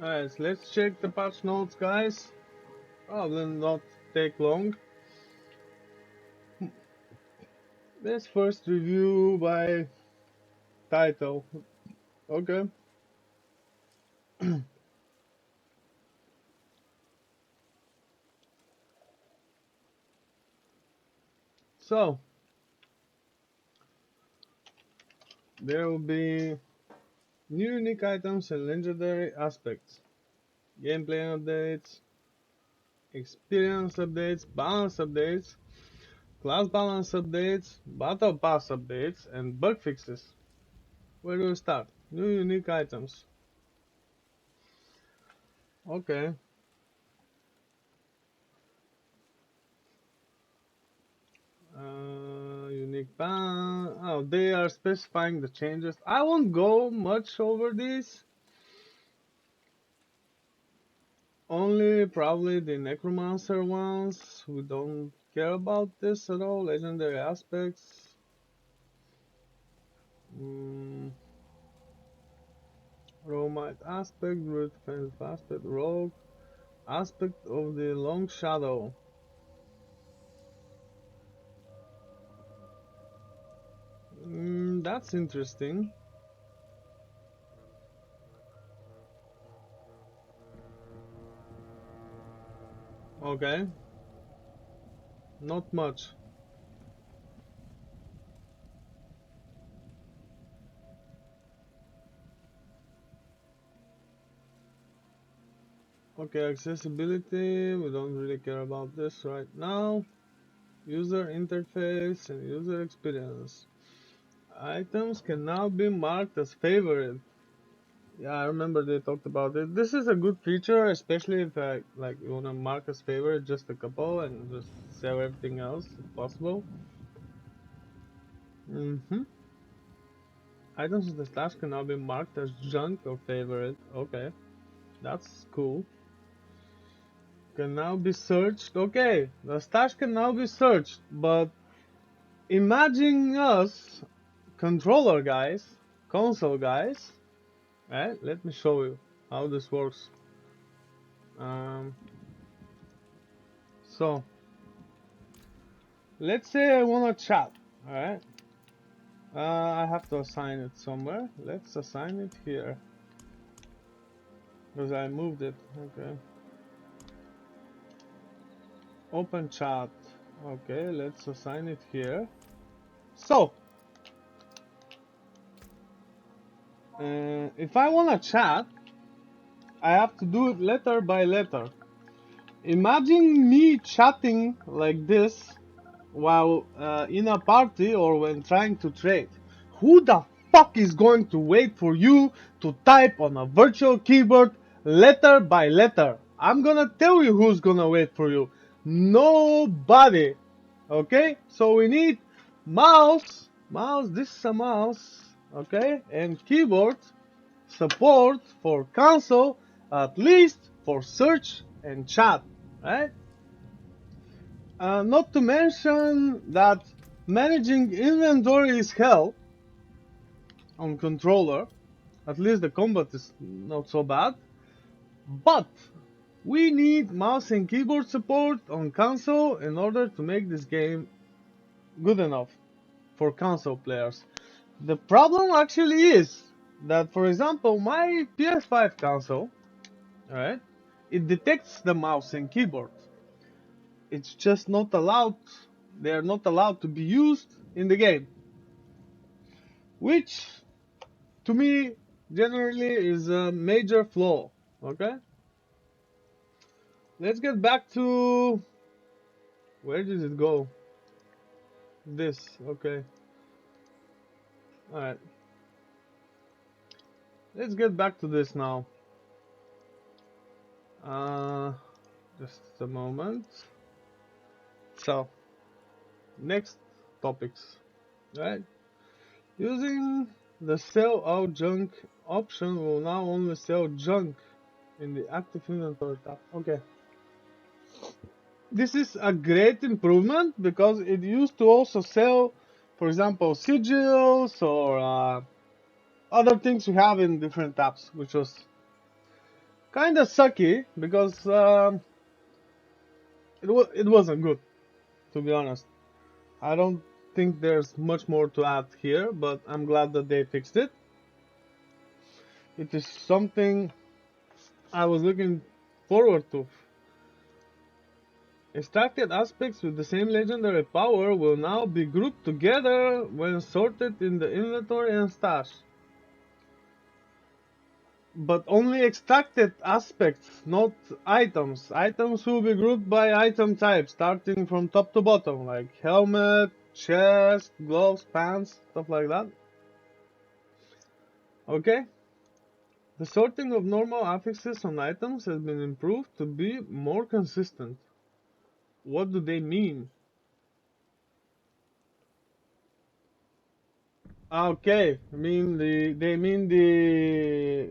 Alright, so let's check the patch notes, guys. Probably not take long. Let's first review by title. Okay. So, there will be new unique items and legendary aspects. Gameplay updates, experience updates, balance updates, class balance updates, battle pass updates, and bug fixes. Where do we start? New unique items. Okay. Unique ban. Oh, they are specifying the changes. I won't go much over these. Only probably the Necromancer ones. We don't care about this at all. Legendary aspects. Romite aspect, root defensive aspect, rogue aspect of the long shadow. That's interesting. Okay, not much. Okay, accessibility, we don't really care about this right now. User interface and user experience. Items can now be marked as favorite. Yeah, I remember they talked about it. This is a good feature, especially if like you wanna mark as favorite just a couple and just sell everything else if possible. Items in the stash can now be marked as junk or favorite. Okay, that's cool. Can now be searched. Okay, the stash can now be searched, but imagine us, controller guys, console guys. Right, let me show you how this works. Um, so, let's say I wanna chat. Alright, I have to assign it somewhere. Let's assign it here. Because I moved it. Okay. Open chat. Okay, let's assign it here. So, if I wanna chat, I have to do it letter by letter. Imagine me chatting like this while in a party or when trying to trade. Who the fuck is going to wait for you to type on a virtual keyboard letter by letter? I'm gonna tell you who's gonna wait for you. Nobody. Okay? So we need mouse, this is a mouse, okay? And keyboard support for console, at least for search and chat, right? Not to mention that managing inventory is hell on controller. At least the combat is not so bad. But we need mouse and keyboard support on console in order to make this game good enough for console players. The problem actually is that, for example, my PS5 console, right, it detects the mouse and keyboard. It's just not allowed, they are not allowed to be used in the game. Which, to me, generally is a major flaw, okay? Let's get back to, where did it go? This, okay. Alright. Let's get back to this now. Just a moment. So, next topics, right? Using the sell out junk option will now only sell junk in the active inventory tab. Okay. This is a great improvement because it used to also sell, for example, sigils or other things you have in different tabs, which was Kind of sucky because it wasn't good, to be honest. I don't think there's much more to add here, but I'm glad that they fixed it. It is something I was looking forward to. Extracted aspects with the same legendary power will now be grouped together when sorted in the inventory and stash. But only extracted aspects, not items. Items will be grouped by item type, starting from top to bottom, like helmet, chest, gloves, pants, stuff like that. Okay? The sorting of normal affixes on items has been improved to be more consistent. What do they mean? Okay, they mean the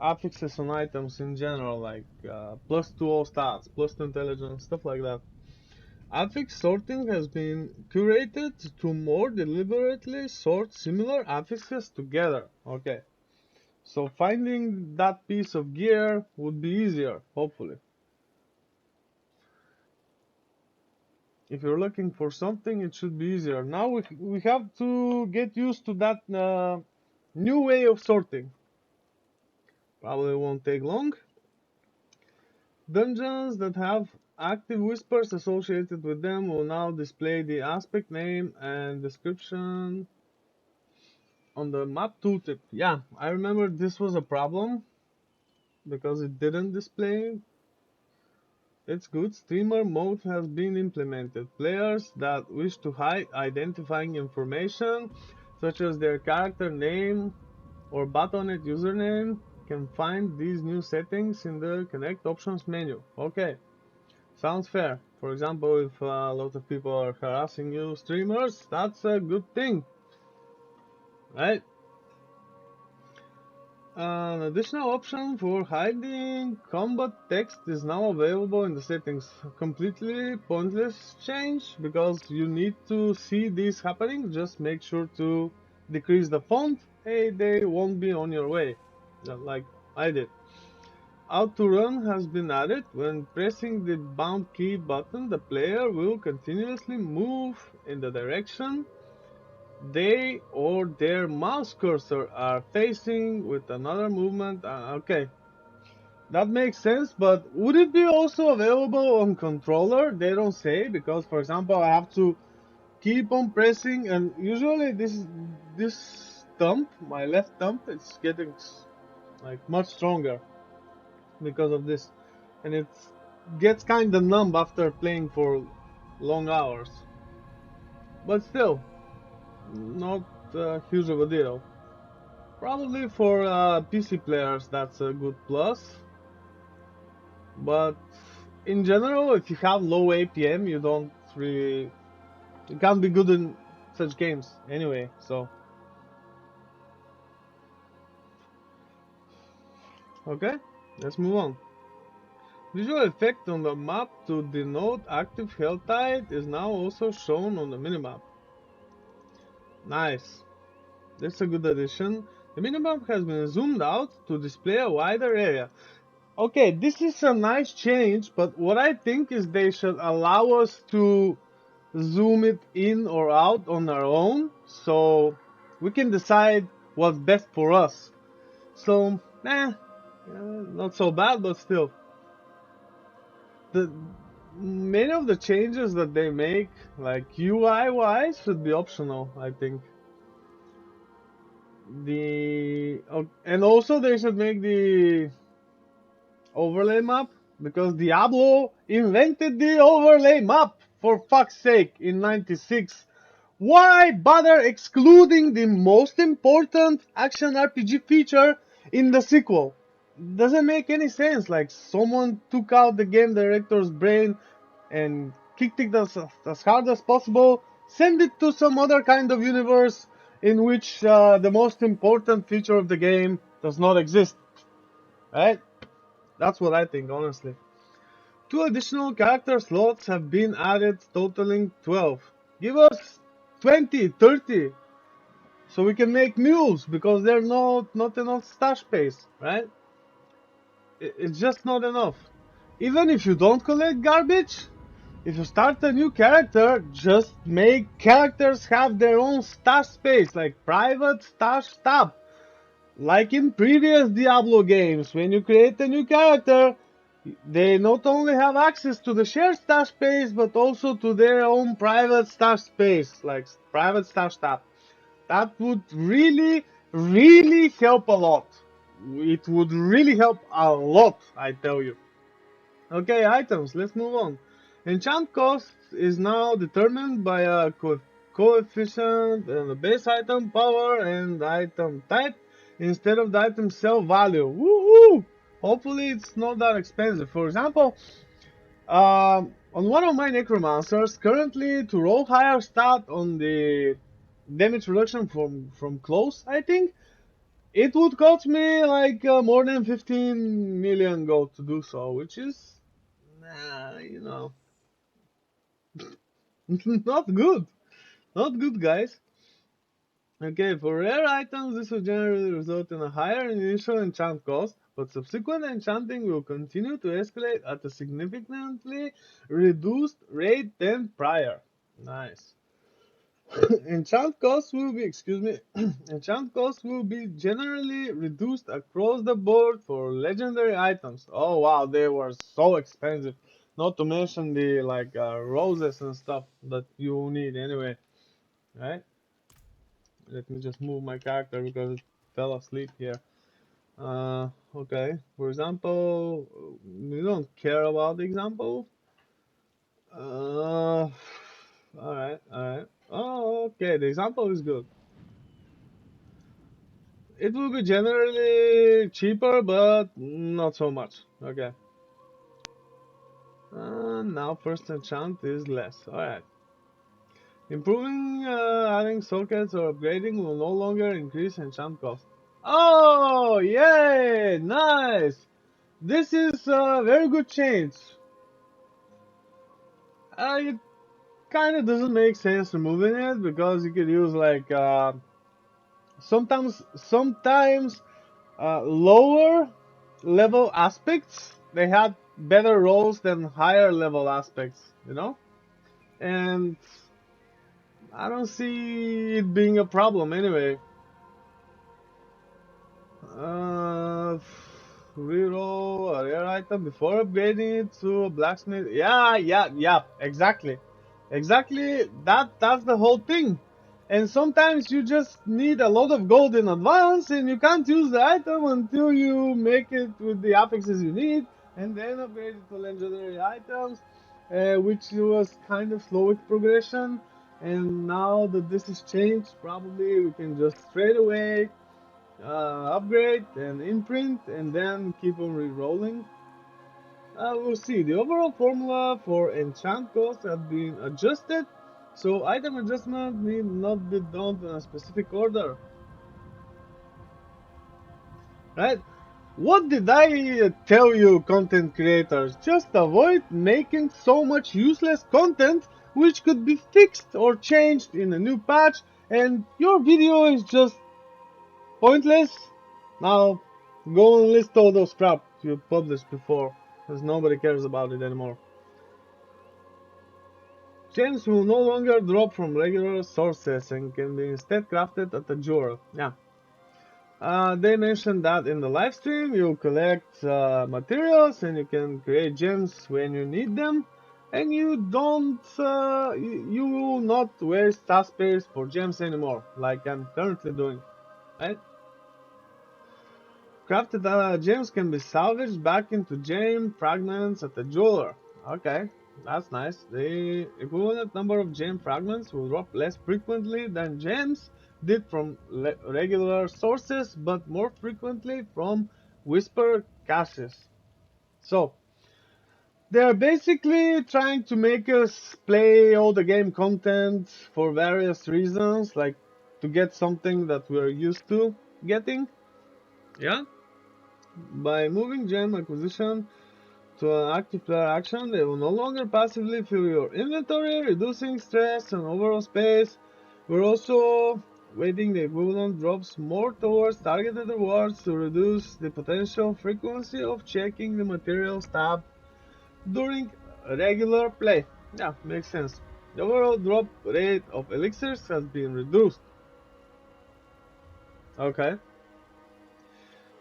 affixes on items in general, like plus to all stats, plus to intelligence, stuff like that. Affix sorting has been curated to more deliberately sort similar affixes together. Okay, so finding that piece of gear would be easier, hopefully. If you're looking for something, it should be easier. Now we have to get used to that new way of sorting. Probably won't take long. Dungeons that have active whispers associated with them will now display the aspect name and description on the map tooltip. Yeah, I remember this was a problem because it didn't display. It's good. Streamer mode has been implemented. Players that wish to hide identifying information, such as their character name or Battle.net username, can find these new settings in the Connect Options menu. Okay, sounds fair. For example, if a lot of people are harassing you, streamers, that's a good thing, right? An additional option for hiding combat text is now available in the settings. Completely pointless change because you need to see this happening. Just make sure to decrease the font. Hey, they won't be on your way, like I did. Out to run has been added. When pressing the bound key button, the player will continuously move in the direction they or their mouse cursor are facing with another movement. Okay, that makes sense, but would it be also available on controller? They don't say, because for example I have to keep on pressing, and usually this thumb, my left thumb, it's getting like much stronger because of this, and it gets kind of numb after playing for long hours, but still not huge of a deal. Probably for PC players that's a good plus, but in general, if you have low APM, you can't be good in such games anyway. So okay, let's move on. Visual effect on the map to denote active health tide is now also shown on the minimap. Nice, that's a good addition. The minimap has been zoomed out to display a wider area. Okay, this is a nice change, but what I think is they should allow us to zoom it in or out on our own, so we can decide what's best for us. So, not so bad, but still. The many of the changes that they make, like UI wise, should be optional, I think. And also they should make the overlay map, because Diablo invented the overlay map, for fuck's sake, in 96. Why bother excluding the most important action RPG feature in the sequel? Doesn't make any sense. Like, someone took out the game director's brain and kicked it as hard as possible, send it to some other kind of universe in which the most important feature of the game does not exist. Right? That's what I think, honestly. Two additional character slots have been added, totaling 12. Give us 20, 30, so we can make mules, because there's not enough stash space, right? it's just not enough. Even if you don't collect garbage, if you start a new character, just make characters have their own stash space, like private stash tab. Like in previous Diablo games, when you create a new character, they not only have access to the shared stash space, but also to their own private stash space, like private stash tab. That would really, really help a lot. It would really help a lot, I tell you. Okay, items, let's move on. Enchant cost is now determined by a coefficient and the base item power and item type instead of the item sell value. Woohoo! Hopefully it's not that expensive. For example, on one of my Necromancers, currently to roll higher stat on the damage reduction from close, I think, it would cost me like more than 15 million gold to do so, which is, you know, not good. Not good, guys. Okay, for rare items, this will generally result in a higher initial enchant cost, but subsequent enchanting will continue to escalate at a significantly reduced rate than prior. Nice. Enchant costs will be, excuse me, enchant costs will be generally reduced across the board for legendary items. Oh wow, they were so expensive. Not to mention the like roses and stuff that you need anyway, right? Let me just move my character because it fell asleep here. Okay. For example, we don't care about the example. Alright, alright. Oh, okay, the example is good. It will be generally cheaper, but not so much. Okay. Now first enchant is less. Alright. Improving, adding sockets or upgrading will no longer increase enchant cost. Oh, yay! Nice! This is a very good change. It kind of doesn't make sense removing it because you could use like sometimes lower level aspects they had better rolls than higher level aspects, you know? And I don't see it being a problem anyway. Uh, Reroll a rare item before upgrading it to a blacksmith. Yeah, exactly. Exactly, that's the whole thing. And sometimes you just need a lot of gold in advance and you can't use the item until you make it with the affixes you need and then upgrade it to legendary items, which was kind of slow with progression. And now that this is changed, probably we can just straight away upgrade and imprint and then keep on re-rolling. We'll see. The overall formula for enchant cost has been adjusted, so item adjustment need not be done in a specific order. Right? What did I tell you, content creators? Just avoid making so much useless content which could be fixed or changed in a new patch and your video is just pointless. Now, go and list all those crap you published before, because nobody cares about it anymore. Gems will no longer drop from regular sources and can be instead crafted at a jeweler. Yeah. They mentioned that in the live stream you collect materials and you can create gems when you need them, and you don't, you will not waste task space for gems anymore, like I'm currently doing, right? Crafted gems can be salvaged back into gem fragments at the jeweler. Okay, that's nice. The equivalent number of gem fragments will drop less frequently than gems did from regular sources, but more frequently from whisper caches. So, they're basically trying to make us play all the game content for various reasons, like to get something that we're used to getting. Yeah? By moving gem acquisition to an active player action, they will no longer passively fill your inventory, reducing stress and overall space. We're also Weighting the equivalent drops more towards targeted rewards to reduce the potential frequency of checking the materials tab during regular play. Yeah, makes sense. The overall drop rate of elixirs has been reduced. Okay.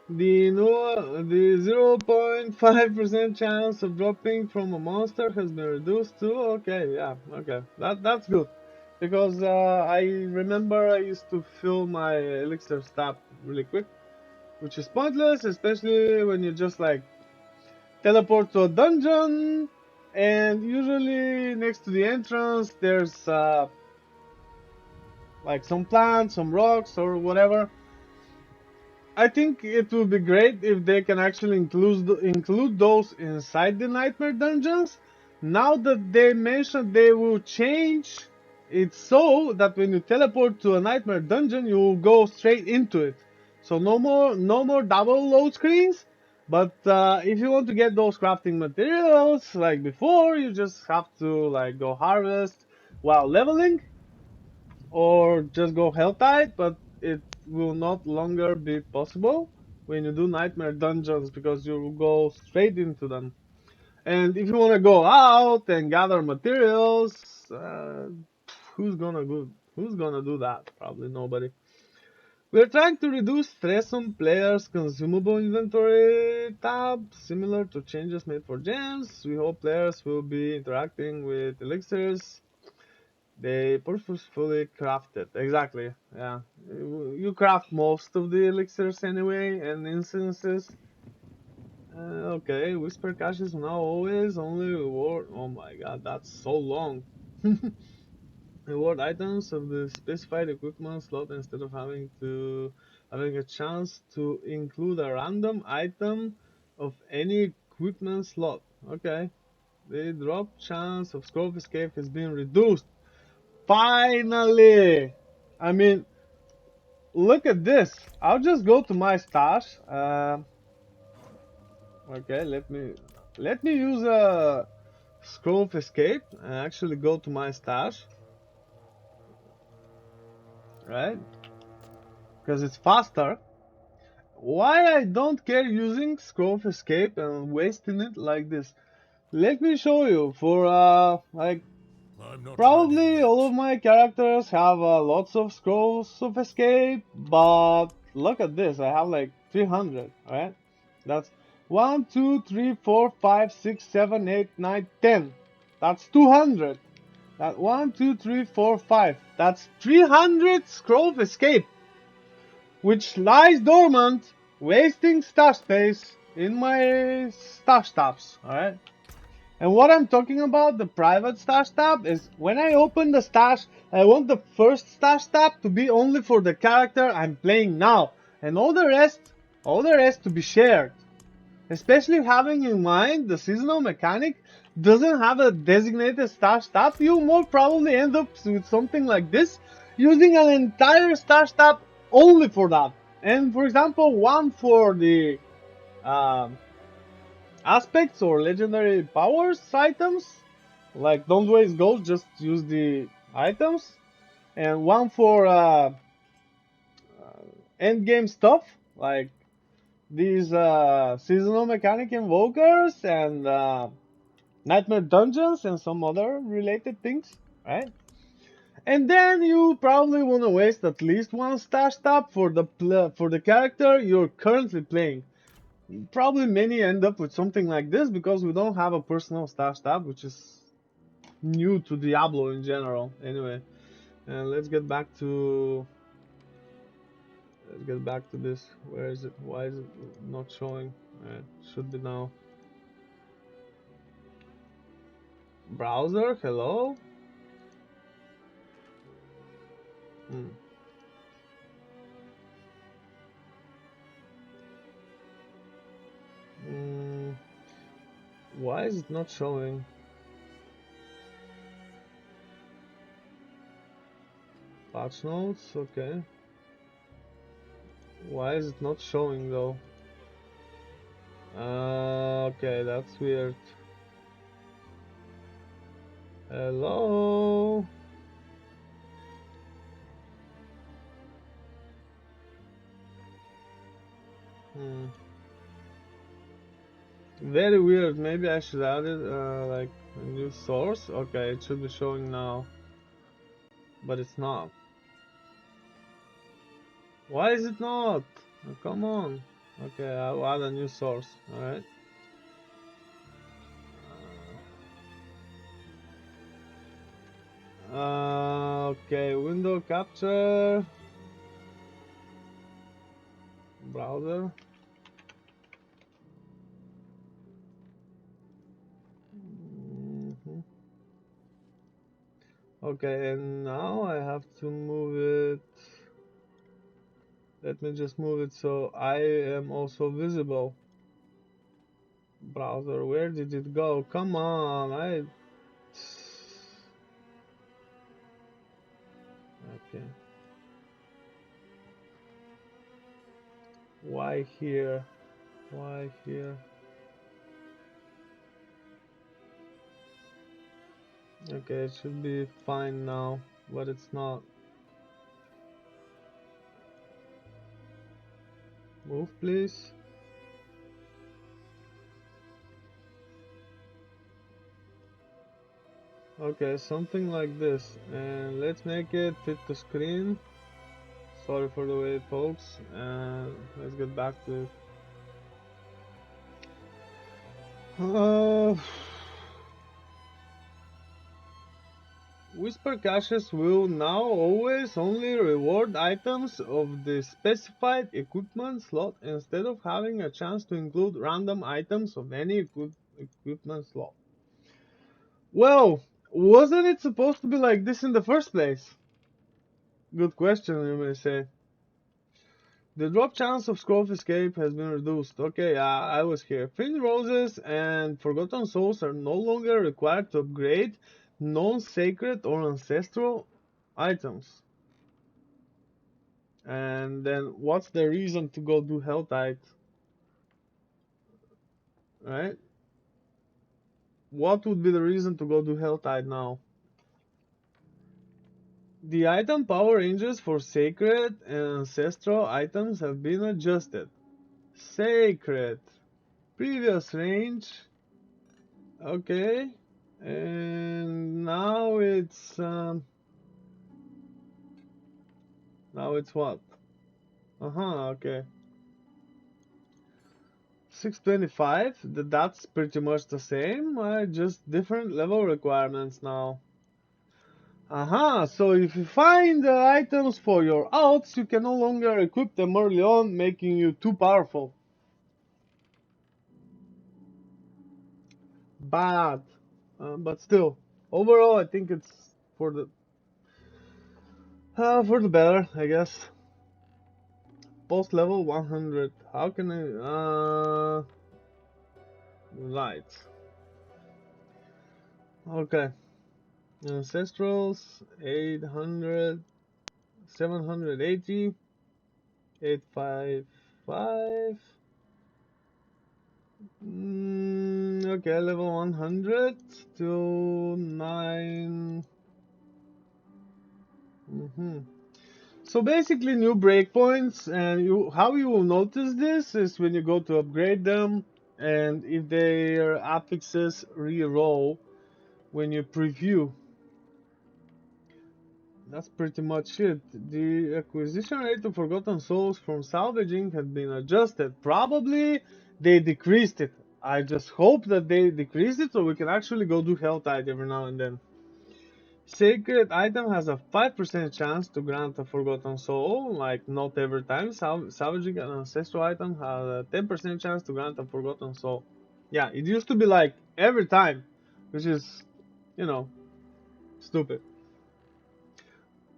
The 0.5% chance of dropping from a monster has been reduced to, okay, yeah, okay. That's good. Because I remember I used to fill my elixir stab really quick, which is pointless, especially when you just like teleport to a dungeon, and usually next to the entrance there's like some plants, some rocks, or whatever. I think it would be great if they can actually include those inside the nightmare dungeons. Now that they mentioned they will change it so that when you teleport to a nightmare dungeon, you will go straight into it. So no more double load screens. But if you want to get those crafting materials like before, you just have to like go harvest while leveling, or just go Helltide, but it will not longer be possible when you do Nightmare Dungeons because you will go straight into them. And if you want to go out and gather materials, who's gonna do that? Probably nobody. We're trying to reduce stress on players' consumable inventory tab, similar to changes made for gems. We hope players will be interacting with elixirs they purposefully crafted. Exactly. Yeah. You craft most of the elixirs anyway, and instances. Okay. Whisper caches now always only reward. Oh my god, that's so long. Reward items of the specified equipment slot instead of having a chance to include a random item of any equipment slot. Okay. The drop chance of scope escape has been reduced. Finally! I mean, look at this. I'll just go to my stash. Okay, let me use a scroll of escape and actually go to my stash, right? Because it's faster. Why I don't care using scroll of escape and wasting it like this? Let me show you. For like I'm not ready probably all yet. of my characters have lots of scrolls of escape, but look at this, I have like 300, right? That's 1, 2, 3, 4, 5, 6, 7, 8, 9, 10. That's 200. That 1, 2, 3, 4, 5. That's 300 scroll of escape, which lies dormant, wasting stash space in my stash tabs, alright? And what I'm talking about, the private stash tab, is when I open the stash, I want the first stash tab to be only for the character I'm playing now, and all the rest to be shared. Especially having in mind the seasonal mechanic doesn't have a designated stash tab, you more probably end up with something like this, using an entire stash tab only for that. And for example, one for the um, aspects or legendary powers items, like don't waste gold, just use the items, and one for endgame stuff like these seasonal mechanic invokers and nightmare dungeons and some other related things, right? And then you probably want to waste at least one stash tab for the character you're currently playing. Probably many end up with something like this because we don't have a personal stash tab, which is new to Diablo in general. Anyway, and let's get back to this. Where is it? Why is it not showing? Should be now. Browser, hello. Hmm. Mm, why is it not showing? Patch notes, okay. Why is it not showing though? Okay, that's weird. Hello. Hmm. Very weird. Maybe I should add it like a new source. Okay, it should be showing now, but it's not. Why is it not? Oh, come on. Okay, I'll add a new source. All right. Okay, window capture, browser. Mhm. Okay, and now I have to move it. Let me just move it so I am also visible. Browser, where did it go? Come on, Okay. Why here? Why here? Okay, it should be fine now, but it's not. Move, please. Okay, something like this. And let's make it fit the screen. Sorry for the wait, folks. And let's get back to it. Uh, Whisper caches will now always only reward items of the specified equipment slot instead of having a chance to include random items of any equipment slot. Well, wasn't it supposed to be like this in the first place? Good question, you may say. The drop chance of scroll escape has been reduced. Okay, I was here. Fiend Roses and Forgotten Souls are no longer required to upgrade non-sacred or ancestral items. And then what's the reason to go do Helltide? Right? What would be the reason to go do Helltide now? The item power ranges for sacred and ancestral items have been adjusted. Sacred. Previous range. Okay. And now it's what? Uh-huh, okay. 625, that's pretty much the same, just different level requirements now. Aha, so if you find the items for your alts, you can no longer equip them early on, making you too powerful. Bad. But still, overall, I think it's for the better, I guess. Post level 100. How can right. Okay. Ancestrals, 800, 780, 855. Okay, level 100 to 9. So basically new breakpoints, and how you will notice this is when you go to upgrade them, and if their affixes re-roll when you preview. That's pretty much it. The acquisition rate of Forgotten Souls from salvaging had been adjusted. Probably they decreased it. I just hope that they decreased it so we can actually go do Helltide every now and then. Sacred item has a 5% chance to grant a Forgotten Soul, like not every time. Salvaging an ancestral item has a 10% chance to grant a Forgotten Soul. Yeah, it used to be like every time, which is, you know, stupid.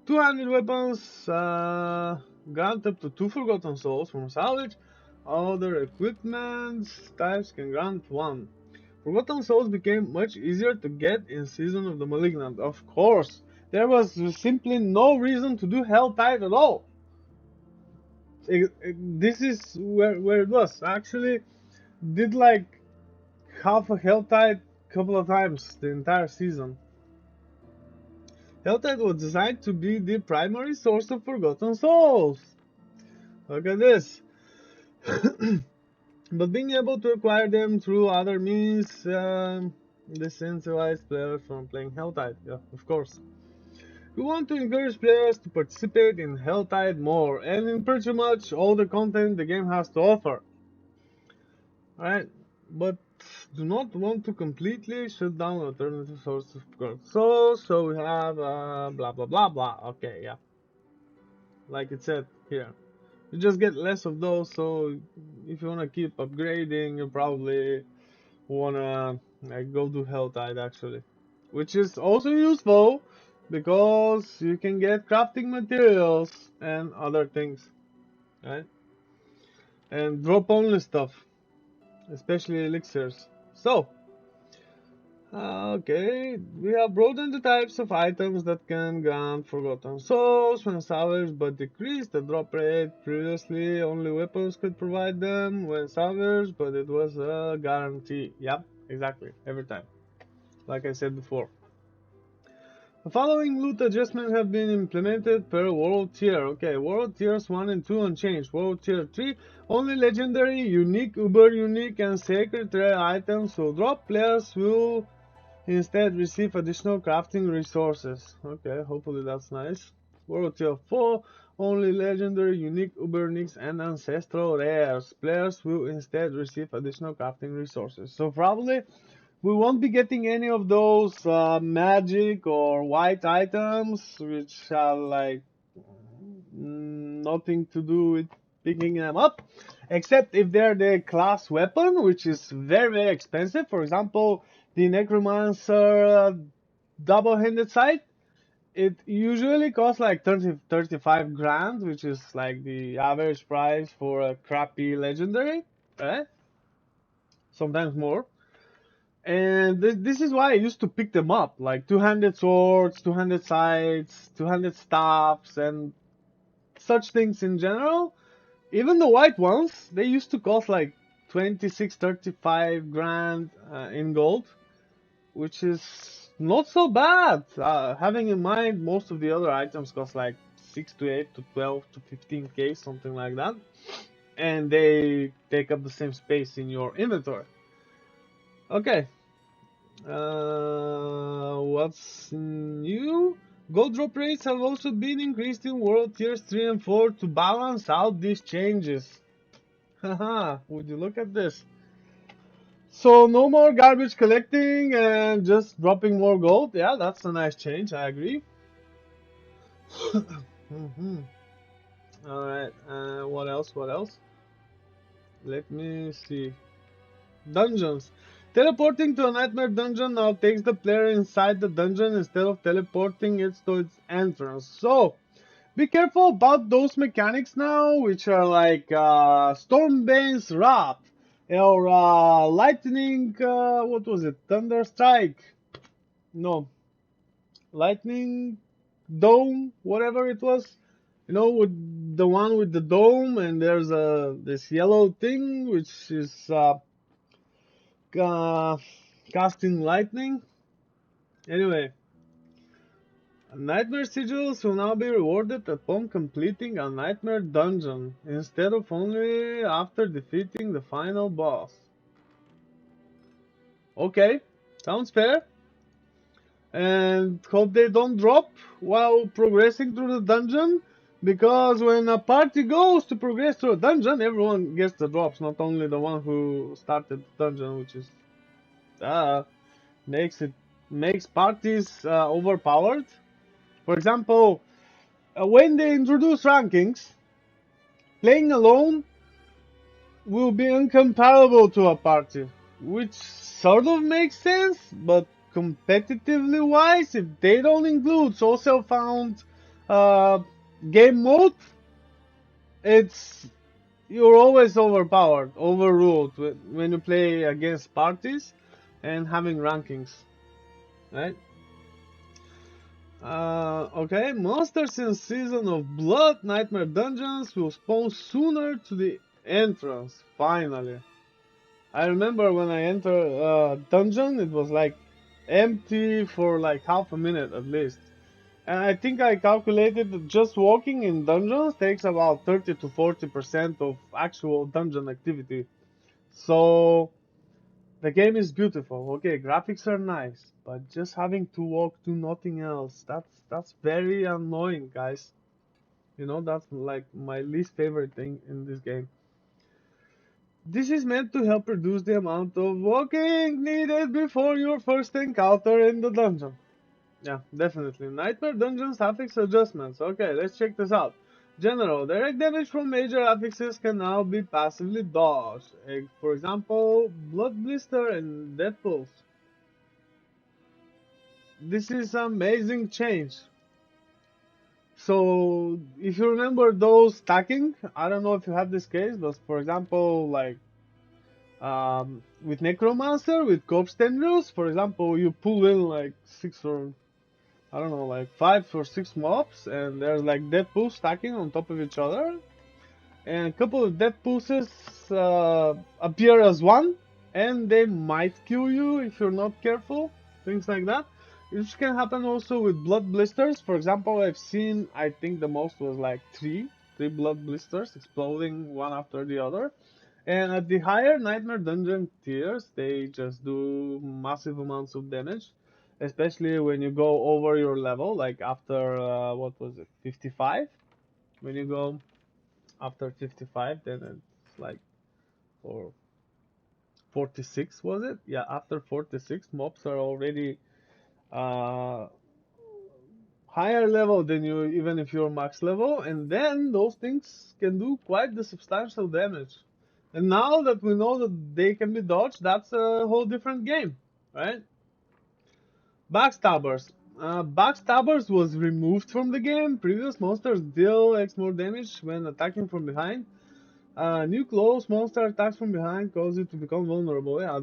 200 weapons grant up to 2 Forgotten Souls from salvage. Other equipment types can grant 1. Forgotten Souls became much easier to get in Season of the Malignant. Of course, there was simply no reason to do Helltide at all. This is where it was. I actually did like half a Helltide couple of times the entire season. Helltide was designed to be the primary source of Forgotten Souls. Look at this. But being able to acquire them through other means disincentivize players from playing Helltide. Yeah, of course. We want to encourage players to participate in Helltide more and in pretty much all the content the game has to offer. Alright, but do not want to completely shut down alternative sources of growth. So we have blah blah blah blah. Okay, yeah, like it said here. You just get less of those, so if you wanna keep upgrading, you probably wanna go to Helltide actually, which is also useful because you can get crafting materials and other things, right? And drop only stuff, especially elixirs. So, okay, we have broadened the types of items that can grant Forgotten Souls when salvaged, but decreased the drop rate. Previously, only weapons could provide them when salvaged, but it was a guarantee. Yep, exactly, every time. Like I said before. The following loot adjustments have been implemented per world tier. Okay, world tiers 1 and 2 unchanged. World tier 3, only legendary, unique, uber unique, and sacred rare items will drop. Players will instead receive additional crafting resources. Okay, hopefully that's nice. World tier 4, only legendary, unique, uber uniques, and ancestral rares. Players will instead receive additional crafting resources. So probably we won't be getting any of those magic or white items, which have like nothing to do with picking them up, except if they're the class weapon, which is very, very expensive. For example, the Necromancer double-handed sight. It usually costs like 35 grand, which is like the average price for a crappy legendary, right? Sometimes more. And this is why I used to pick them up, like two-handed swords, two-handed scythes, two-handed staffs, and such things in general. Even the white ones, they used to cost like 26, 35 grand in gold, which is not so bad. Having in mind most of the other items cost like 6 to 8 to 12 to 15k, something like that. And they take up the same space in your inventory. Okay, what's new? Gold drop rates have also been increased in world tiers 3 and 4 to balance out these changes. Haha, would you look at this? So no more garbage collecting and just dropping more gold. Yeah, that's a nice change, I agree. Alright, what else, what else? Let me see. Dungeons. Teleporting to a nightmare dungeon now takes the player inside the dungeon instead of teleporting it to its entrance. So, be careful about those mechanics now, which are like Stormbane's Wrath, or Lightning, what was it? Thunder Strike. No, Lightning Dome, whatever it was. You know, with the one with the dome, and there's this yellow thing, which is uh, casting lightning. Anyway, nightmare sigils will now be rewarded upon completing a nightmare dungeon, instead of only after defeating the final boss. Okay, sounds fair. And hope they don't drop while progressing through the dungeon, because when a party goes to progress through a dungeon, everyone gets the drops, not only the one who started the dungeon, which is uh, makes parties overpowered. For example, when they introduce rankings, playing alone will be incomparable to a party, which sort of makes sense, but competitively wise, if they don't include social found uh, game mode, it's you're always overpowered, overruled when you play against parties and having rankings, right? Okay, monsters in Season of Blood Nightmare Dungeons will spawn sooner to the entrance, finally. I remember when I entered a dungeon, it was like empty for like half a minute at least. And I think I calculated that just walking in dungeons takes about 30 to 40% of actual dungeon activity. So the game is beautiful. Okay, graphics are nice, but just having to walk to nothing else, that's very annoying, guys. You know, that's like my least favorite thing in this game. This is meant to help reduce the amount of walking needed before your first encounter in the dungeon. Yeah, definitely. Nightmare dungeons affix adjustments. Okay, let's check this out. General, direct damage from major affixes can now be passively dodged. For example, Blood Blister and Death Pulse. This is amazing change. So, if you remember those stacking, I don't know if you have this case, but for example, like with Necromancer, with Corpse Tendrils, for example, you pull in like six or I don't know, like 5 or 6 mobs, and there's like dead pools stacking on top of each other, and a couple of dead pulses appear as one, and they might kill you if you're not careful, things like that. Which can happen also with blood blisters. For example, I've seen, I think the most was like three blood blisters exploding one after the other. And at the higher Nightmare Dungeon tiers, they just do massive amounts of damage, especially when you go over your level, like after, what was it, 55? When you go after 55, then it's like, or 46, was it? Yeah, after 46, mobs are already uh, higher level than you, even if you're max level, and then those things can do quite the substantial damage. And now that we know that they can be dodged, that's a whole different game, right? Backstabbers. Backstabbers was removed from the game. Previous monsters deal X more damage when attacking from behind. New close monster attacks from behind cause you to become vulnerable. Yeah,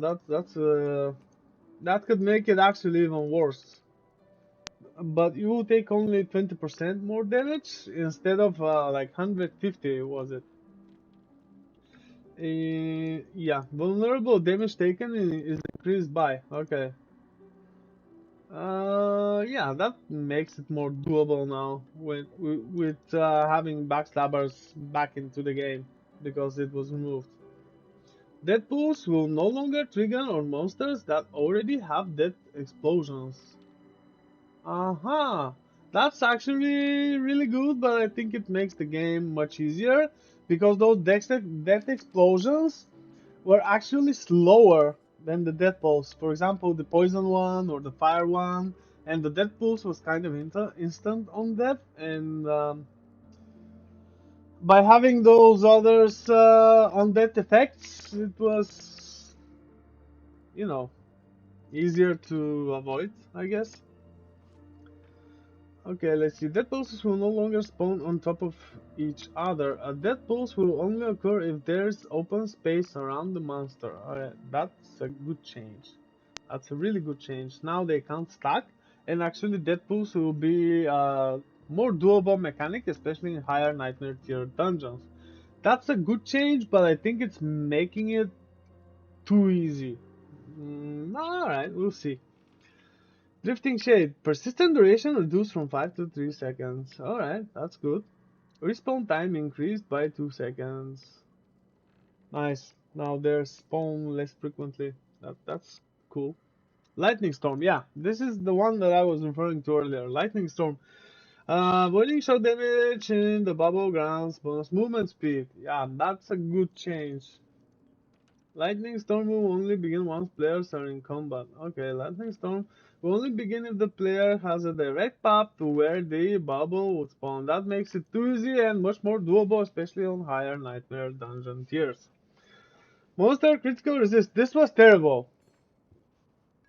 that could make it actually even worse. But you will take only 20% more damage instead of like 150, was it? Yeah, vulnerable damage taken is increased by. Okay. Yeah, that makes it more doable now with having backstabbers back into the game because it was removed. Death pools will no longer trigger on monsters that already have death explosions. Uh-huh. That's actually really good, but I think it makes the game much easier because those death explosions were actually slower than the death pulse. For example, the poison one or the fire one, and the death pulse was kind of instant on death. And by having those others on death effects, it was, you know, easier to avoid, I guess. Okay, let's see. Dead pulses will no longer spawn on top of each other. A dead pulse will only occur if there's open space around the monster. Alright, that's a good change. That's a really good change. Now they can't stack, and actually dead pulse will be a more doable mechanic, especially in higher nightmare tier dungeons. That's a good change, but I think it's making it too easy. Alright, we'll see. Drifting Shade. Persistent duration reduced from 5 to 3 seconds. Alright, that's good. Respawn time increased by 2 seconds. Nice. Now they spawn less frequently. That's cool. Lightning Storm. Yeah, this is the one that I was referring to earlier. Lightning Storm. Avoiding shot damage in the bubble grounds, bonus movement speed. Yeah, that's a good change. Lightning Storm will only begin once players are in combat. Okay, Lightning Storm will only begin if the player has a direct path to where the bubble would spawn. That makes it too easy and much more doable, especially on higher Nightmare dungeon tiers. Monster Critical Resist. This was terrible.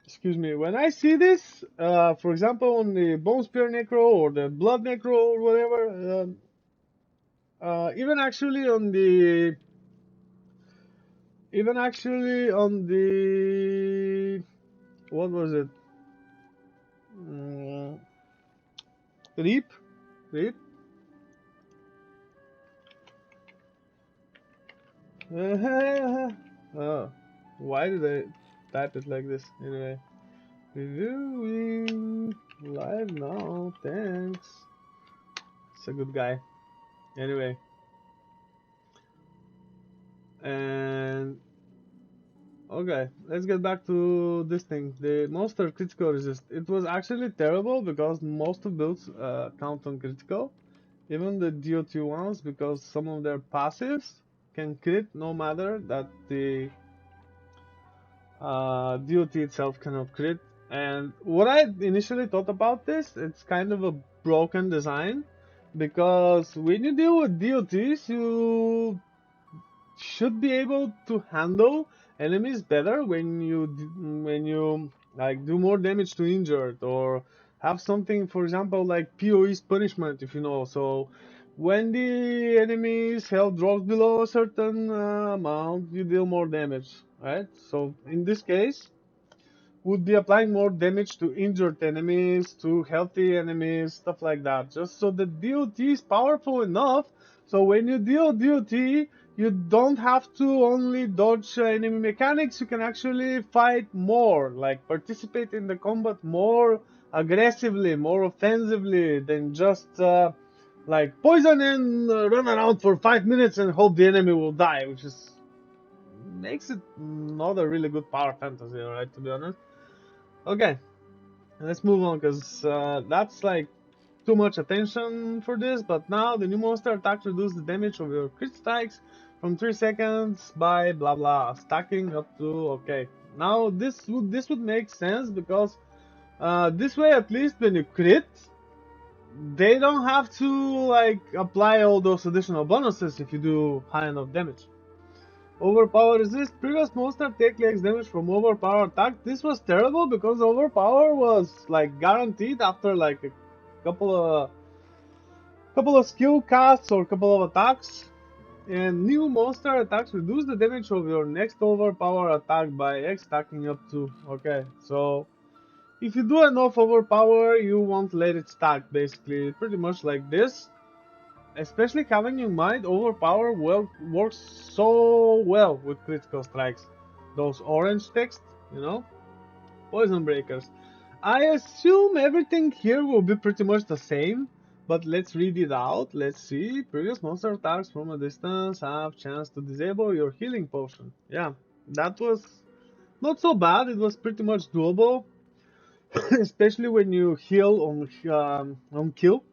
Excuse me. When I see this, for example, on the Bone Spear Necro or the Blood Necro or whatever, even actually on the what was it? Mm, Reap? Reap? Oh, why did I type it like this? Anyway, reviewing. Live now, thanks. It's a good guy. Anyway, and okay, let's get back to this thing. The monster critical resist. It was actually terrible because most of builds count on critical, even the DOT ones, because some of their passives can crit no matter that the DOT itself cannot crit. And what I initially thought about this, it's kind of a broken design, because when you deal with DOTs, you should be able to handle enemies better when you like do more damage to injured, or have something, for example, like PoE's punishment, if you know. So when the enemy's health drops below a certain amount, you deal more damage, right? So in this case, would be applying more damage to injured enemies, to healthy enemies, stuff like that. Just so the DOT is powerful enough, so when you deal DOT, you don't have to only dodge enemy mechanics, you can actually fight more, like participate in the combat more aggressively, more offensively than just like poison and run around for 5 minutes and hope the enemy will die, which is makes it not a really good power fantasy, right, to be honest. Okay, let's move on, because that's like too much attention for this. But now the new monster attack reduces the damage of your crit strikes from 3 seconds by blah blah, stacking up to, okay. Now this would make sense, because this way, at least when you crit, they don't have to like apply all those additional bonuses if you do high enough damage. Overpower resist. Previous monster take less damage from overpower attack. This was terrible because overpower was like guaranteed after like a couple of skill casts or couple of attacks. And new monster attacks reduce the damage of your next overpower attack by X, stacking up to. Okay, so if you do enough overpower, you won't let it stack. Basically, pretty much like this. Especially having in mind overpower works so well with critical strikes. Those orange text, you know, poison breakers. I assume everything here will be pretty much the same, but let's read it out. Let's see. Previous monster attacks from a distance have chance to disable your healing potion. Yeah, that was not so bad. It was pretty much doable, especially when you heal on kill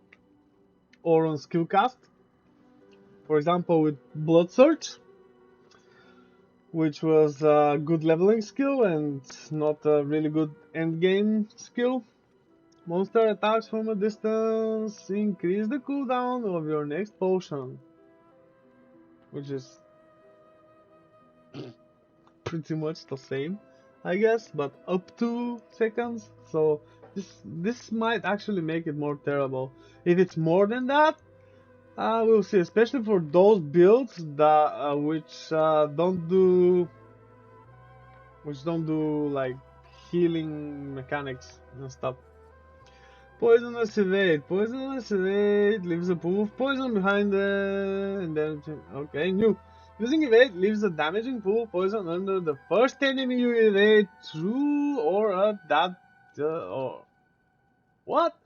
or on skill cast. For example, with Blood Surge, which was a good leveling skill and not a really good endgame skill. Monster attacks from a distance increase the cooldown of your next potion, which is pretty much the same, I guess, but up to seconds. So this might actually make it more terrible. If it's more than that, we'll see. Especially for those builds that which don't do like healing mechanics and stuff. Poisonous evade. Poisonous evade leaves a pool of poison behind the and then okay, new. Using evade leaves a damaging pool of poison under the first enemy you evade through or at that or what?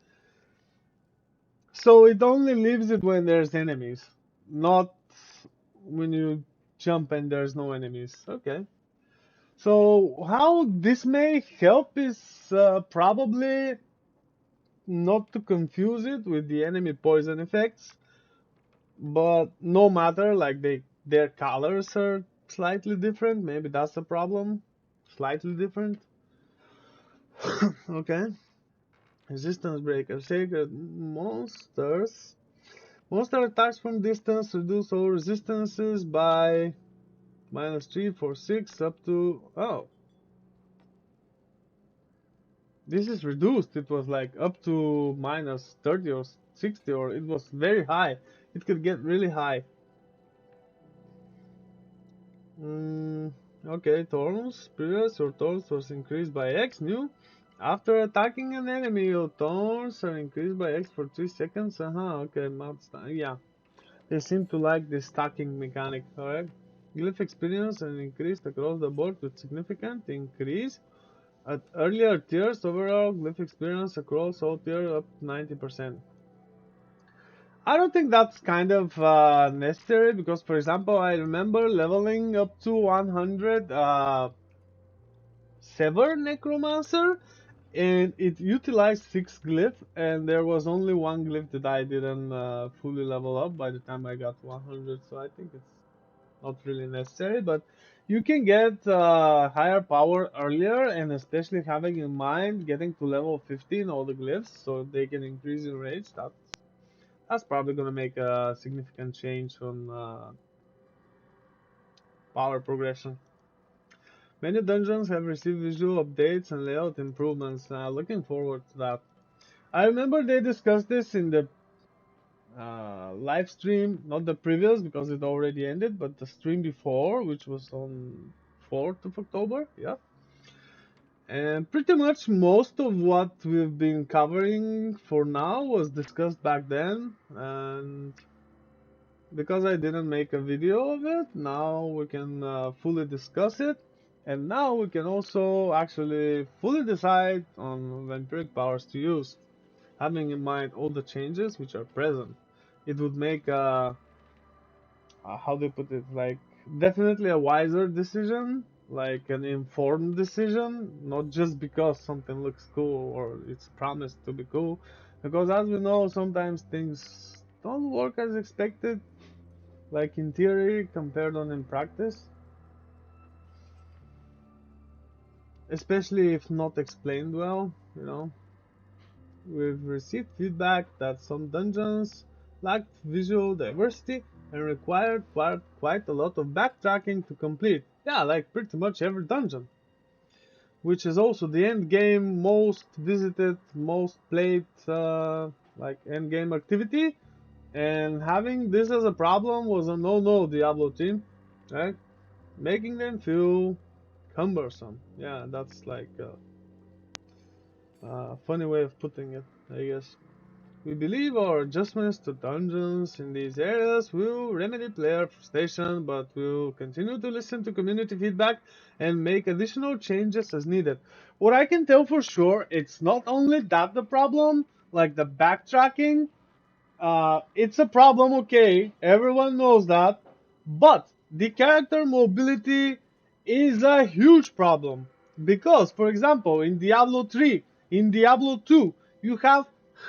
So it only leaves it when there's enemies, not when you jump and there's no enemies. Okay. So how this may help is probably not to confuse it with the enemy poison effects, but no matter, like their colors are slightly different. Maybe that's the problem. Slightly different. Okay. Resistance breaker. Sacred monsters. Monster attacks from distance reduce all resistances by -3 for 6 up to oh. This is reduced. It was like up to -30 or 60, or it was very high. It could get really high. Okay, Thorns. Previous, your Thorns was increased by X. New. After attacking an enemy, your Thorns are increased by X for 3 seconds. Okay, yeah. They seem to like this stacking mechanic, alright? Glyph experience and increased across the board with significant increase. At earlier tiers, overall glyph experience across all tiers up 90%. I don't think that's kind of necessary because, for example, I remember leveling up to 100 Sever Necromancer, and it utilized 6 glyph, and there was only one glyph that I didn't fully level up by the time I got 100. So I think it's not really necessary, but you can get higher power earlier, and especially having in mind getting to level 15 all the glyphs so they can increase in range. That's probably gonna make a significant change on power progression. Many dungeons have received visual updates and layout improvements. Looking forward to that. I remember they discussed this in the live stream, not the previous because it already ended, but the stream before, which was on 4th of October. Yeah. And pretty much most of what we've been covering for now was discussed back then. And because I didn't make a video of it, now we can fully discuss it. And now we can also actually fully decide on vampiric powers to use, having in mind all the changes which are present. It would make how do you put it, like definitely a wiser decision, like an informed decision, not just because something looks cool or it's promised to be cool. Because as we know, sometimes things don't work as expected, like in theory compared on in practice, especially if not explained well, you know. We've received feedback that some dungeons lacked visual diversity and required quite a lot of backtracking to complete. Yeah, like pretty much every dungeon. Which is also the end game most visited, most played, like end game activity. And having this as a problem was a no-no Diablo team, right? Making them feel cumbersome. Yeah, that's like a funny way of putting it, I guess. We believe our adjustments to dungeons in these areas will remedy player frustration, but we'll continue to listen to community feedback and make additional changes as needed. What I can tell for sure, it's not only that the problem, like the backtracking, it's a problem, okay, everyone knows that, but the character mobility is a huge problem. Because, for example, in Diablo 3, in Diablo 2, you have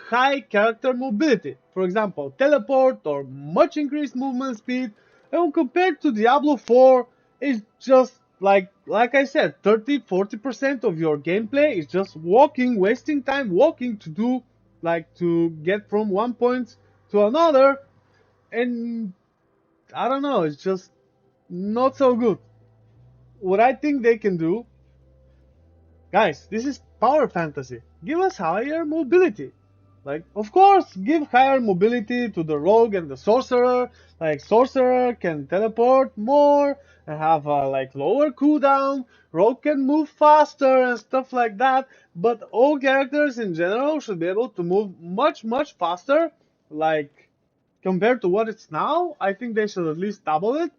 high character mobility. For example, teleport or much increased movement speed. And compared to Diablo 4, it's just like I said, 30-40% of your gameplay is just walking, wasting time walking to do like to get from one point to another, and I don't know, it's just not so good. What I think they can do, guys, this is power fantasy. Give us higher mobility. Like, of course, give higher mobility to the rogue and the sorcerer. Like, sorcerer can teleport more and have a like lower cooldown. Rogue can move faster and stuff like that. But all characters in general should be able to move much faster. Like, compared to what it's now, I think they should at least double it.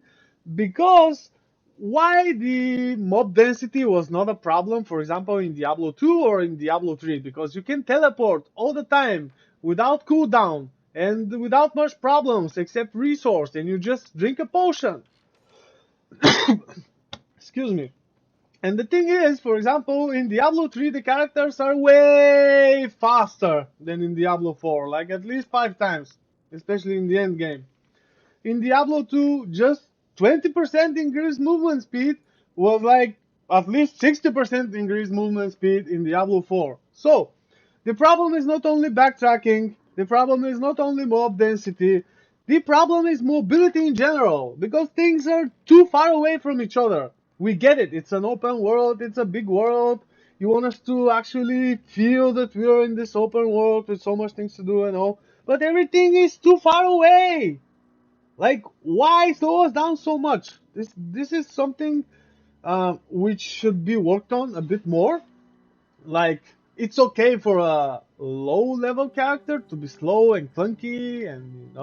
Because why the mob density was not a problem, for example, in Diablo 2 or in Diablo 3? Because you can teleport all the time without cooldown and without much problems except resource, and you just drink a potion. Excuse me. And the thing is, for example, in Diablo 3, the characters are way faster than in Diablo 4, like at least 5 times, especially in the end game. In Diablo 2, just 20% increased movement speed was like at least 60% increased movement speed in Diablo 4. So, the problem is not only backtracking, the problem is not only mob density, the problem is mobility in general, because things are too far away from each other. We get it, it's an open world, it's a big world. You want us to actually feel that we are in this open world with so much things to do and all, but everything is too far away. Like, why slow us down so much? This is something which should be worked on a bit more. Like, it's okay for a low level character to be slow and clunky and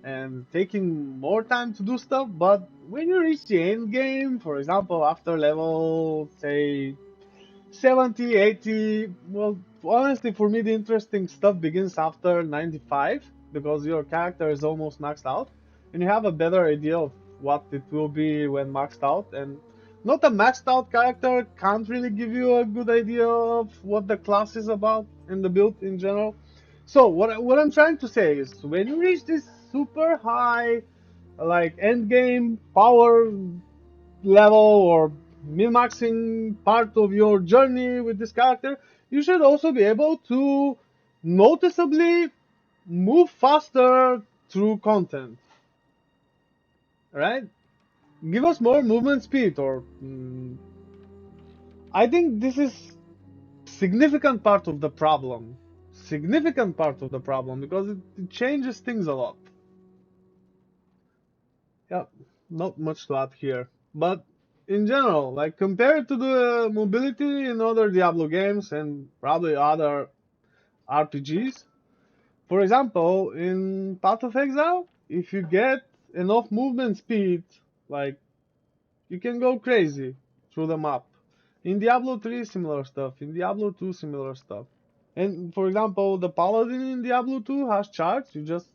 and taking more time to do stuff, but when you reach the end game, for example, after level say 70, 80. Well, honestly, for me, the interesting stuff begins after 95 because your character is almost maxed out and you have a better idea of what it will be when maxed out. And not a maxed out character can't really give you a good idea of what the class is about and the build in general. So, what I'm trying to say is when you reach this super high, like endgame power level or min-maxing part of your journey with this character, you should also be able to noticeably move faster through content, right? Give us more movement speed, or I think this is significant part of the problem. Significant part of the problem because it changes things a lot. Yeah, not much to add here. But in general, like compared to the mobility in other Diablo games and probably other RPGs, for example, in Path of Exile, if you get enough movement speed, like you can go crazy through the map. In Diablo 3, similar stuff. In Diablo 2, similar stuff. And for example, the Paladin in Diablo 2 has charge. You just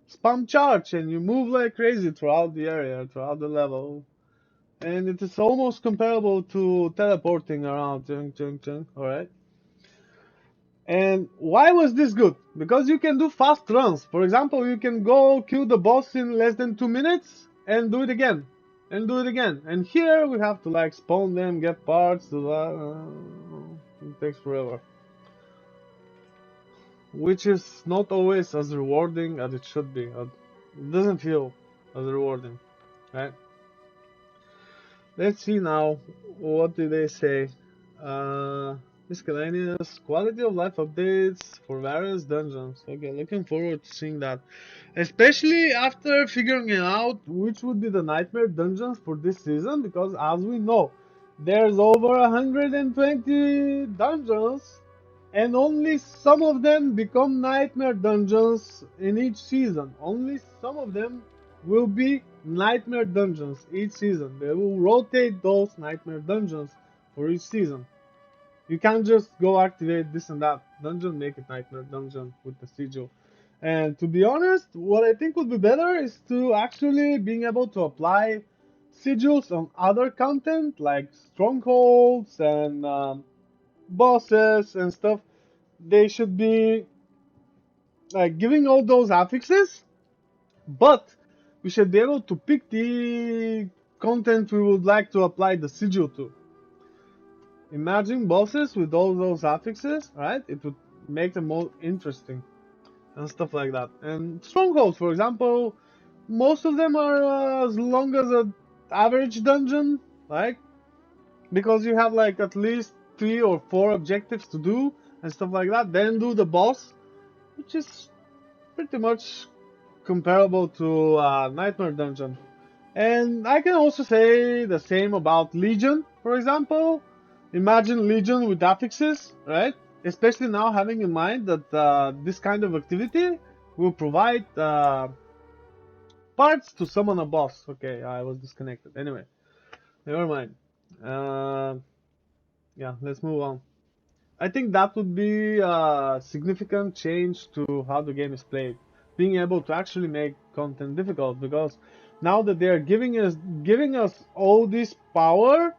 spam charge and you move like crazy throughout the area, throughout the level. And it is almost comparable to teleporting around. Alright? And why was this good? Because you can do fast runs. For example, you can go kill the boss in less than 2 minutes and do it again. And do it again. And here we have to like spawn them, get parts, do that. It takes forever. Which is not always as rewarding as it should be. It doesn't feel as rewarding, right? Let's see now. What do they say? Miscellaneous quality of life updates for various dungeons. Okay, looking forward to seeing that. Especially after figuring out which would be the nightmare dungeons for this season, because as we know, there's over 120 dungeons, and only some of them become nightmare dungeons in each season. Only some of them will be nightmare dungeons each season. They will rotate those nightmare dungeons for each season. You can't just go activate this and that dungeon, make it nightmare dungeon with the sigil. And to be honest, what I think would be better is to actually being able to apply sigils on other content like strongholds and bosses and stuff. They should be like giving all those affixes, but we should be able to pick the content we would like to apply the sigil to. Imagine bosses with all those affixes, right? It would make them more interesting and stuff like that. And strongholds, for example, most of them are as long as an average dungeon, like because you have like at least 3 or 4 objectives to do and stuff like that. Then do the boss, which is pretty much comparable to Nightmare Dungeon. And I can also say the same about Legion, for example. Imagine Legion with affixes, right? Especially now having in mind that this kind of activity will provide parts to summon a boss. Okay, I was disconnected. Anyway, never mind. Uh, yeah, let's move on. I think that would be a significant change to how the game is played. Being able to actually make content difficult, because now that they are giving us all this power,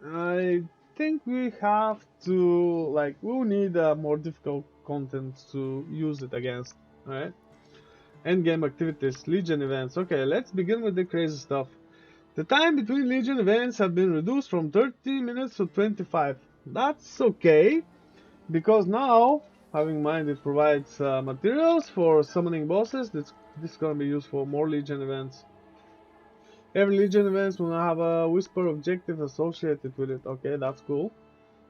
I think we have to like we'll need more difficult content to use it against. Alright? Endgame activities, Legion events. Okay, let's begin with the crazy stuff. The time between Legion events have been reduced from 30 minutes to 25. That's okay, because now, having in mind it provides materials for summoning bosses. This is gonna be used for more Legion events. Every Legion event will now have a whisper objective associated with it. Okay, that's cool.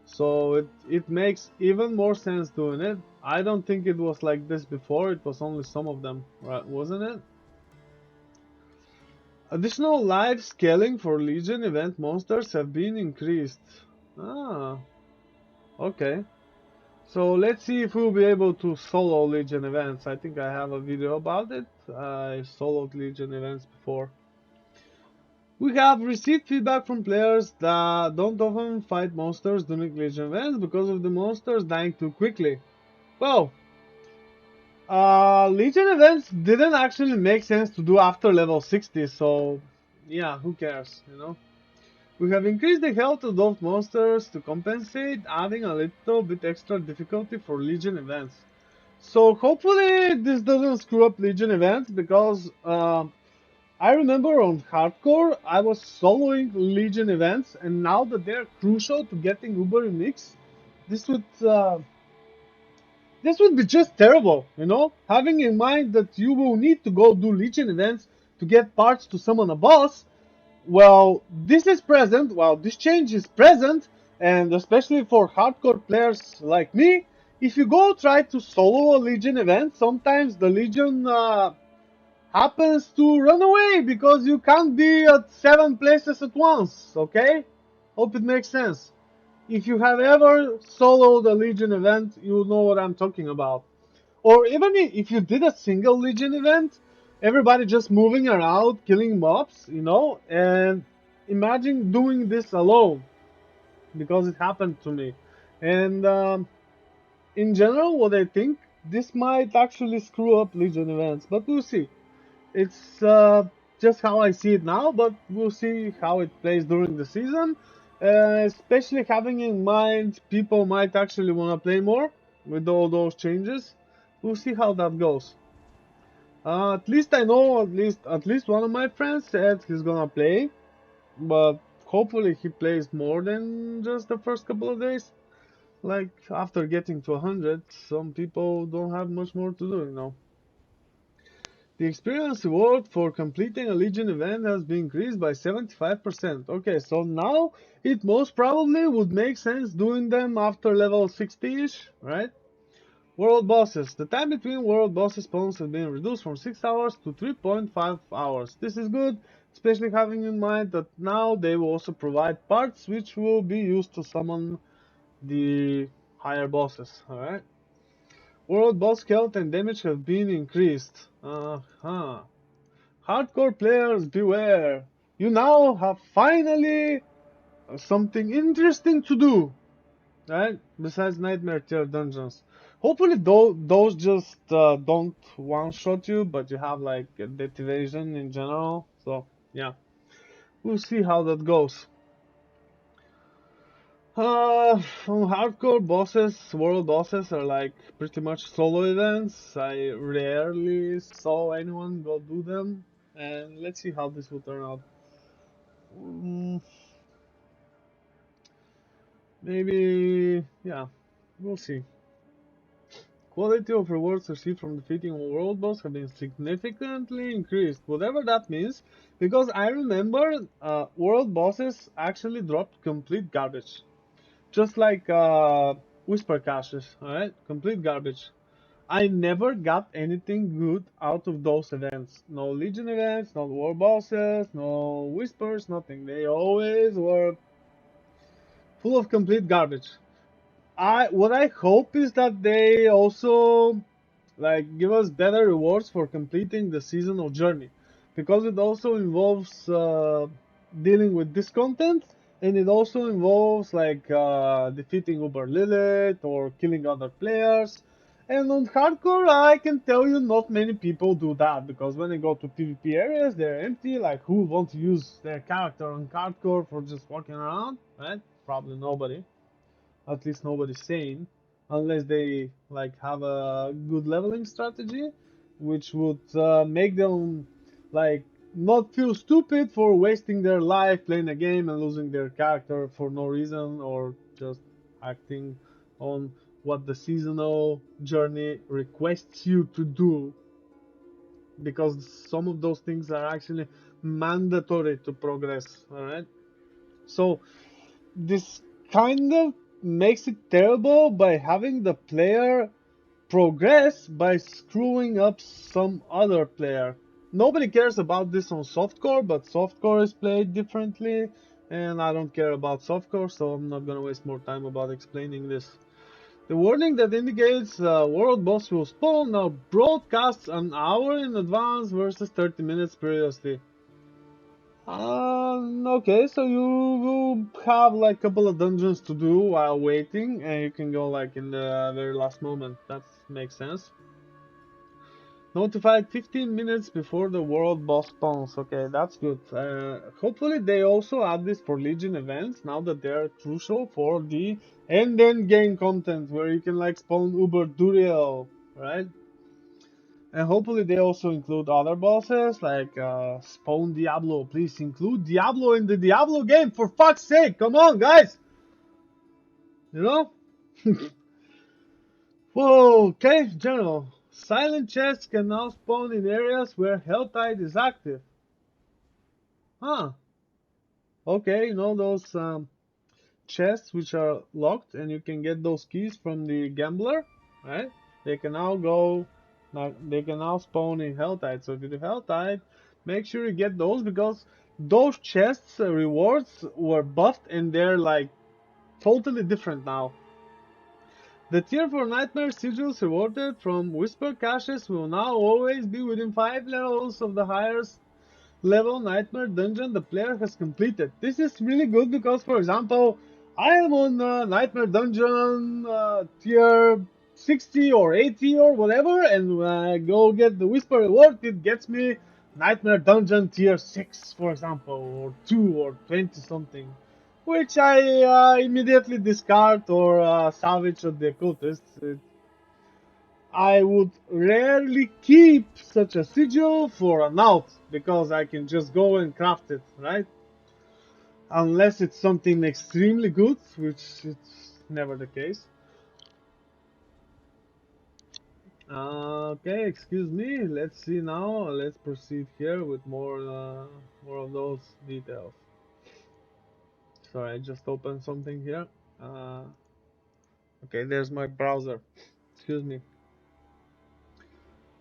So it makes even more sense doing it. I don't think it was like this before. It was only some of them, right? Wasn't it? Additional life scaling for Legion event monsters have been increased. Ah, okay. So let's see if we'll be able to solo Legion events. I think I have a video about it. I soloed Legion events before. We have received feedback from players that don't often fight monsters during Legion events because of the monsters dying too quickly. Well, Legion events didn't actually make sense to do after level 60, so yeah, who cares, you know? We have increased the health of those monsters to compensate, adding a little bit extra difficulty for Legion events. So hopefully this doesn't screw up Legion events because I remember on hardcore I was soloing Legion events, and now that they're crucial to getting Uber Mix, this would uh, this would be just terrible, you know? Having in mind that you will need to go do Legion events to get parts to summon a boss. Well, this is present, well, this change is present, and especially for hardcore players like me, if you go try to solo a Legion event, sometimes the Legion happens to run away because you can't be at 7 places at once, okay? Hope it makes sense. If you have ever soloed a Legion event, you know what I'm talking about. Or even if you did a single Legion event, everybody just moving around, killing mobs, you know, and imagine doing this alone, because it happened to me. And in general, what I think, this might actually screw up Legion events, but we'll see. It's just how I see it now, but we'll see how it plays during the season. Especially having in mind people might actually want to play more with all those changes. We'll see how that goes. At least I know at least one of my friends said he's gonna play, but hopefully he plays more than just the first couple of days. Like after getting to 100, some people don't have much more to do, you know. The experience reward for completing a Legion event has been increased by 75%. Okay, so now it most probably would make sense doing them after level 60-ish, right? World bosses. The time between world bosses spawns has been reduced from 6 hours to 3.5 hours. This is good, especially having in mind that now they will also provide parts which will be used to summon the higher bosses, alright? World boss health and damage have been increased. Uh-huh. Hardcore players beware! You now have finally something interesting to do, right? Besides Nightmare Tier dungeons. Hopefully those just don't one-shot you, but you have like a death evasion in general. So yeah, we'll see how that goes. On hardcore bosses, world bosses are like pretty much solo events. I rarely saw anyone go do them, and let's see how this will turn out. Mm, maybe, yeah, we'll see. Quality of rewards received from defeating a world boss have been significantly increased, whatever that means, because I remember world bosses actually dropped complete garbage. Just like Whisper Caches, alright? Complete garbage. I never got anything good out of those events. No Legion events, no world bosses, no Whispers, nothing. They always were full of complete garbage. I hope is that they also like give us better rewards for completing the seasonal journey, because it also involves dealing with this content, and it also involves like defeating Uber Lilith or killing other players. And on hardcore, I can tell you not many people do that, because when they go to PvP areas, they're empty. Like, who want to use their character on hardcore for just walking around, right? Probably nobody, at least nobody sane, unless they like have a good leveling strategy, which would make them like not feel stupid for wasting their life playing a game and losing their character for no reason, or just acting on what the seasonal journey requests you to do, because some of those things are actually mandatory to progress, all right? So this kind of makes it terrible by having the player progress by screwing up some other player. Nobody cares about this on softcore, but softcore is played differently, and I don't care about softcore, so I'm not gonna waste more time about explaining this. The warning that indicates world boss will spawn now broadcasts an hour in advance versus 30 minutes previously. Okay, so you will have like a couple of dungeons to do while waiting, and you can go like in the very last moment. That makes sense. Notified 15 minutes before the world boss spawns. Okay, that's good. Hopefully they also add this for Legion events now that they are crucial for the end game content where you can like spawn Uber Duriel, right? And hopefully they also include other bosses like spawn Diablo. Please include Diablo in the Diablo game for fuck's sake. Come on, guys. You know? Whoa, okay, General. Silent chests can now spawn in areas where Helltide is active. Huh. Okay, you know those chests which are locked and you can get those keys from the gambler, right? They can now go, now they can now spawn in Helltide. So if you do Helltide, make sure you get those because those chests rewards were buffed and they're like totally different now. The tier for Nightmare Sigils rewarded from Whisper Caches will now always be within 5 levels of the highest level Nightmare dungeon the player has completed. This is really good because, for example, I am on Nightmare dungeon tier 60 or 80 or whatever, and when I go get the Whisper reward, it gets me Nightmare dungeon tier 6, for example, or 2 or 20 something, which I immediately discard or salvage at the occultists. I would rarely keep such a sigil for an out because I can just go and craft it, right? Unless it's something extremely good, which it's never the case. Okay, excuse me. Let's see now. Let's proceed here with more of those details. Sorry, I just opened something here. Uh, okay, there's my browser. Excuse me.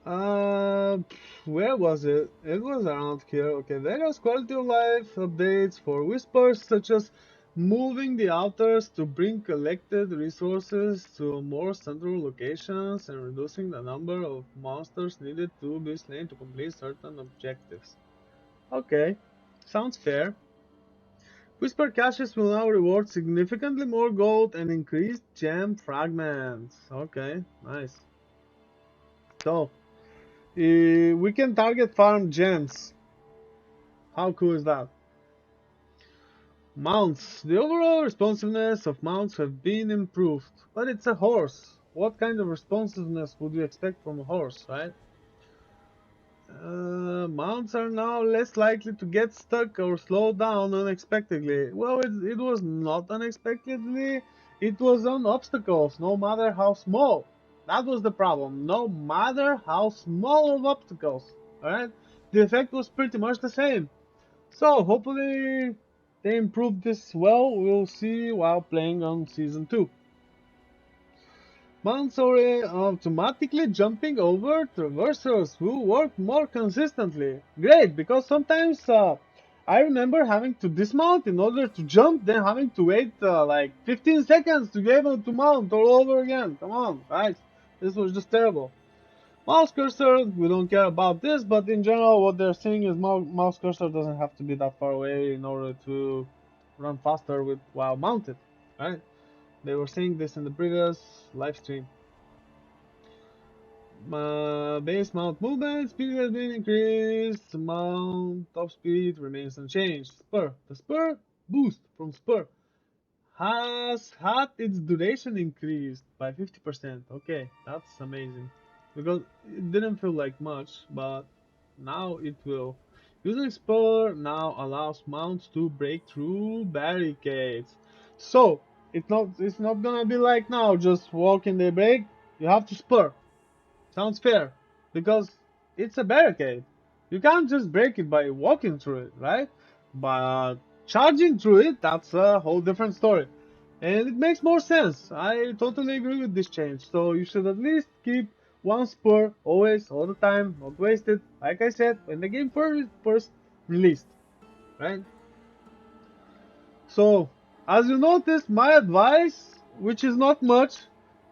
Uh, where was it? It was around here. Okay, various quality of life updates for whispers, such as moving the altars to bring collected resources to more central locations and reducing the number of monsters needed to be slain to complete certain objectives. Okay, sounds fair. Whisper caches will now reward significantly more gold and increased gem fragments. Okay, nice. So, we can target farm gems. How cool is that? Mounts. The overall responsiveness of mounts have been improved, but it's a horse. What kind of responsiveness would you expect from a horse, right? Mounts are now less likely to get stuck or slow down unexpectedly. Well, it was not unexpectedly. It was on obstacles, no matter how small. That was the problem. No matter how small of obstacles, alright? The effect was pretty much the same. So hopefully they improve this well. We'll see while playing on season 2. Mansory automatically jumping over traversers will work more consistently. Great, because sometimes I remember having to dismount in order to jump, then having to wait like 15 seconds to be able to mount all over again. Come on, guys. This was just terrible. Mouse cursor, we don't care about this, but in general what they're saying is mouse cursor doesn't have to be that far away in order to run faster with while mounted, right? They were saying this in the previous live stream. Base mount movement speed has been increased, mount top speed remains unchanged. Spur, the spur boost from spur has had its duration increased by 50%. Okay, that's amazing. Because it didn't feel like much, but now it will. Using Spur now allows mounts to break through barricades. So, it's not gonna be like now, just walk and they break. You have to spur. Sounds fair. Because it's a barricade. You can't just break it by walking through it, right? But charging through it, that's a whole different story. And it makes more sense. I totally agree with this change. So you should at least keep one spur always, all the time, not waste it. Like I said, when the game first released, right? So, as you noticed, my advice, which is not much,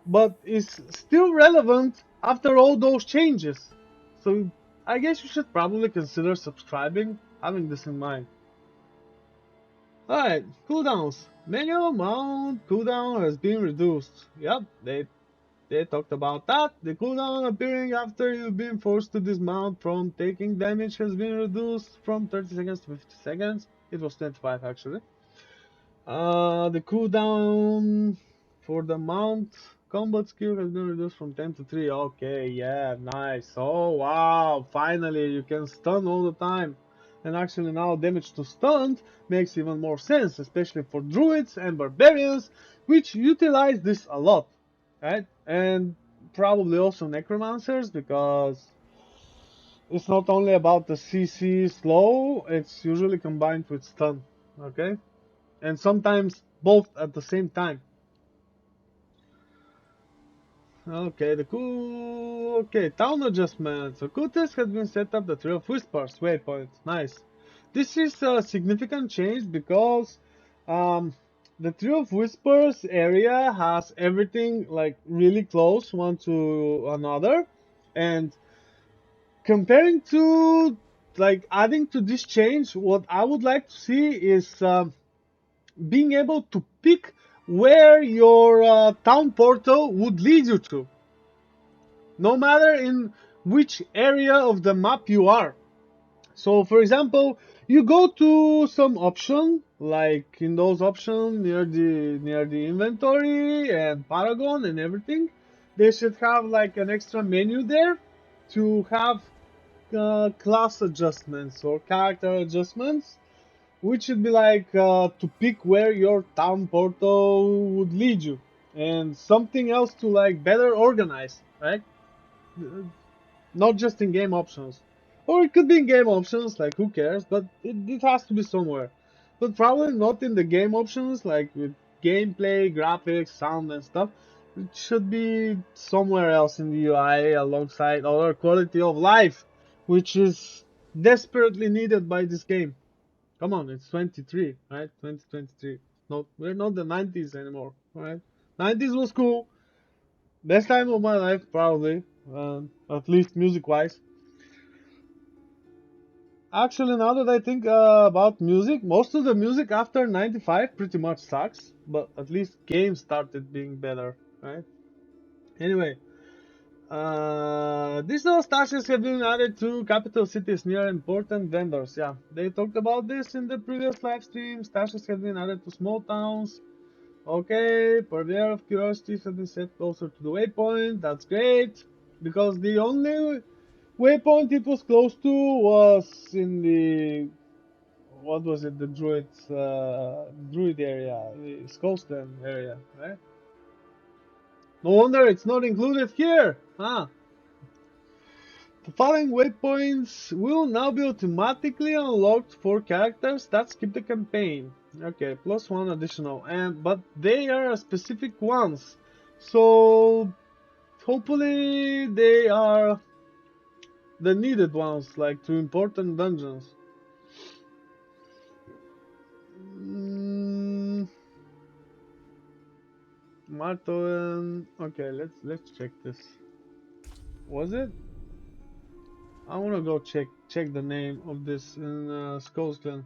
but is still relevant after all those changes. So, I guess you should probably consider subscribing, having this in mind. Alright, cooldowns. Manual mount cooldown has been reduced. Yep, they talked about that. The cooldown appearing after you've been forced to dismount from taking damage has been reduced from 30 seconds to 50 seconds. It was 25 actually. The cooldown for the mount combat skill has been reduced from 10 to 3. Okay, yeah, nice. Oh, wow, finally you can stun all the time. And actually now damage to stunned makes even more sense, especially for druids and barbarians, which utilize this a lot, right? And probably also necromancers, because it's not only about the CC slow, it's usually combined with stun, okay? And sometimes both at the same time. Okay, town adjustment. So Kutis has been set up the Tree of Whispers waypoint. Nice. This is a significant change because um, the Tree of Whispers area has everything like really close one to another, and comparing to like adding to this change, what I would like to see is being able to pick where your town portal would lead you to, no matter in which area of the map you are. So, for example, you go to some option, like in those options near the inventory and Paragon and everything. They should have like an extra menu there to have class adjustments or character adjustments, which should be like to pick where your town portal would lead you, and something else to like better organize, right? Not just in game options, or it could be in game options, like who cares, but it has to be somewhere, but probably not in the game options, like with gameplay, graphics, sound and stuff. It should be somewhere else in the UI alongside other quality of life, which is desperately needed by this game. Come on, it's 23, right? 2023. No, we're not the 90s anymore, right? 90s was cool. Best time of my life, probably. At least music-wise. Actually, now that I think about music, most of the music after 95 pretty much sucks. But at least games started being better, right? Anyway, these little stashes have been added to capital cities near important vendors. Yeah, they talked about this in the previous live stream. Stashes have been added to small towns. Okay, Purveyor of Curiosities has been set closer to the waypoint. That's great. Because the only waypoint it was close to was in the, what was it, the druid area, the Skullsland area, right? No wonder it's not included here. Ah, the following waypoints will now be automatically unlocked for characters that skip the campaign. Okay, plus one additional, and but they are specific ones, so hopefully they are the needed ones, like to important dungeons. Mm, Martin. Okay, let's check this. Was it? I wanna go check the name of this in Scotland,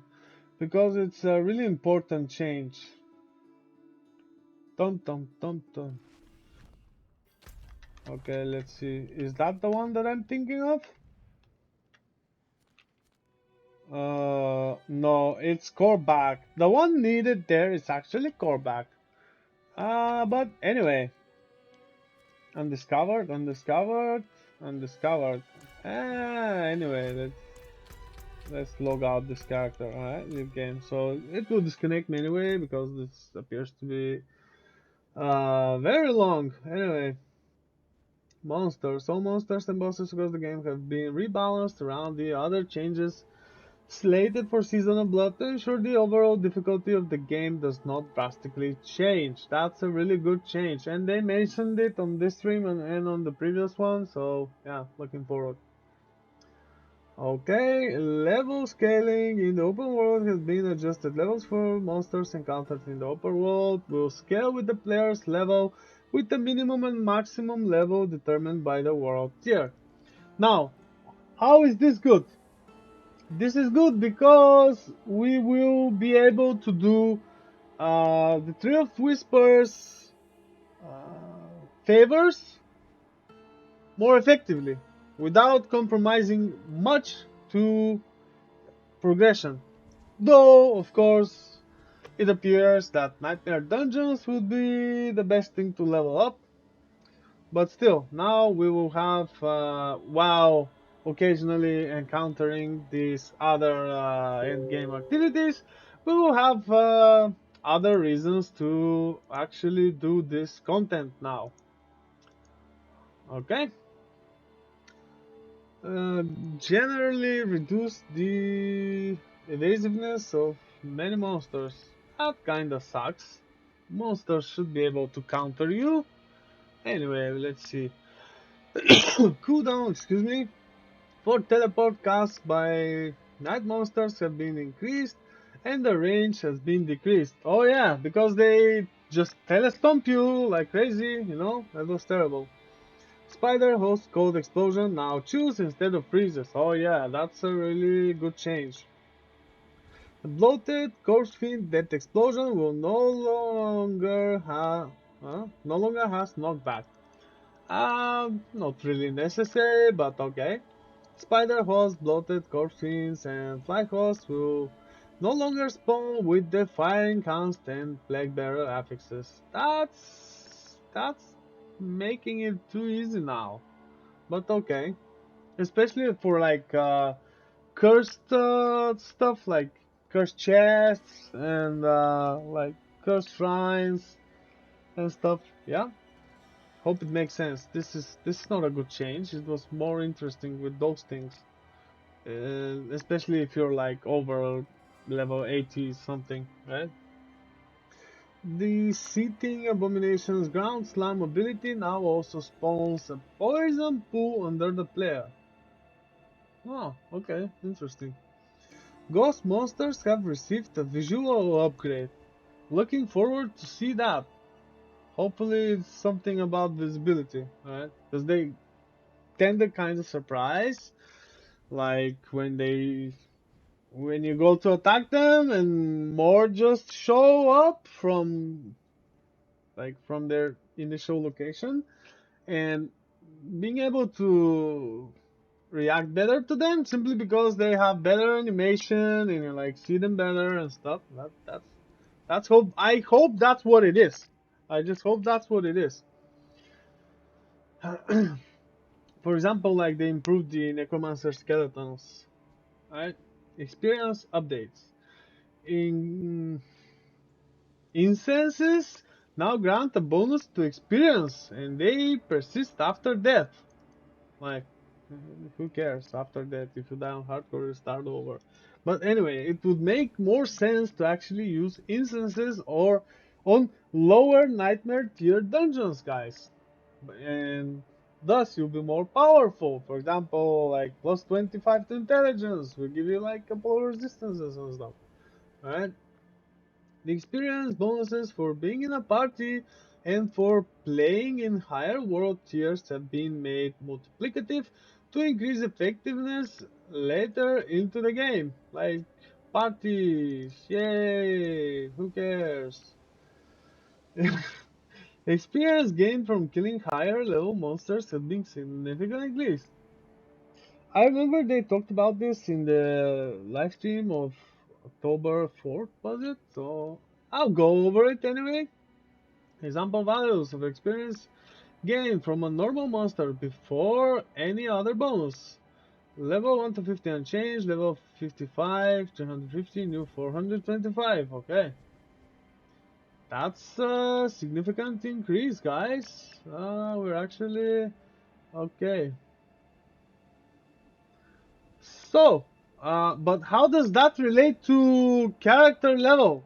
because it's a really important change. Dum dum dum dum. Okay, let's see. Is that the one that I'm thinking of? No, it's Corback. The one needed there is actually Corback. But anyway, undiscovered, undiscovered, undiscovered. Anyway, let's log out this character. Alright, leave game. So it will disconnect me anyway because this appears to be very long. Anyway, monsters. All monsters and bosses across the game have been rebalanced around the other changes slated for Season of Blood to ensure the overall difficulty of the game does not drastically change. That's a really good change, and they mentioned it on this stream and on the previous one, so yeah, looking forward. Okay, level scaling in the open world has been adjusted. Levels for monsters encountered in the open world will scale with the player's level, with the minimum and maximum level determined by the world tier. Now, how is this good? this is good because we will be able to do the Tree of Whispers favors more effectively without compromising much to progression. Though, of course, it appears that Nightmare Dungeons would be the best thing to level up. But still, now we will have, while occasionally encountering these other endgame activities, we will have other reasons to actually do this content now. Okay? Uh, Generally reduce the evasiveness of many monsters. That kinda sucks. Monsters should be able to counter you. Anyway, let's see. Cooldown, excuse me, for teleport casts by night monsters have been increased and the range has been decreased. Oh yeah, because they just telestomp you like crazy, you know? That was terrible. Spider host cold explosion now choose instead of freezes. Oh yeah, that's a really good change. The bloated corpse fiend that explosion will no longer has knockback. Not really necessary, but okay. Spider host, bloated corpse fiends, and fly hosts will no longer spawn with the firing cast and plague bearer affixes. That's making it too easy now. But okay. Especially for like cursed stuff like cursed chests and like cursed shrines and stuff. Yeah, hope it makes sense. This is not a good change. It was more interesting with those things, especially if you're like over level 80 something, right? The seating abomination's ground slime ability now also spawns a poison pool under the player. Oh, okay, interesting. Ghost monsters have received a visual upgrade. Looking forward to see that. Hopefully it's something about visibility, right? Because they tend to kind of surprise, like when you go to attack them and more just show up from from their initial location, and being able to react better to them simply because they have better animation and you like see them better and stuff. That's hope. I hope that's what it is. I just hope that's what it is. For example, like they improved the Necromancer skeletons, right? Experience updates. In incenses now grant a bonus to experience, and they persist after death. Like, who cares after that? If you die on hardcore, you start over. But anyway, it would make more sense to actually use instances or on lower nightmare tier dungeons, guys. And thus, you'll be more powerful. For example, like plus 25 to intelligence will give you like a couple of resistances and stuff. Alright? The experience bonuses for being in a party and for playing in higher world tiers have been made multiplicative to increase effectiveness later into the game. Like parties, yay, who cares? Experience gained from killing higher level monsters have been significantly increased. I remember they talked about this in the live stream of October 4th, was it? So I'll go over it anyway. Example values of experience gained from a normal monster before any other bonus. Level 1 to 50 unchanged, level 55, 350, new 425. Okay. That's a significant increase, guys. We're actually okay. So, but how does that relate to character level?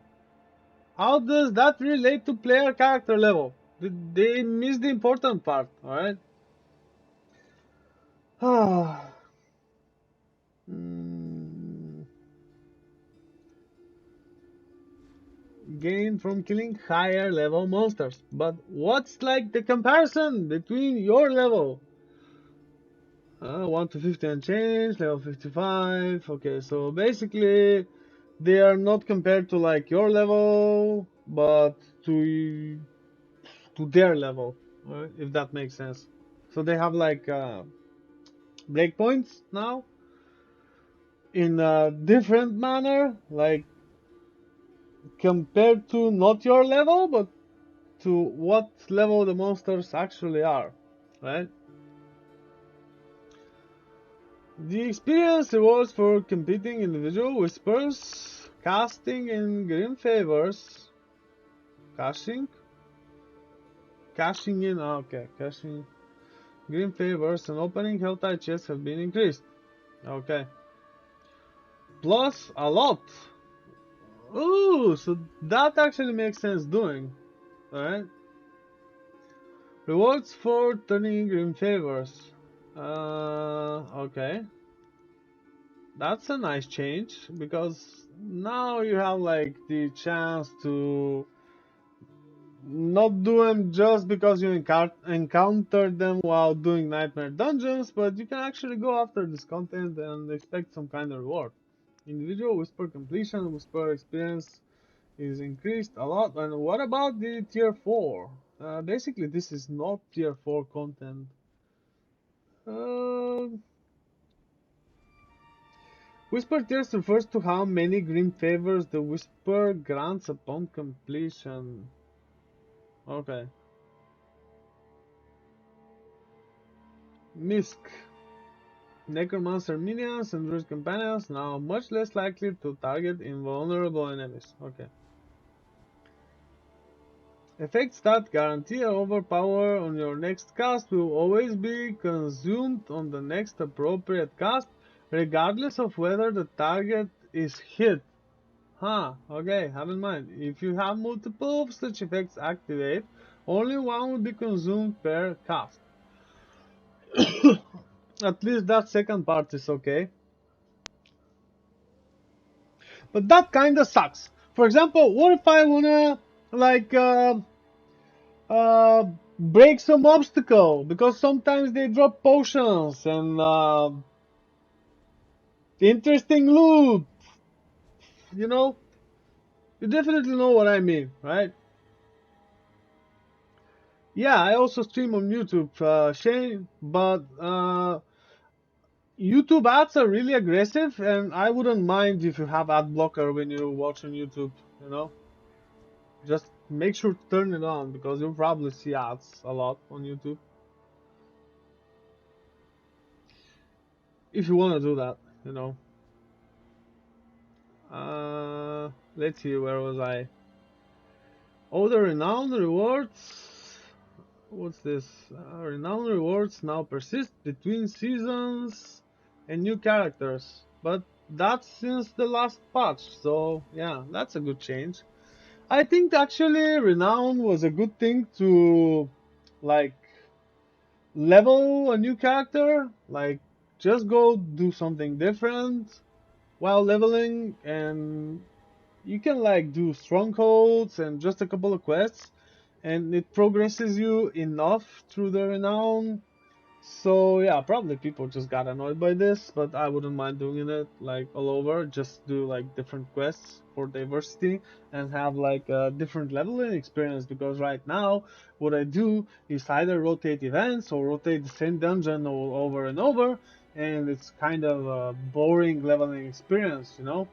How does that relate to player character level? They missed the important part, alright? Hmm, gain from killing higher level monsters. But what's like the comparison between your level? 1 to 50 and change, level 55. Okay, so basically they are not compared to like your level, but to to their level, right? If that makes sense. So they have like breakpoints now in a different manner, like compared to not your level, but to what level the monsters actually are, right? The experience rewards for competing individual whispers, casting in green favors, cashing, cashing in. Okay, cashing green favors and opening helltide chests have been increased. Okay, plus a lot. Ooh, so that actually makes sense doing. Alright. Rewards for turning in green favors. Okay. That's a nice change because now you have like the chance to not do them just because you encountered them while doing nightmare dungeons, but you can actually go after this content and expect some kind of reward. Individual whisper completion, whisper experience is increased a lot. And what about the tier 4? Basically, this is not tier 4 content. Uh, Whisper tiers refers to how many green favors the whisper grants upon completion. Okay. Misk. Necromancer minions and druid companions now much less likely to target invulnerable enemies. Okay. Effects that guarantee a overpower on your next cast will always be consumed on the next appropriate cast, regardless of whether the target is hit. Huh, okay, have in mind. If you have multiple of such effects activate, only one will be consumed per cast. At least that second part is okay. But that kinda sucks. For example, what if I wanna like uh break some obstacle because sometimes they drop potions and interesting loot, you know? You definitely know what I mean, right? Yeah, I also stream on YouTube, Shane, but YouTube ads are really aggressive, and I wouldn't mind if you have ad blocker when you watch on YouTube, you know? Just make sure to turn it on because you'll probably see ads a lot on YouTube. If you want to do that, you know. Let's see, where was I? Oh, the renown rewards. What's this? Renown rewards now persist between seasons and new characters, but that's since the last patch, so yeah, that's a good change. I think actually renown was a good thing to like level a new character, like just go do something different while leveling, and you can like do strongholds and just a couple of quests, and it progresses you enough through the renown. So yeah, probably people just got annoyed by this, but I wouldn't mind doing it like all over. Just do like different quests for diversity and have like a different leveling experience. Because right now, what I do is either rotate events or rotate the same dungeon over and over, and it's kind of a boring leveling experience, you know.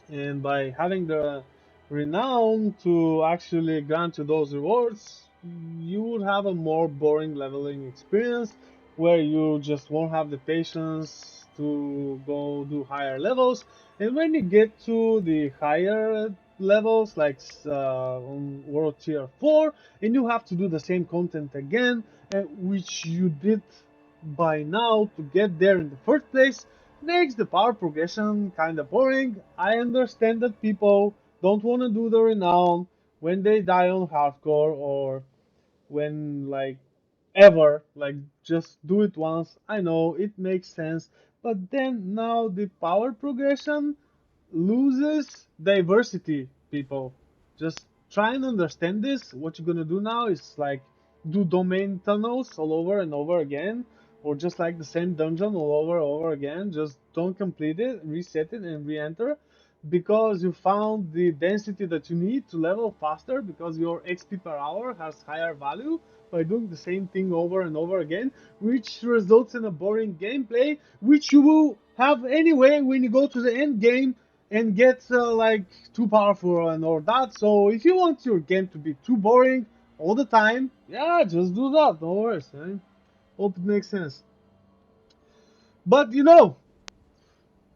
And by having the renown to actually grant you those rewards, you would have a more boring leveling experience where you just won't have the patience to go do higher levels. And when you get to the higher levels, like on World Tier 4, and you have to do the same content again, which you did by now to get there in the first place, makes the power progression kinda boring. I understand that people don't want to do the renown when they die on hardcore or when like ever, like just do it once. I know it makes sense, but then now the power progression loses diversity, people. Just try and understand this. What you're gonna do now is like do domain tunnels all over and over again, or just like the same dungeon all over and over again, just don't complete it, reset it, and re-enter because you found the density that you need to level faster because your XP per hour has higher value by doing the same thing over and over again, which results in a boring gameplay, which you will have anyway when you go to the end game and get like too powerful and all that. So if you want your game to be too boring all the time, yeah, just do that. No worries, man. Hope it makes sense. But you know,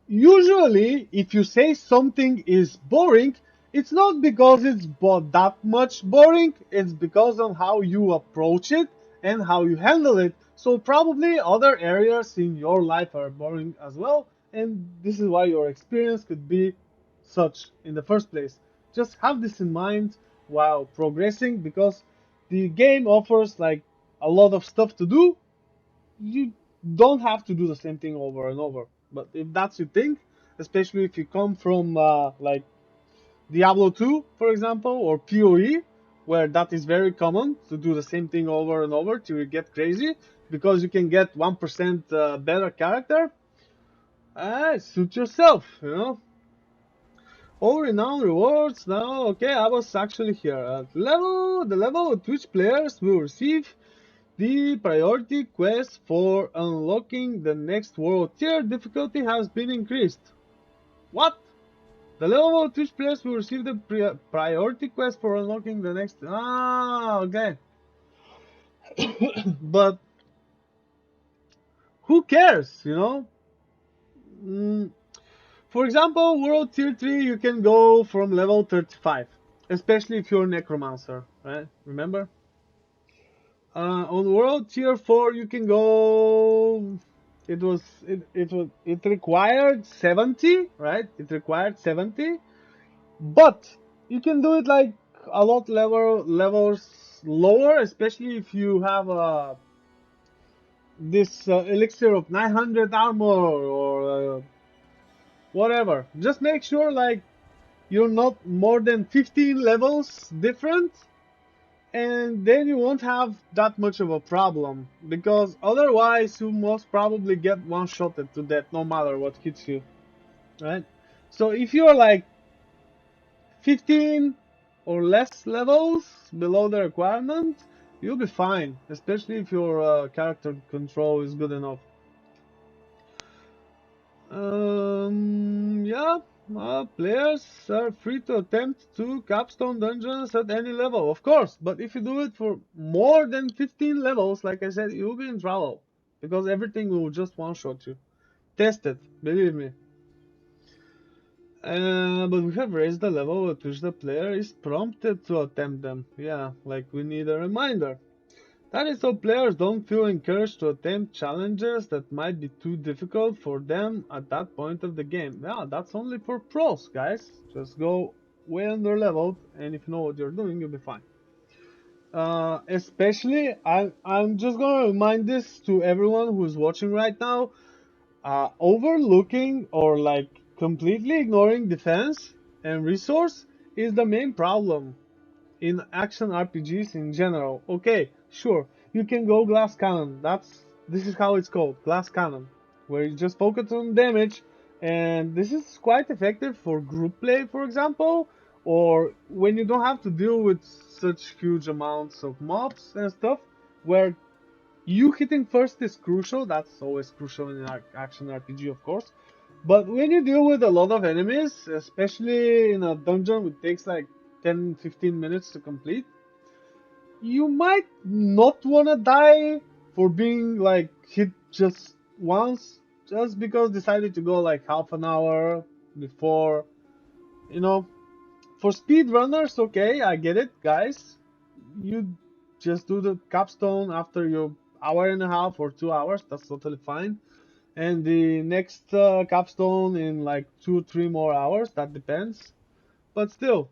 usually, if you say something is boring, it's not because it's that much boring, it's because of how you approach it and how you handle it. So probably other areas in your life are boring as well, and this is why your experience could be such in the first place. Just have this in mind while progressing because the game offers like a lot of stuff to do. You don't have to do the same thing over and over. But if that's your thing, especially if you come from like Diablo 2, for example, or PoE, where that is very common to do the same thing over and over till you get crazy, because you can get 1% better character, suit yourself, you know. All renowned rewards now. Okay, I was actually here. The level of Twitch players will receive the priority quest for unlocking the next world tier difficulty has been increased. What? The level of Twitch players will receive the priority quest for unlocking the next. Ah, okay. But who cares, you know? Mm, for example, World Tier 3, you can go from level 35, especially if you're Necromancer, right? Remember? On World Tier 4, you can go. It required 70, right? It required 70, but you can do it like a lot levels lower, especially if you have this elixir of 900 armor or whatever. Just make sure like you're not more than 15 levels different, and then you won't have that much of a problem, because otherwise you most probably get one-shotted to death no matter what hits you, right? So if you're like 15 or less levels below the requirement, you'll be fine, especially if your character control is good enough. Yeah, players are free to attempt to capstone dungeons at any level, of course, but if you do it for more than 15 levels, like I said, you'll be in trouble, because everything will just one-shot you. Test it, believe me. But we have raised the level at which the player is prompted to attempt them. Yeah, like we need a reminder. That is so players don't feel encouraged to attempt challenges that might be too difficult for them at that point of the game. Yeah, that's only for pros, guys. Just go way under leveled, and if you know what you're doing, you'll be fine. Especially, I'm just gonna remind this to everyone who's watching right now. Overlooking or like completely ignoring defense and resource is the main problem in action RPGs in general. Okay, sure, you can go glass cannon. This is how it's called, glass cannon, where you just focus on damage, and this is quite effective for group play, for example, or when you don't have to deal with such huge amounts of mobs and stuff, where you hitting first is crucial. That's always crucial in an action RPG, of course. But when you deal with a lot of enemies, especially in a dungeon which takes like 10-15 minutes to complete, you might not wanna die for being like hit just once, just because decided to go like half an hour before, you know. For speedrunners, okay, I get it, guys. You just do the capstone after your hour and a half or 2 hours, that's totally fine. And the next capstone in like 2 or 3 more hours, that depends. But still,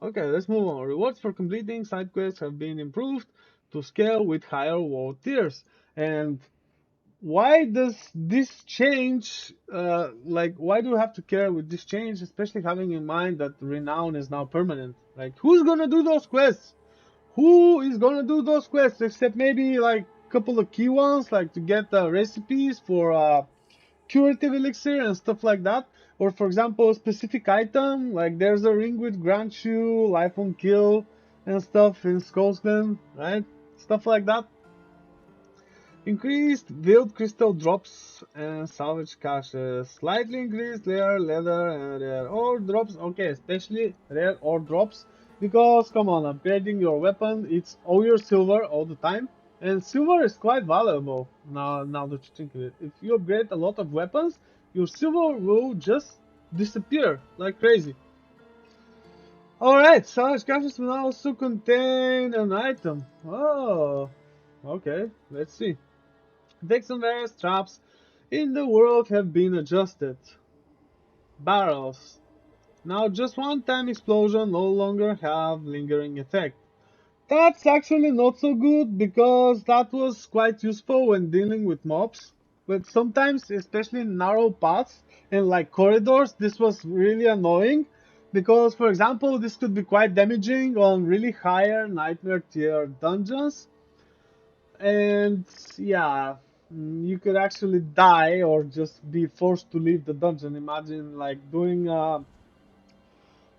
okay, let's move on. Rewards for completing side quests have been improved to scale with higher world tiers. And why does this change, like, why do you have to care with this change, especially having in mind that renown is now permanent? Like, who's gonna do those quests? Who is gonna do those quests except maybe like couple of key ones, like to get recipes for curative elixir and stuff like that. Or for example, a specific item, like there's a ring which grants you life on kill and stuff in Skullsland, right? Stuff like that. Increased build crystal drops and salvage caches. Slightly increased rare leather and rare ore drops. Okay, especially rare ore drops. Because, come on, upgrading your weapon, it's all your silver all the time. And silver is quite valuable now that you think of it. If you upgrade a lot of weapons, your silver will just disappear like crazy. Alright, salvage caches will now also contain an item. Oh, okay, let's see. Decks and various traps in the world have been adjusted. Barrels. Now just one-time explosion no longer have lingering effect. That's actually not so good because that was quite useful when dealing with mobs. But sometimes, especially in narrow paths and like corridors, this was really annoying. Because, for example, this could be quite damaging on really higher nightmare tier dungeons. And yeah, you could actually die or just be forced to leave the dungeon. Imagine like doing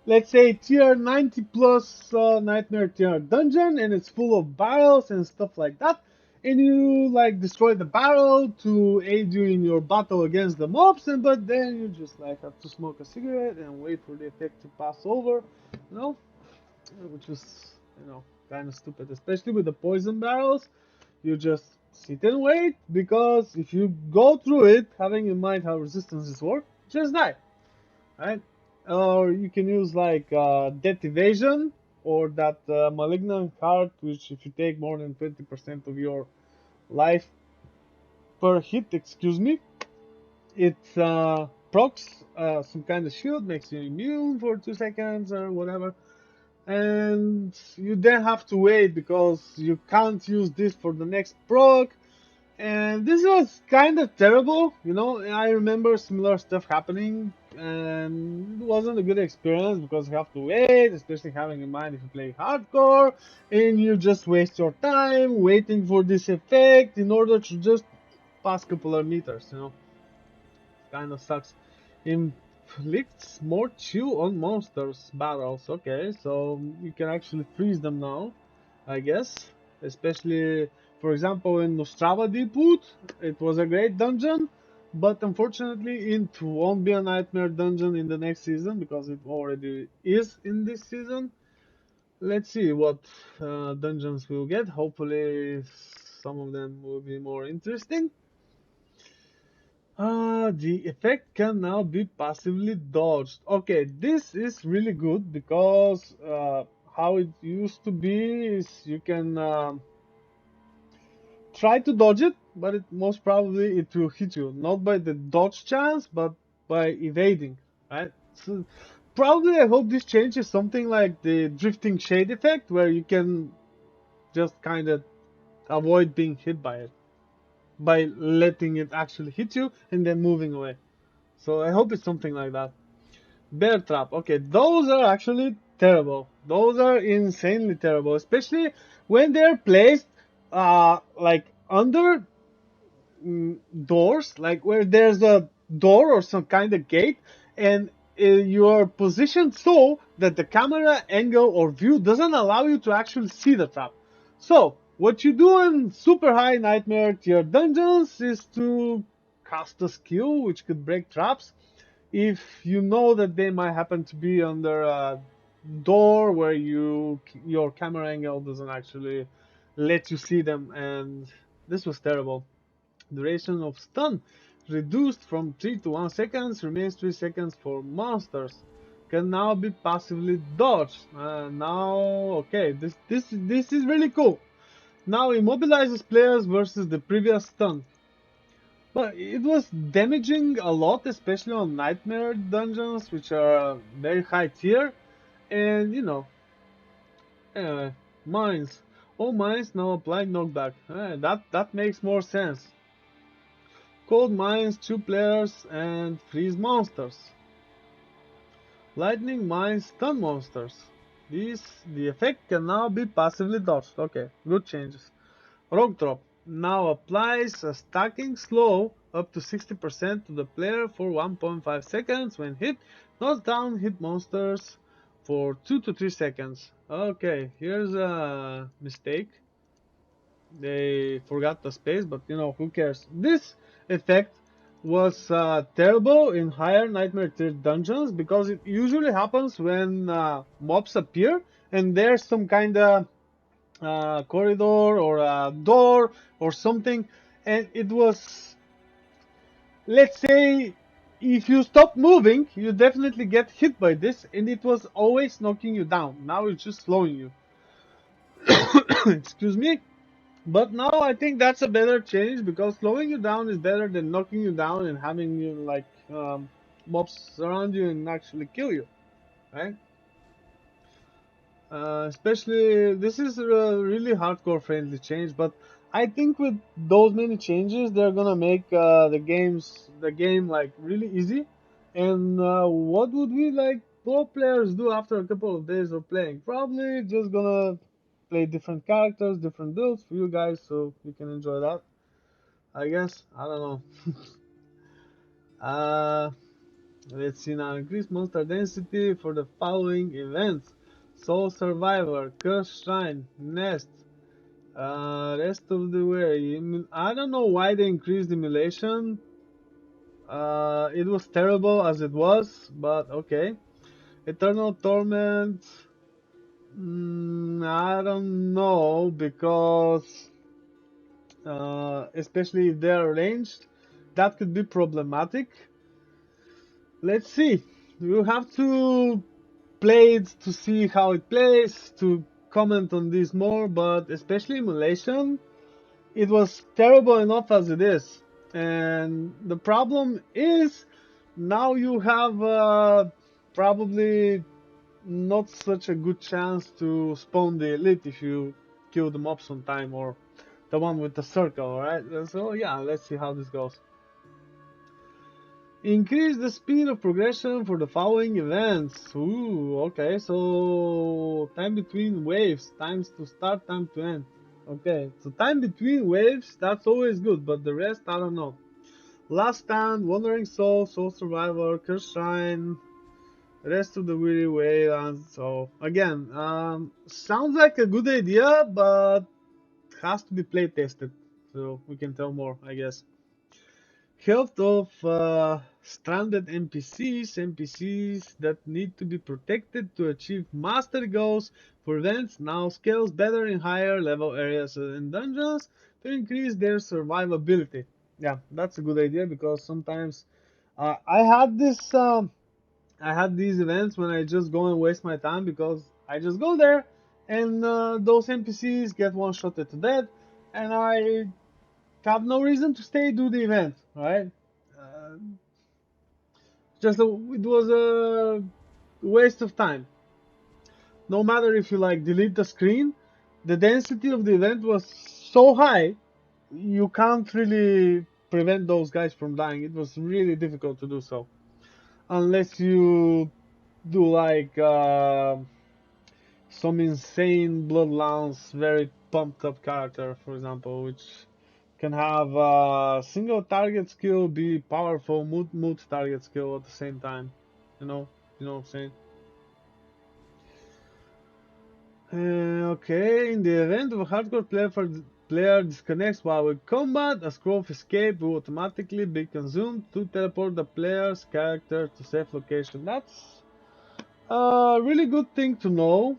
let's say tier 90 plus nightmare tier dungeon, and it's full of barrels and stuff like that, and you like destroy the barrel to aid you in your battle against the mobs, and but then you just like have to smoke a cigarette and wait for the effect to pass over, you know, which is, you know, kind of stupid, especially with the poison barrels. You just sit and wait, because if you go through it having in mind how resistances work, just die, right? Or you can use like death evasion, or that malignant heart, which if you take more than 20% of your life per hit, excuse me, it procs some kind of shield, makes you immune for 2 seconds or whatever, and you then have to wait because you can't use this for the next proc. And this was kind of terrible, you know. I remember similar stuff happening, and it wasn't a good experience because you have to wait, especially having in mind if you play hardcore, and you just waste your time waiting for this effect in order to just pass a couple of meters, you know. Kind of sucks. Inflicts more chill on monsters battles. Okay, so you can actually freeze them now, I guess. Especially, for example, in Nostrava Deepwood, it was a great dungeon, but unfortunately, it won't be a nightmare dungeon in the next season because it already is in this season. Let's see what dungeons we'll get. Hopefully, some of them will be more interesting. The effect can now be passively dodged. Okay, this is really good because how it used to be is you can try to dodge it, but it most probably it will hit you, not by the dodge chance, but by evading, right? So probably I hope this changes something like the drifting shade effect, where you can just kind of avoid being hit by it by letting it actually hit you and then moving away. So I hope it's something like that. Bear trap. Okay, those are actually terrible. Those are insanely terrible, especially when they're placed like under doors, like where there's a door or some kind of gate, and you are positioned so that the camera angle or view doesn't allow you to actually see the trap. So what you do in super high nightmare tier dungeons is to cast a skill which could break traps if you know that they might happen to be under a door where your camera angle doesn't actually let you see them. And this was terrible. Duration of stun reduced from 3 to 1 seconds, remains 3 seconds for monsters. Can now be passively dodged. Now, okay, this is really cool. Now immobilizes players versus the previous stun. But it was damaging a lot, especially on nightmare dungeons, which are very high tier. And you know, anyway, mines. All mines now apply knockback. That makes more sense. Cold mines, 2 players, and freeze monsters. Lightning mines, stun monsters. The effect can now be passively dodged. Okay, good changes. Rock drop. now applies a stacking slow up to 60% to the player for 1.5 seconds when hit, knocks down hit monsters for 2 to 3 seconds. Okay, here's a mistake. They forgot the space, but you know, who cares? This effect was terrible in higher Nightmare tier dungeons because it usually happens when mobs appear and there's some kind of corridor or a door or something, and it was, let's say, if you stop moving, you definitely get hit by this, and it was always knocking you down. Now it's just slowing you. Excuse me. But now I think that's a better change because slowing you down is better than knocking you down and having you like mobs surround you and actually kill you, right? Especially this is a really hardcore friendly change, but I think with those many changes, they're gonna make the game like really easy. And what would we like pro players do after a couple of days of playing? Probably just gonna play different characters, different builds for you guys, so you can enjoy that. I guess I don't know. uh, let's see now. Increase monster density for the following events: Soul Survivor, Curse Shrine, Nest. Rest of the way. I don't know why they increased emulation. It was terrible as it was, but okay. Eternal Torment. I don't know because, especially if they're ranged, that could be problematic. Let's see. You have to play it to see how it plays, to comment on this more, but especially emulation, it was terrible enough as it is. And the problem is now you have probably not such a good chance to spawn the elite if you kill the mobs on time or the one with the circle, right? So yeah, let's see how this goes. Increase the speed of progression for the following events. Ooh, okay, so time between waves, times to start, time to end. Okay, so time between waves, that's always good, but the rest, I don't know. Last Stand, Wandering Soul, Soul Survivor, Curse Shrine, rest of the Weary Way, and so again, sounds like a good idea, but has to be play tested, so we can tell more, I guess. Health of stranded NPCs that need to be protected to achieve master goals for events now scales better in higher level areas and dungeons to increase their survivability. Yeah, that's a good idea because sometimes I had I had these events when I just go and waste my time because I just go there and those NPCs get one shotted to death and I have no reason to stay do the event, right? Uh, it was a waste of time. No matter if you like delete the screen, the density of the event was so high, you can't really prevent those guys from dying. It was really difficult to do so, unless you do like some insane bloodlance, very pumped up character, for example, which can have a single target skill be powerful multi target skill at the same time. You know, you know what I'm saying. Okay, in the event of a hardcore player disconnects while in combat, a scroll of escape will automatically be consumed to teleport the player's character to safe location. That's a really good thing to know.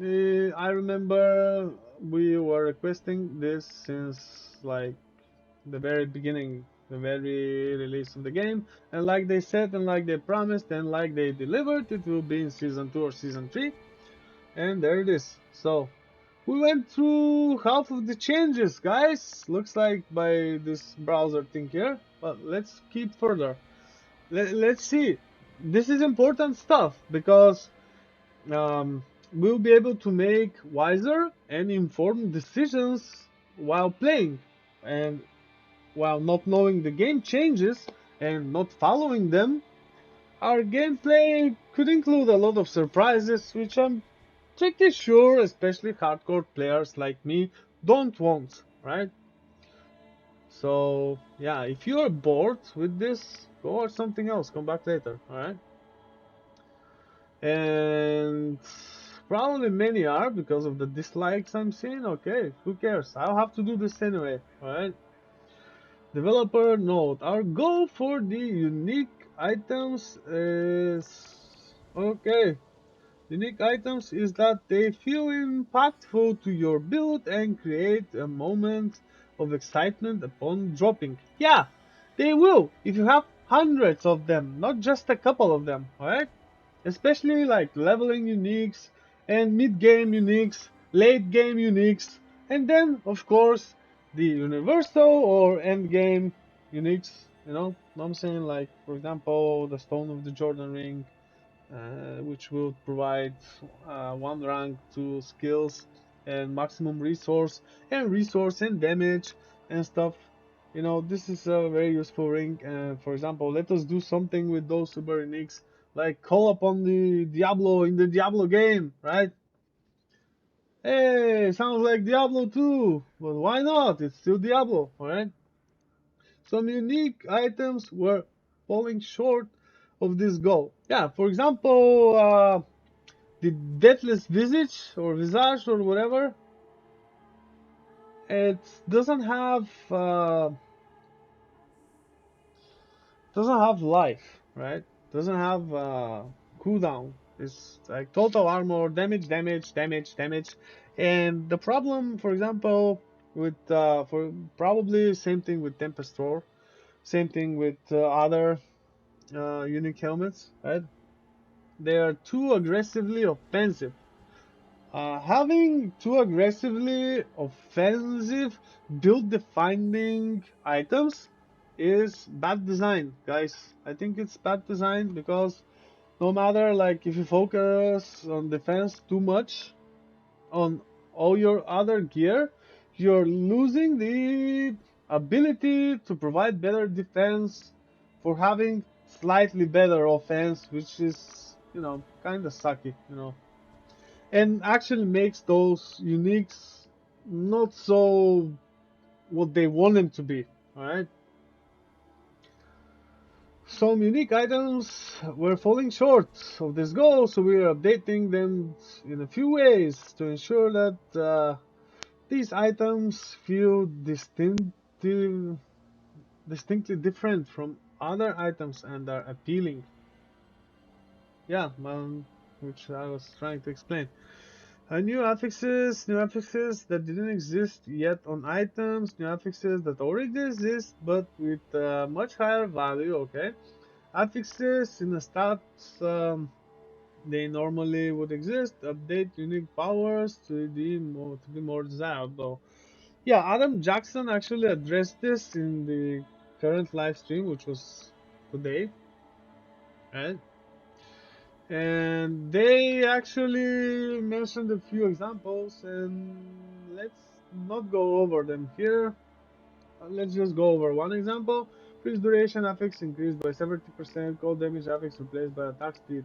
I remember we were requesting this since like the very beginning, the very release of the game, and like they said, and like they promised, and like they delivered, it will be in season 2 or season 3, and there it is. So we went through half of the changes, guys. Looks like by this browser thing here, but let's keep further. Let's see. This is important stuff because we'll be able to make wiser and informed decisions while playing. And while not knowing the game changes and not following them, our gameplay could include a lot of surprises, which I'm pretty sure, especially hardcore players like me, don't want, right? So yeah, if you're bored with this, go watch something else. Come back later. All right. And probably many are because of the dislikes I'm seeing. Okay, who cares? I'll have to do this anyway. All right. Developer note: our goal for the unique items is okay. Unique items is that they feel impactful to your build and create a moment of excitement upon dropping. Yeah, they will if you have hundreds of them, not just a couple of them, alright? Especially like leveling uniques and mid-game uniques, late-game uniques, and then, of course, the universal or end-game uniques, you know what I'm saying? Like, for example, the Stone of the Jordan Ring, which will provide one rank, two skills, and maximum resource and damage and stuff. You know, this is a very useful ring. For example, let us do something with those super uniques, like call upon the Diablo in the Diablo game, right? Hey, sounds like Diablo 2, but why not? It's still Diablo, alright? Some unique items were falling short of this goal. Yeah, for example, the deathless visage or whatever, it doesn't have life, right? Doesn't have cooldown. It's like total armor, damage. And the problem, for example, with for probably same thing with Tempest Roar, same thing with other unique helmets, right? They are too aggressively offensive. Having too aggressively offensive build defining items is bad design, guys. I think it's bad design because no matter like if you focus on defense too much on all your other gear, you're losing the ability to provide better defense for having slightly better offense, which is, kind of sucky, and actually makes those uniques not so what they want them to be. All right. Some unique items were falling short of this goal, so we are updating them in a few ways to ensure that these items feel distinctly different from other items and are appealing. Yeah, which I was trying to explain. New affixes that didn't exist yet on items, new affixes that already exist but with much higher value, okay? Affixes in the stats they normally would exist, update unique powers to be more desirable. Yeah, Adam Jackson actually addressed this in the current live stream, which was today, right? And they actually mentioned a few examples, and let's not go over them here. Let's just go over one example. Freeze duration affix increased by 70%, cold damage affix replaced by attack speed,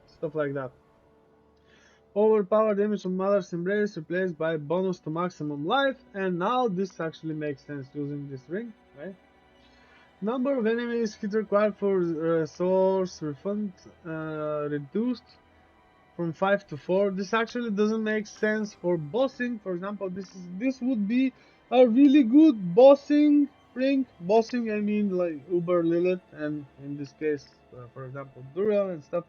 stuff like that. Overpowered damage on Mother's Embrace replaced by bonus to maximum life, and now this actually makes sense using this ring, right? Number of enemies hit required for source refund reduced from 5 to 4. This actually doesn't make sense for bossing. For example, this would be a really good bossing ring. Bossing, I mean like Uber Lilith, and in this case, for example, Duriel and stuff.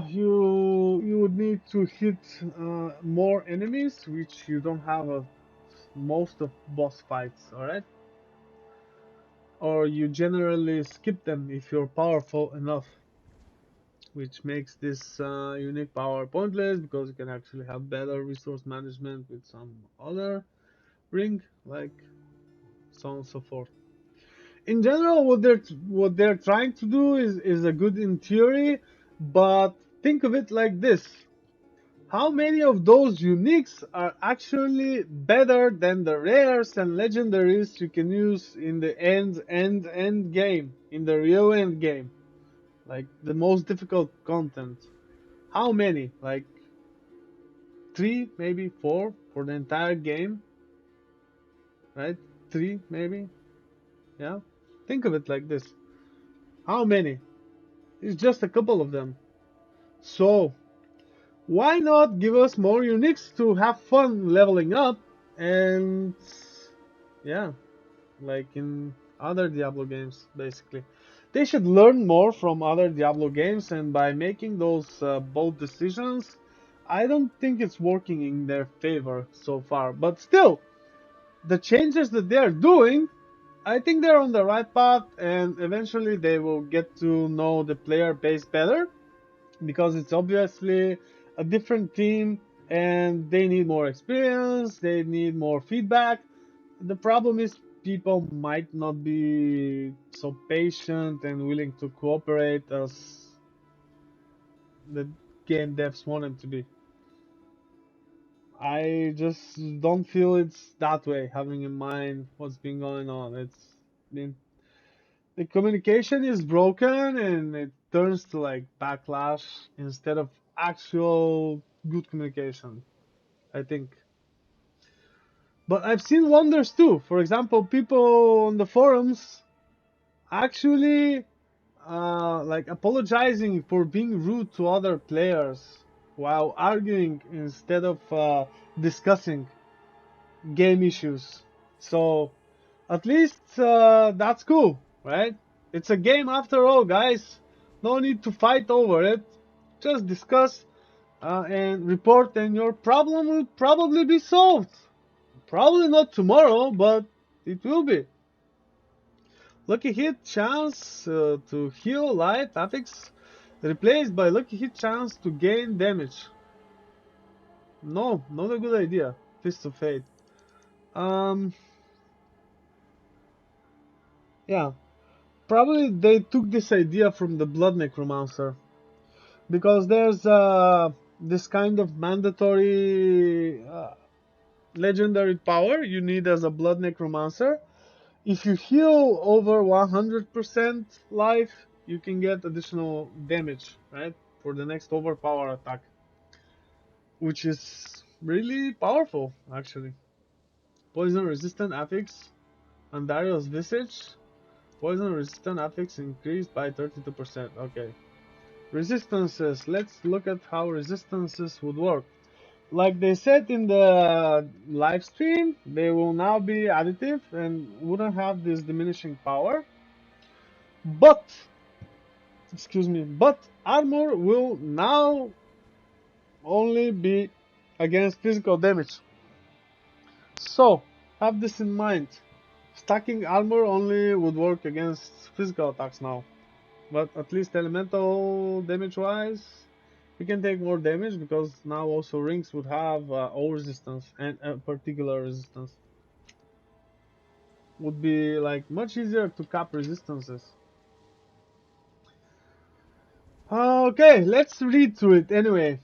You would need to hit more enemies, which you don't have most of boss fights. All right, or you generally skip them if you're powerful enough, which makes this unique power pointless because you can actually have better resource management with some other ring, like so on and so forth. In general, what they're trying to do is a good in theory, but think of it like this: how many of those uniques are actually better than the rares and legendaries you can use in the end game, in the real end game, like the most difficult content? How many? Like three, maybe four for the entire game. right? 3 maybe. Yeah. Think of it like this. How many? It's just a couple of them. So why not give us more uniques to have fun leveling up and yeah, like in other Diablo games, basically. They should learn more from other Diablo games, and by making those bold decisions, I don't think it's working in their favor so far. But still, the changes that they're doing, I think they're on the right path, and eventually they will get to know the player base better because it's obviously a different team and they need more experience, they need more feedback. The problem is people might not be so patient and willing to cooperate as the game devs want them to be. I just don't feel it's that way, having in mind what's been going on. The communication is broken and it turns to like backlash instead of actual good communication, I think. But I've seen wonders too. For example, people on the forums actually like apologizing for being rude to other players while arguing instead of discussing game issues. So at least that's cool, right? It's a game after all, guys. No need to fight over it. Just discuss and report, and your problem will probably be solved. Probably not tomorrow, but it will be. Lucky hit chance to heal life affix replaced by lucky hit chance to gain damage. No, not a good idea. Fist of Fate. Um, yeah, probably they took this idea from the Blood Necromancer because there's this kind of mandatory legendary power you need as a Blood Necromancer. If you heal over 100% life, you can get additional damage, right? For the next overpower attack, which is really powerful, actually. Poison resistant affix, Andariel's Visage. Poison resistant affix increased by 32%. Okay. Resistances. Let's look at how resistances would work. Like they said in the live stream, they will now be additive and wouldn't have this diminishing power. But, excuse me, but armor will now only be against physical damage. So, have this in mind. Stacking armor only would work against physical attacks now. But at least elemental damage wise, we can take more damage because now also rings would have all resistance and a particular resistance. Would be like much easier to cap resistances. Okay, let's read through it anyway.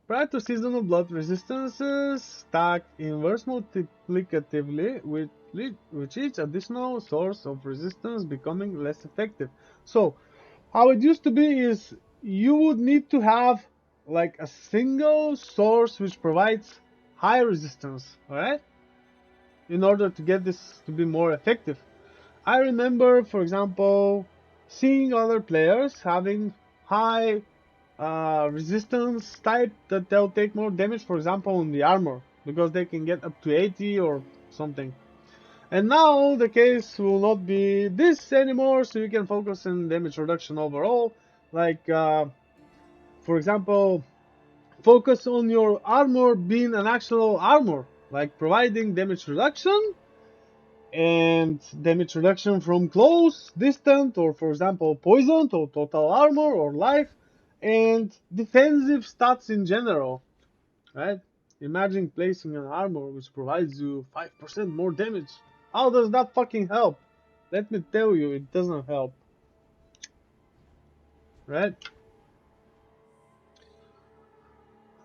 Prior to seasonal blood resistances stack inverse multiplicatively with each additional source of resistance becoming less effective. So, how it used to be is you would need to have like a single source which provides high resistance, alright? In order to get this to be more effective. I remember, for example, seeing other players having high resistance type that they'll take more damage, for example, in the armor, because they can get up to 80 or something. And now the case will not be this anymore, so you can focus on damage reduction overall. Like, for example, focus on your armor being an actual armor, like providing damage reduction and damage reduction from close, distant, or for example, poisoned or total armor or life, and defensive stats in general, right? Imagine placing an armor which provides you 5% more damage. How does that fucking help? Let me tell you, it doesn't help, right?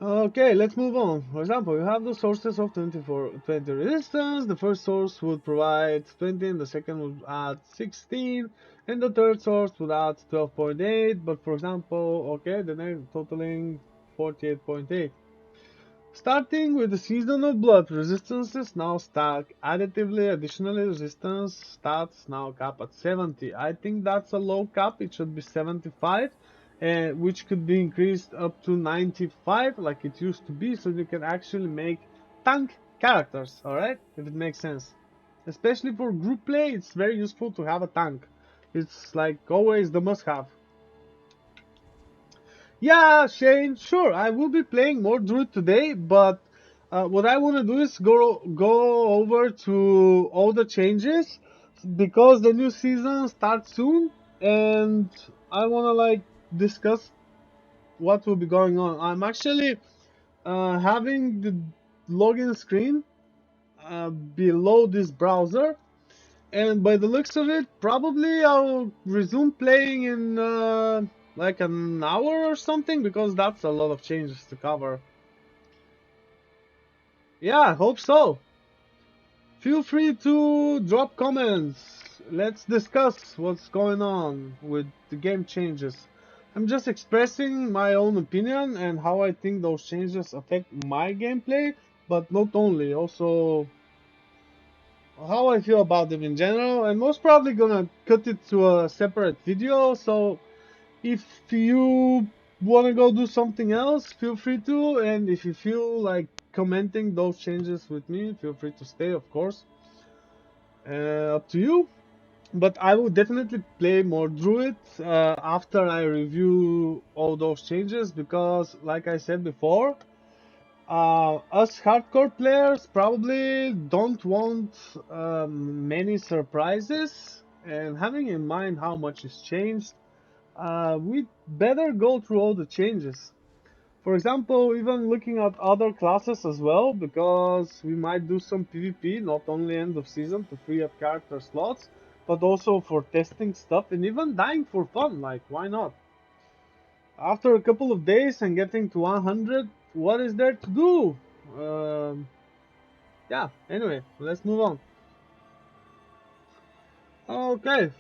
Okay, let's move on. For example, you have the sources of 20 resistance. The first source would provide 20, and the second would add 16, and the third source would add 12.8. But for example, okay, the next totaling 48.8. Starting with the Season of Blood, resistances now stack additively. Additionally, resistance stats now cap at 70. I think that's a low cap. It should be 75, which could be increased up to 95 like it used to be, so you can actually make tank characters, alright? If it makes sense. Especially for group play, it's very useful to have a tank. It's like always the must-have. Yeah, Shane, sure. I will be playing more Druid today, but what I want to do is go over to all the changes because the new season starts soon, and I want to like discuss what will be going on. I'm actually having the login screen below this browser, and by the looks of it, probably I'll resume playing in like an hour or something, because that's a lot of changes to cover. Yeah, I hope so. Feel free to drop comments. Let's discuss what's going on with the game changes. I'm just expressing my own opinion and how I think those changes affect my gameplay, but not only, also how I feel about them in general. And most probably gonna cut it to a separate video, so if you wanna go do something else, feel free to, and if you feel like commenting those changes with me, feel free to stay, of course. Up to you. But I will definitely play more Druid after I review all those changes, because like I said before, us hardcore players probably don't want many surprises, and having in mind how much is changed, we better go through all the changes. For example, even looking at other classes as well, because we might do some PvP, not only end of season to free up character slots, but also for testing stuff and even dying for fun, like why not? After a couple of days and getting to 100, what is there to do? Yeah, anyway, let's move on. Okay.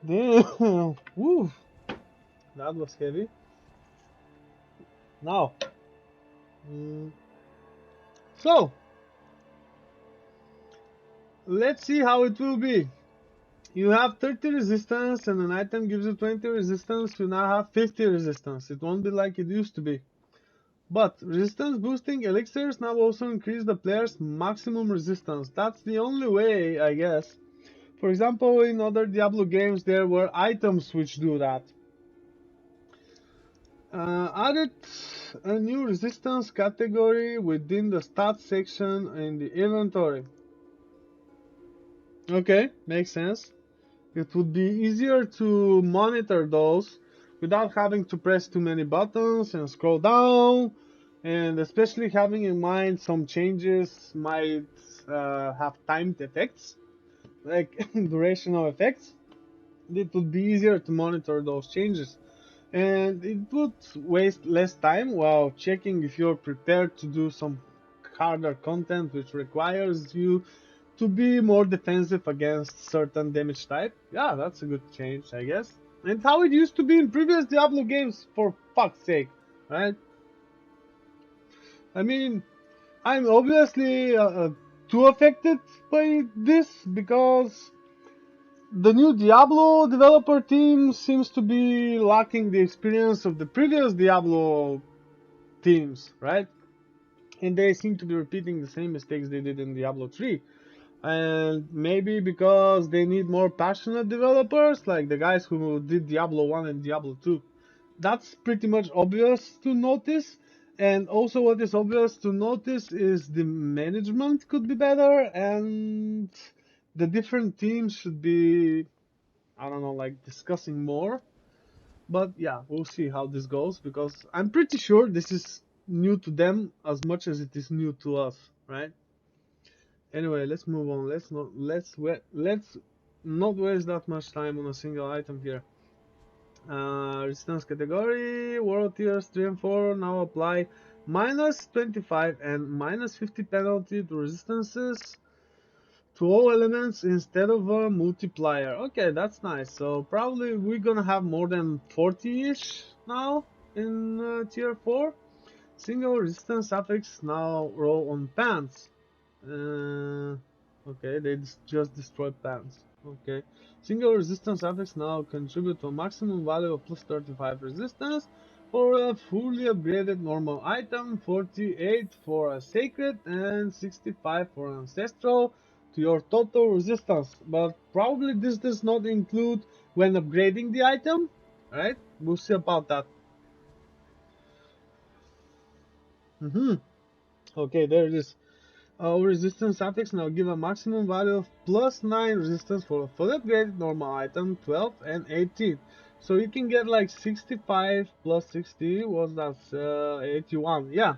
Damn. Woo. That was heavy. Now, mm, so let's see how it will be. You have 30 resistance and an item gives you 20 resistance, you now have 50 resistance. It won't be like it used to be. But resistance boosting elixirs now also increase the player's maximum resistance. That's the only way, I guess. For example, in other Diablo games there were items which do that. Added a new resistance category within the stats section in the inventory. Okay, makes sense. It would be easier to monitor those without having to press too many buttons and scroll down, and especially having in mind some changes might have timed effects, like durational effects. It would be easier to monitor those changes, and it would waste less time while checking if you're prepared to do some harder content which requires you to be more defensive against certain damage type. Yeah, that's a good change, I guess. And how it used to be in previous Diablo games, for fuck's sake, right? I mean, I'm obviously too affected by this because the new Diablo developer team seems to be lacking the experience of the previous Diablo teams, right? And they seem to be repeating the same mistakes they did in Diablo 3. And maybe because they need more passionate developers, like the guys who did Diablo 1 and Diablo 2. That's pretty much obvious to notice. And also what is obvious to notice is the management could be better, and the different teams should be, I don't know, like discussing more. But yeah, we'll see how this goes, because I'm pretty sure this is new to them as much as it is new to us, right? Anyway, let's move on. Let's not waste that much time on a single item here. Resistance category, world tiers 3 and 4 now apply minus 25 and minus 50 penalty to resistances to all elements instead of a multiplier. Okay, that's nice. So probably we're gonna have more than 40-ish now in tier 4. Single resistance suffix now roll on pants. Uh, okay, they just destroy pants. Okay. Single resistance suffix now contribute to a maximum value of plus 35 resistance for a fully upgraded normal item, 48 for a sacred, and 65 for ancestral to your total resistance. But probably this does not include when upgrading the item, right? We'll see about that. Mm-hmm. Okay, there it is. Resistance suffix now give a maximum value of plus 9 resistance for a fully upgraded normal item, 12 and 18. So you can get like 65 plus 60, was that 81? Yeah.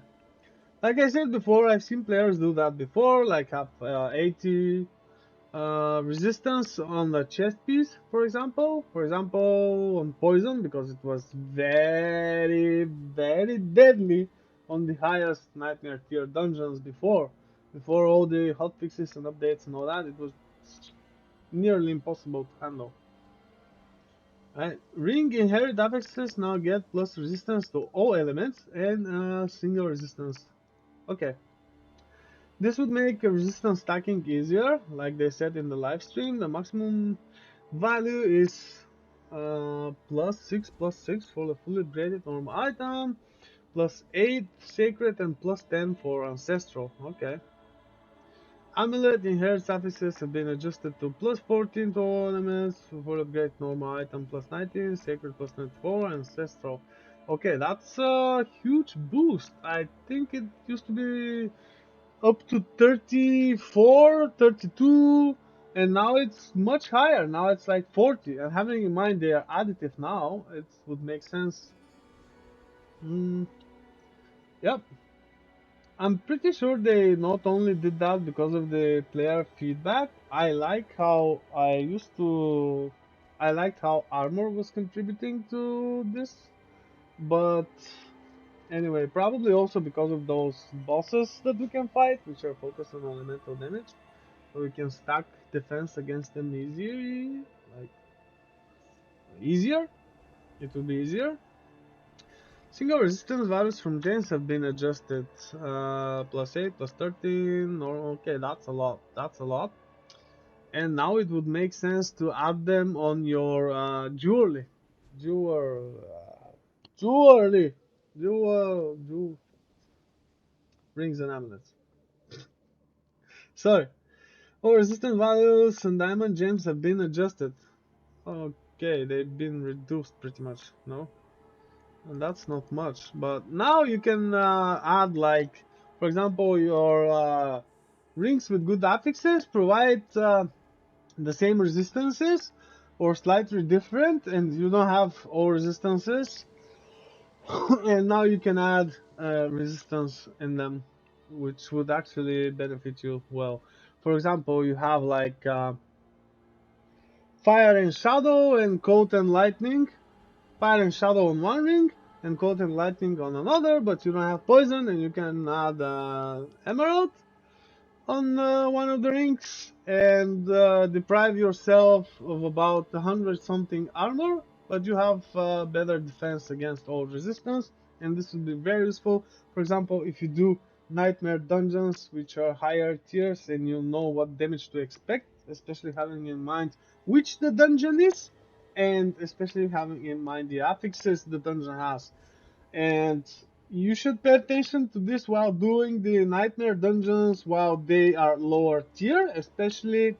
Like I said before, I've seen players do that before, like have 80 resistance on the chest piece, for example. For example, on poison, because it was very, very deadly on the highest nightmare tier dungeons before. Before all the hotfixes and updates and all that, it was nearly impossible to handle. Right. Ring inherit affixes now get plus resistance to all elements and single resistance. Okay. This would make resistance stacking easier, like they said in the live stream. The maximum value is plus 6 plus 6 for the fully upgraded normal item, plus 8 sacred, and plus 10 for ancestral. Okay. Amulet inherit suffixes have been adjusted to plus 14 to all elements for upgrade normal item, plus 19, sacred plus 24, ancestral. Okay, that's a huge boost. I think it used to be up to 34, 32, and now it's much higher. Now it's like 40. And having in mind they are additive now, it would make sense. Mm, yep. I'm pretty sure they not only did that because of the player feedback. I liked how armor was contributing to this, but anyway, probably also because of those bosses that we can fight, which are focused on elemental damage. So we can stack defense against them like easier. It will be easier. Single resistance values from James have been adjusted. Plus 8, plus 13. Okay, that's a lot. That's a lot. And now it would make sense to add them on your jewelry. Jewel, jewelry. Jewel rings and amulets. Sorry. All resistance values and diamond gems have been adjusted. Okay, they've been reduced pretty much, no? And that's not much, but now you can add like, for example, your rings with good affixes provide the same resistances or slightly different, and you don't have all resistances. And now you can add resistance in them, which would actually benefit you well. For example, you have like fire and shadow and cold and lightning. Fire and shadow on one ring and cold and lightning on another, but you don't have poison, and you can add emerald on one of the rings and deprive yourself of about 100 something armor, but you have better defense against all resistance, and this would be very useful. For example, if you do nightmare dungeons, which are higher tiers, and you know what damage to expect, especially having in mind which the dungeon is, and especially having in mind the affixes the dungeon has. And you should pay attention to this while doing the nightmare dungeons while they are lower tier, especially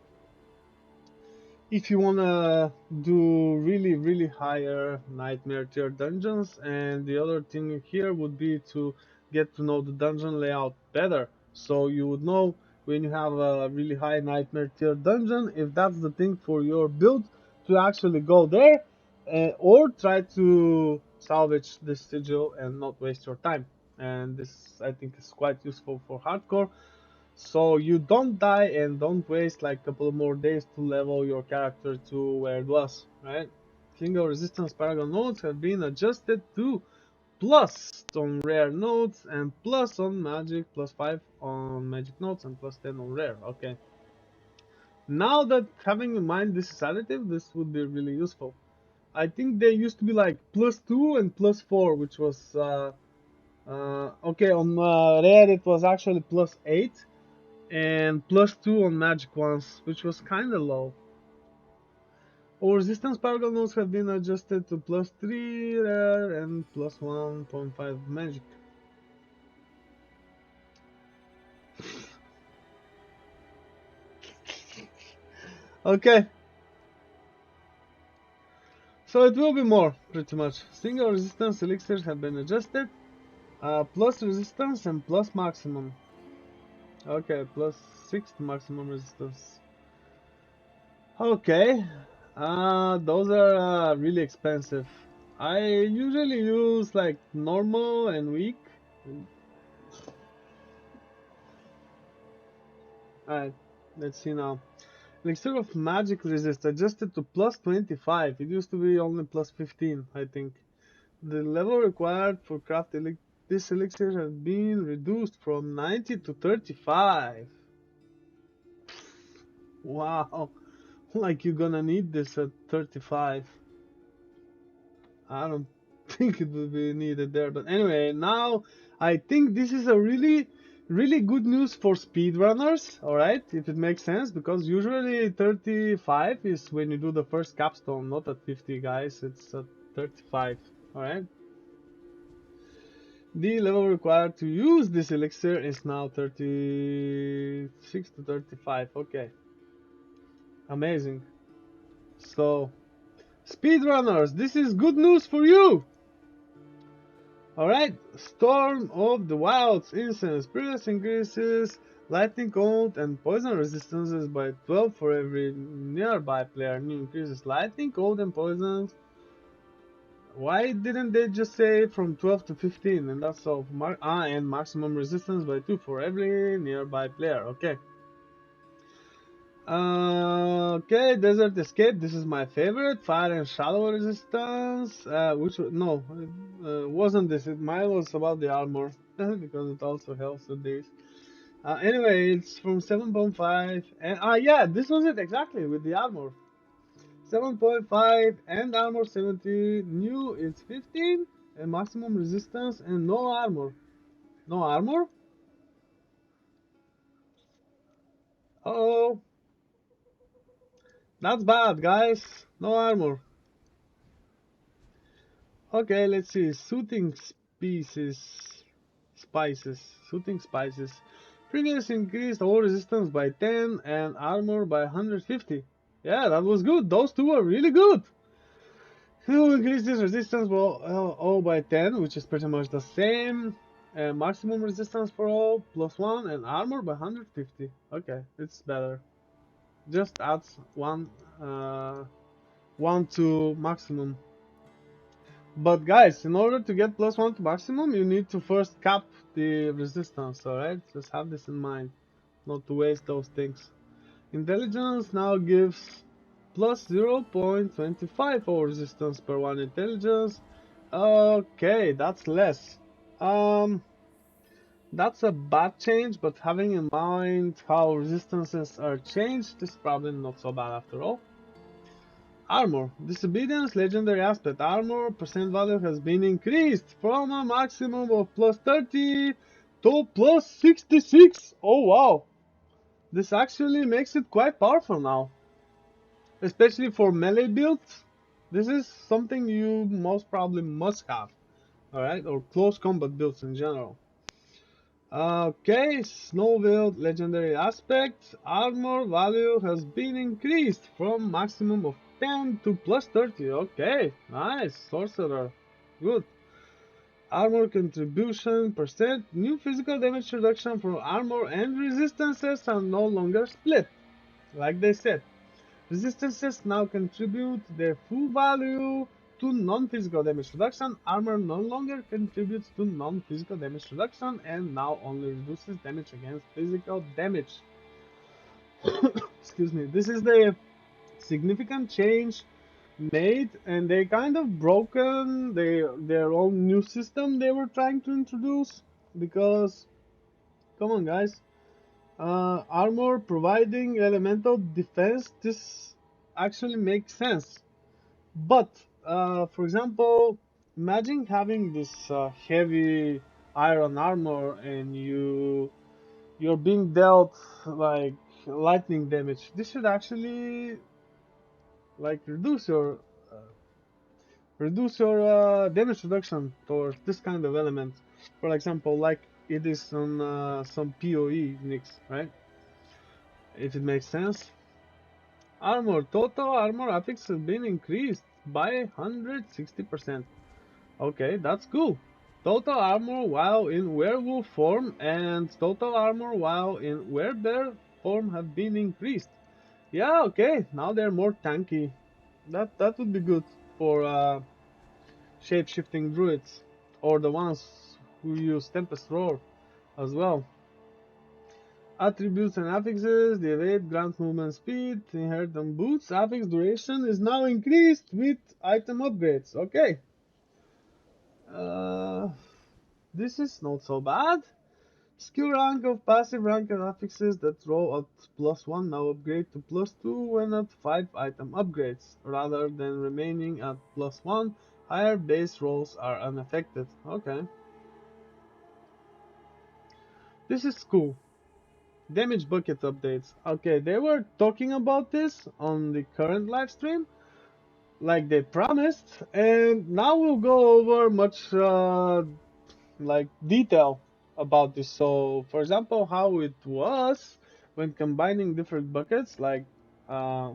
if you wanna do really, really higher nightmare tier dungeons. And the other thing here would be to get to know the dungeon layout better. So you would know when you have a really high nightmare tier dungeon, if that's the thing for your build, to actually go there, or try to salvage this sigil and not waste your time. And this, I think, is quite useful for hardcore, so you don't die and don't waste like a couple more days to level your character to where it was, right? Single resistance paragon nodes have been adjusted to plus on rare nodes and plus on magic, plus 5 on magic nodes and plus 10 on rare. Okay. Now that having in mind this is additive, this would be really useful. I think they used to be like plus 2 and plus 4, which was Okay, on rare it was actually +8 and +2 on magic ones, which was kinda low. All resistance particle nodes have been adjusted to +3 rare and +1.5 magic. Okay, so it will be more, pretty much. Single resistance elixirs have been adjusted. Plus resistance and plus maximum. Okay, +6 to maximum resistance. Okay, those are really expensive. I usually use like normal and weak. Alright, let's see now. Elixir of Magic resist adjusted to +25. It used to be only +15, I think. The level required for this elixir has been reduced from 90 to 35. Wow, like you're gonna need this at 35. I don't think it will be needed there. But anyway, now I think this is a really good news for speedrunners, alright? If it makes sense, because usually 35 is when you do the first capstone, not at 50, guys. It's at 35, alright? The level required to use this elixir is now 36 to 35. Okay, amazing. So, speedrunners, this is good news for you! Alright, Storm of the Wilds instance. Previous increases lightning cold and poison resistances by 12 for every nearby player. New increases lightning cold and poisons. Why didn't they just say from 12 to 15? And that's all. And maximum resistance by 2 for every nearby player. Okay. Okay, Desert Escape. This is my favorite. Fire and Shadow Resistance. No, wasn't this. Mine was about the armor because it also helps with this. Anyway, it's from 7.5 and yeah, this was it exactly with the armor. 7.5 and armor 70. New is 15 and maximum resistance and no armor. No armor? Uh oh, that's bad, guys. No armor. Okay, let's see. Spices. Shooting spices. Previous increased all resistance by 10 and armor by 150. Yeah, that was good. Those two are really good. Who increased this resistance all by 10, which is pretty much the same. Maximum resistance for all plus 1 and armor by 150. Okay, it's better. Just adds one to maximum. But guys, in order to get plus 1 to maximum, you need to first cap the resistance, alright? Just have this in mind, not to waste those things. Intelligence now gives plus 0.25 for resistance per 1 intelligence. Okay, that's less. That's a bad change, but having in mind how resistances are changed is probably not so bad after all. Armor. Disobedience legendary aspect. Armor percent value has been increased from a maximum of plus 30 to plus 66. Oh wow. This actually makes it quite powerful now. Especially for melee builds. This is something you most probably must have. Alright, or close combat builds in general. Okay, Snowfield legendary aspect. Armor value has been increased from maximum of 10 to plus 30. Okay, nice, sorcerer. Good. Armor contribution percent. New physical damage reduction from armor and resistances are no longer split. Like they said. Resistances now contribute their full value to non-physical damage reduction. Armor no longer contributes to non-physical damage reduction and now only reduces damage against physical damage. Excuse me. This is the significant change made, and they kind of broken their own new system they were trying to introduce, because come on guys, armor providing elemental defense, this actually makes sense. But for example, imagine having this heavy iron armor and you're being dealt like lightning damage, this should actually like reduce your damage reduction towards this kind of element. For example, like it is on some PoE nicks, right? If it makes sense. Total armor affix has been increased by 160%. Okay, that's cool. Total armor while in werewolf form and total armor while in werebear form have been increased. Yeah, okay, now they're more tanky. That would be good for shape-shifting druids or the ones who use Tempest Roar as well. Attributes and affixes, the evade grants movement speed, inherit on boots, affix duration is now increased with item upgrades. Okay. Uh, this is not so bad. Skill rank of passive rank and affixes that roll at +1 now upgrade to +2 when at 5 item upgrades, rather than remaining at +1. Higher base rolls are unaffected. Okay. This is cool. Damage bucket updates. Okay, they were talking about this on the current live stream, like they promised, and now we'll go over much like detail about this. So, for example, how it was when combining different buckets, like uh,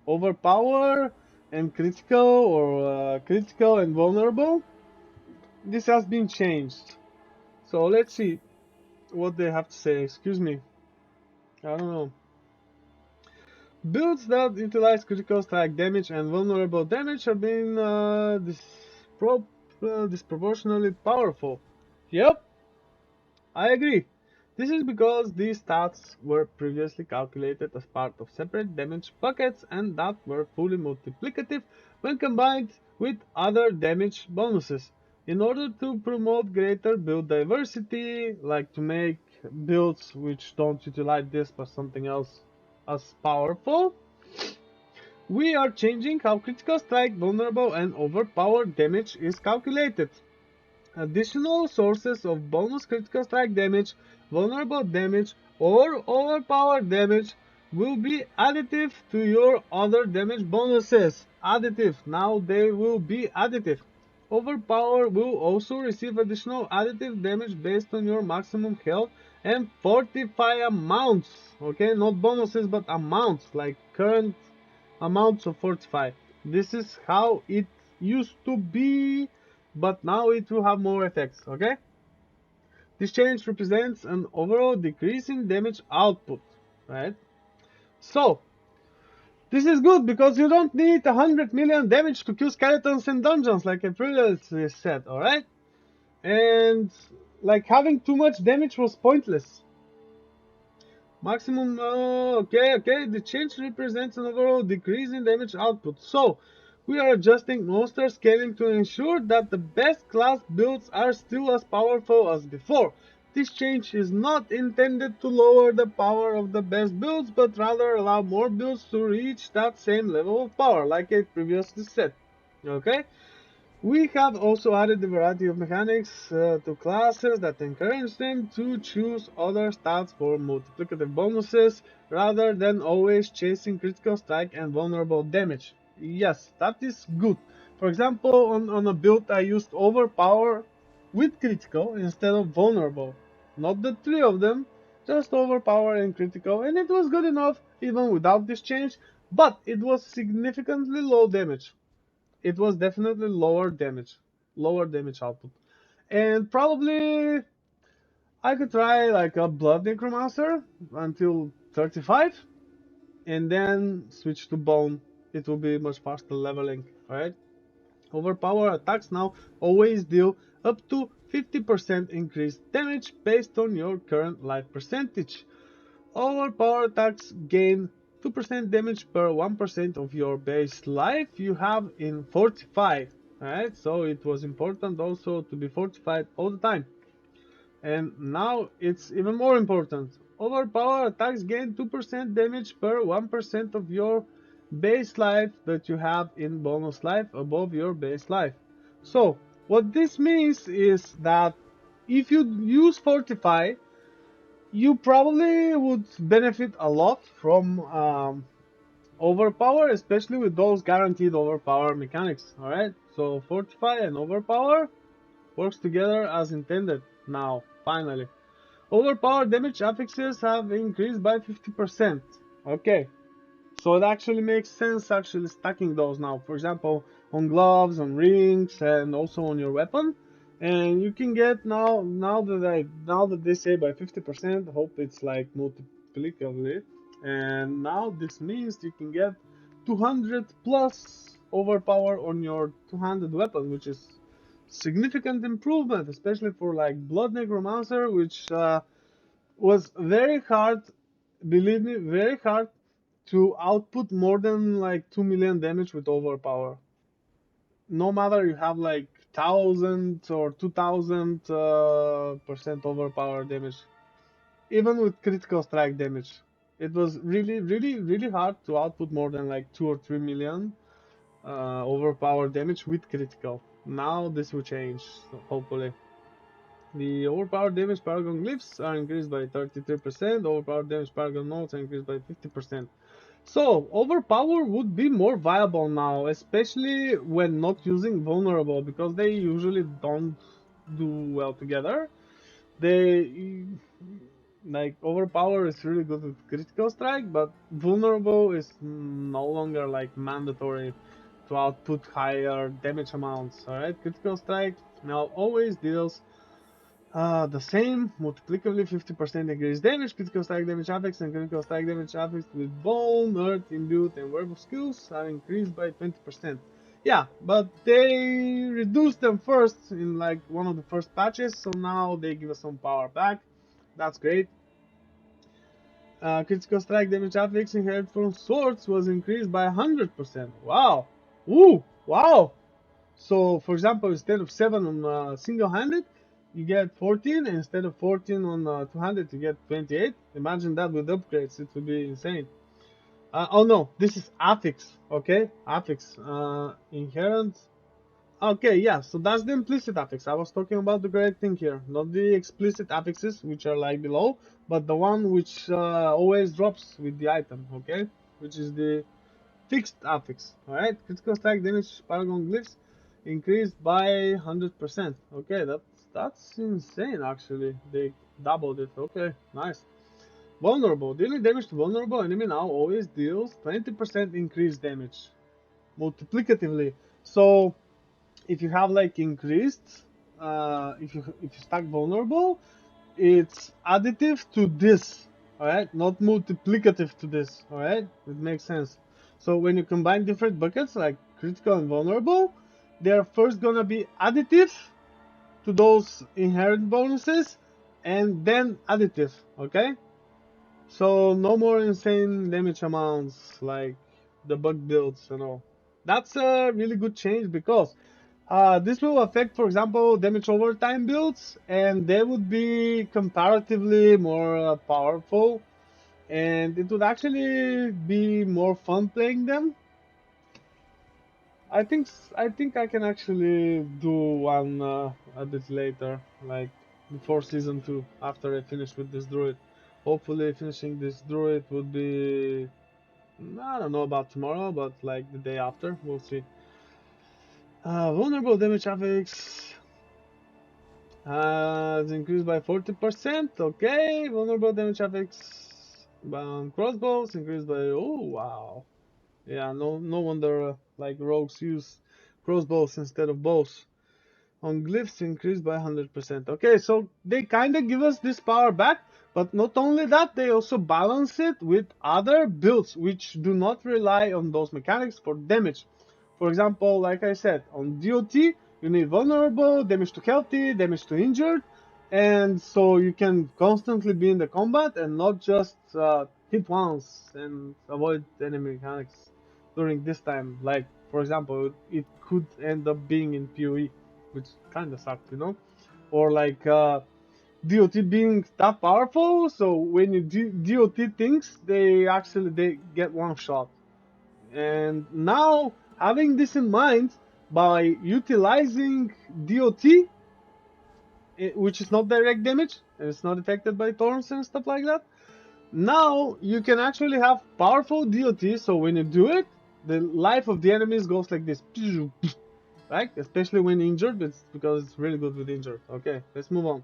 overpower and critical, or critical and vulnerable. This has been changed. So let's see what they have to say. Excuse me. I don't know. Builds that utilize critical strike damage and vulnerable damage have been disproportionately powerful. Yep, I agree. This is because these stats were previously calculated as part of separate damage buckets and that were fully multiplicative when combined with other damage bonuses. In order to promote greater build diversity, like to make builds which don't utilize this but something else as powerful, we are changing how critical strike, vulnerable, and overpowered damage is calculated. Additional sources of bonus critical strike damage, vulnerable damage, or overpowered damage will be additive to your other damage bonuses. Additive. Now they will be additive. Overpower will also receive additional additive damage based on your maximum health and fortify amounts. Okay, not bonuses but amounts, like current amounts of fortify. This is how it used to be, but now it will have more effects, okay? This change represents an overall decrease in damage output, right? So, this is good because you don't need 100 million damage to kill skeletons in dungeons, like I previously said, alright? And, like, having too much damage was pointless. Maximum, okay, the change represents an overall decrease in damage output. So, we are adjusting monster scaling to ensure that the best class builds are still as powerful as before. This change is not intended to lower the power of the best builds, but rather allow more builds to reach that same level of power, like I previously said. Okay? We have also added a variety of mechanics to classes that encourage them to choose other stats for multiplicative bonuses rather than always chasing critical strike and vulnerable damage. Yes, that is good. For example, on a build I used overpower with critical instead of vulnerable. Not the three of them, just overpower and critical, and it was good enough even without this change, but it was significantly low damage. It was definitely lower damage output. And probably I could try like a blood necromancer until 35 and then switch to bone. It will be much faster leveling, right? Overpower attacks now always deal up to 50% increased damage based on your current life percentage. All power attacks gain 2% damage per 1% of your base life you have in fortified. Alright, so it was important also to be fortified all the time. And now it's even more important. Overpower attacks gain 2% damage per 1% of your base life that you have in bonus life above your base life. So, what this means is that if you use Fortify, you probably would benefit a lot from overpower, especially with those guaranteed overpower mechanics. Alright, so Fortify and overpower works together as intended now, finally. Overpower damage affixes have increased by 50%. Okay, so it actually makes sense actually stacking those now. For example, on gloves, on rings, and also on your weapon. And you can get now that they say by 50%, hope it's like multiplicatively. And now this means you can get 200 plus overpower on your 200 weapon, which is significant improvement, especially for like Blood Necromancer, which was very hard, believe me, very hard to output more than like 2 million damage with overpower. No matter you have like 1000 or 2000 percent overpower damage, even with critical strike damage, it was really hard to output more than like 2 or 3 million overpower damage with critical. Now this will change, so hopefully. The overpower damage paragon glyphs are increased by 33%, overpower damage paragon nodes are increased by 50%. So, overpower would be more viable now, especially when not using vulnerable, because they usually don't do well together. They, like, overpower is really good with critical strike, but vulnerable is no longer, like, mandatory to output higher damage amounts, alright? Critical strike now always deals the same, multiplicatively 50% increased damage, critical strike damage affixed, and critical strike damage affixed with bone, earth, imbued, and werewolf skills are increased by 20%. Yeah, but they reduced them first in like one of the first patches, so now they give us some power back. That's great. Critical strike damage affixed inherited from swords was increased by 100%. Wow! Ooh! Wow! So, for example, instead of 7 on single-handed, you get 14, and instead of 14 on two-handed, you get 28. Imagine that with upgrades, it would be insane. Oh no, this is affix, okay? Affix, inherent. Okay, yeah, so that's the implicit affix. I was talking about the great thing here, not the explicit affixes, which are like below, but the one which always drops with the item, okay? Which is the fixed affix. Alright, critical strike damage paragon glyphs increased by 100%. Okay, that's insane actually. They doubled it. Okay, nice. Vulnerable. Dealing damage to vulnerable enemy now always deals 20% increased damage. Multiplicatively. So if you have like increased if you stack vulnerable, it's additive to this, alright? Not multiplicative to this, alright? It makes sense. So when you combine different buckets like critical and vulnerable, they're first gonna be additive to those inherent bonuses and then additive, okay? So no more insane damage amounts like the bug builds and all. That's a really good change because this will affect, for example, damage over time builds, and they would be comparatively more powerful, and it would actually be more fun playing them. I think I can actually do one a bit later, like before season 2, after I finish with this druid. Hopefully, finishing this druid would be, I don't know about tomorrow, but like the day after, we'll see. Vulnerable damage affix it's increased by 40%. Okay, vulnerable damage affix crossbows increased by, oh wow. Yeah, no wonder like rogues use crossbows instead of bows. On glyphs increased by 100%. Okay, so they kind of give us this power back, but not only that, they also balance it with other builds which do not rely on those mechanics for damage. For example, like I said, on DOT, you need vulnerable, damage to healthy, damage to injured, and so you can constantly be in the combat and not just hit once and avoid enemy mechanics during this time. Like, for example, it could end up being in PoE, which kind of sucked, you know? Or like DOT being that powerful, so when you DOT things, they get one shot. And now, having this in mind, by utilizing DOT, which is not direct damage, and it's not affected by thorns and stuff like that. Now you can actually have powerful DOT, so when you do it, the life of the enemies goes like this, right? Especially when injured, but it's because it's really good with injured. Okay, let's move on.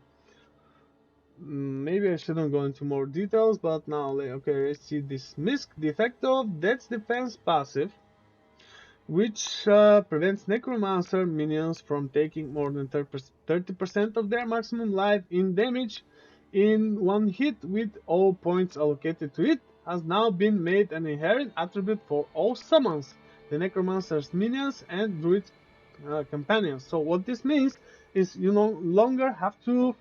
Maybe I shouldn't go into more details, but now, okay, let's see this Misk, the effect of Death's Defense passive, which prevents Necromancer minions from taking more than 30% of their maximum life in damage in one hit with all points allocated to it, has now been made an inherent attribute for all summons, the Necromancer's minions and Druid companions. So what this means is you no longer have to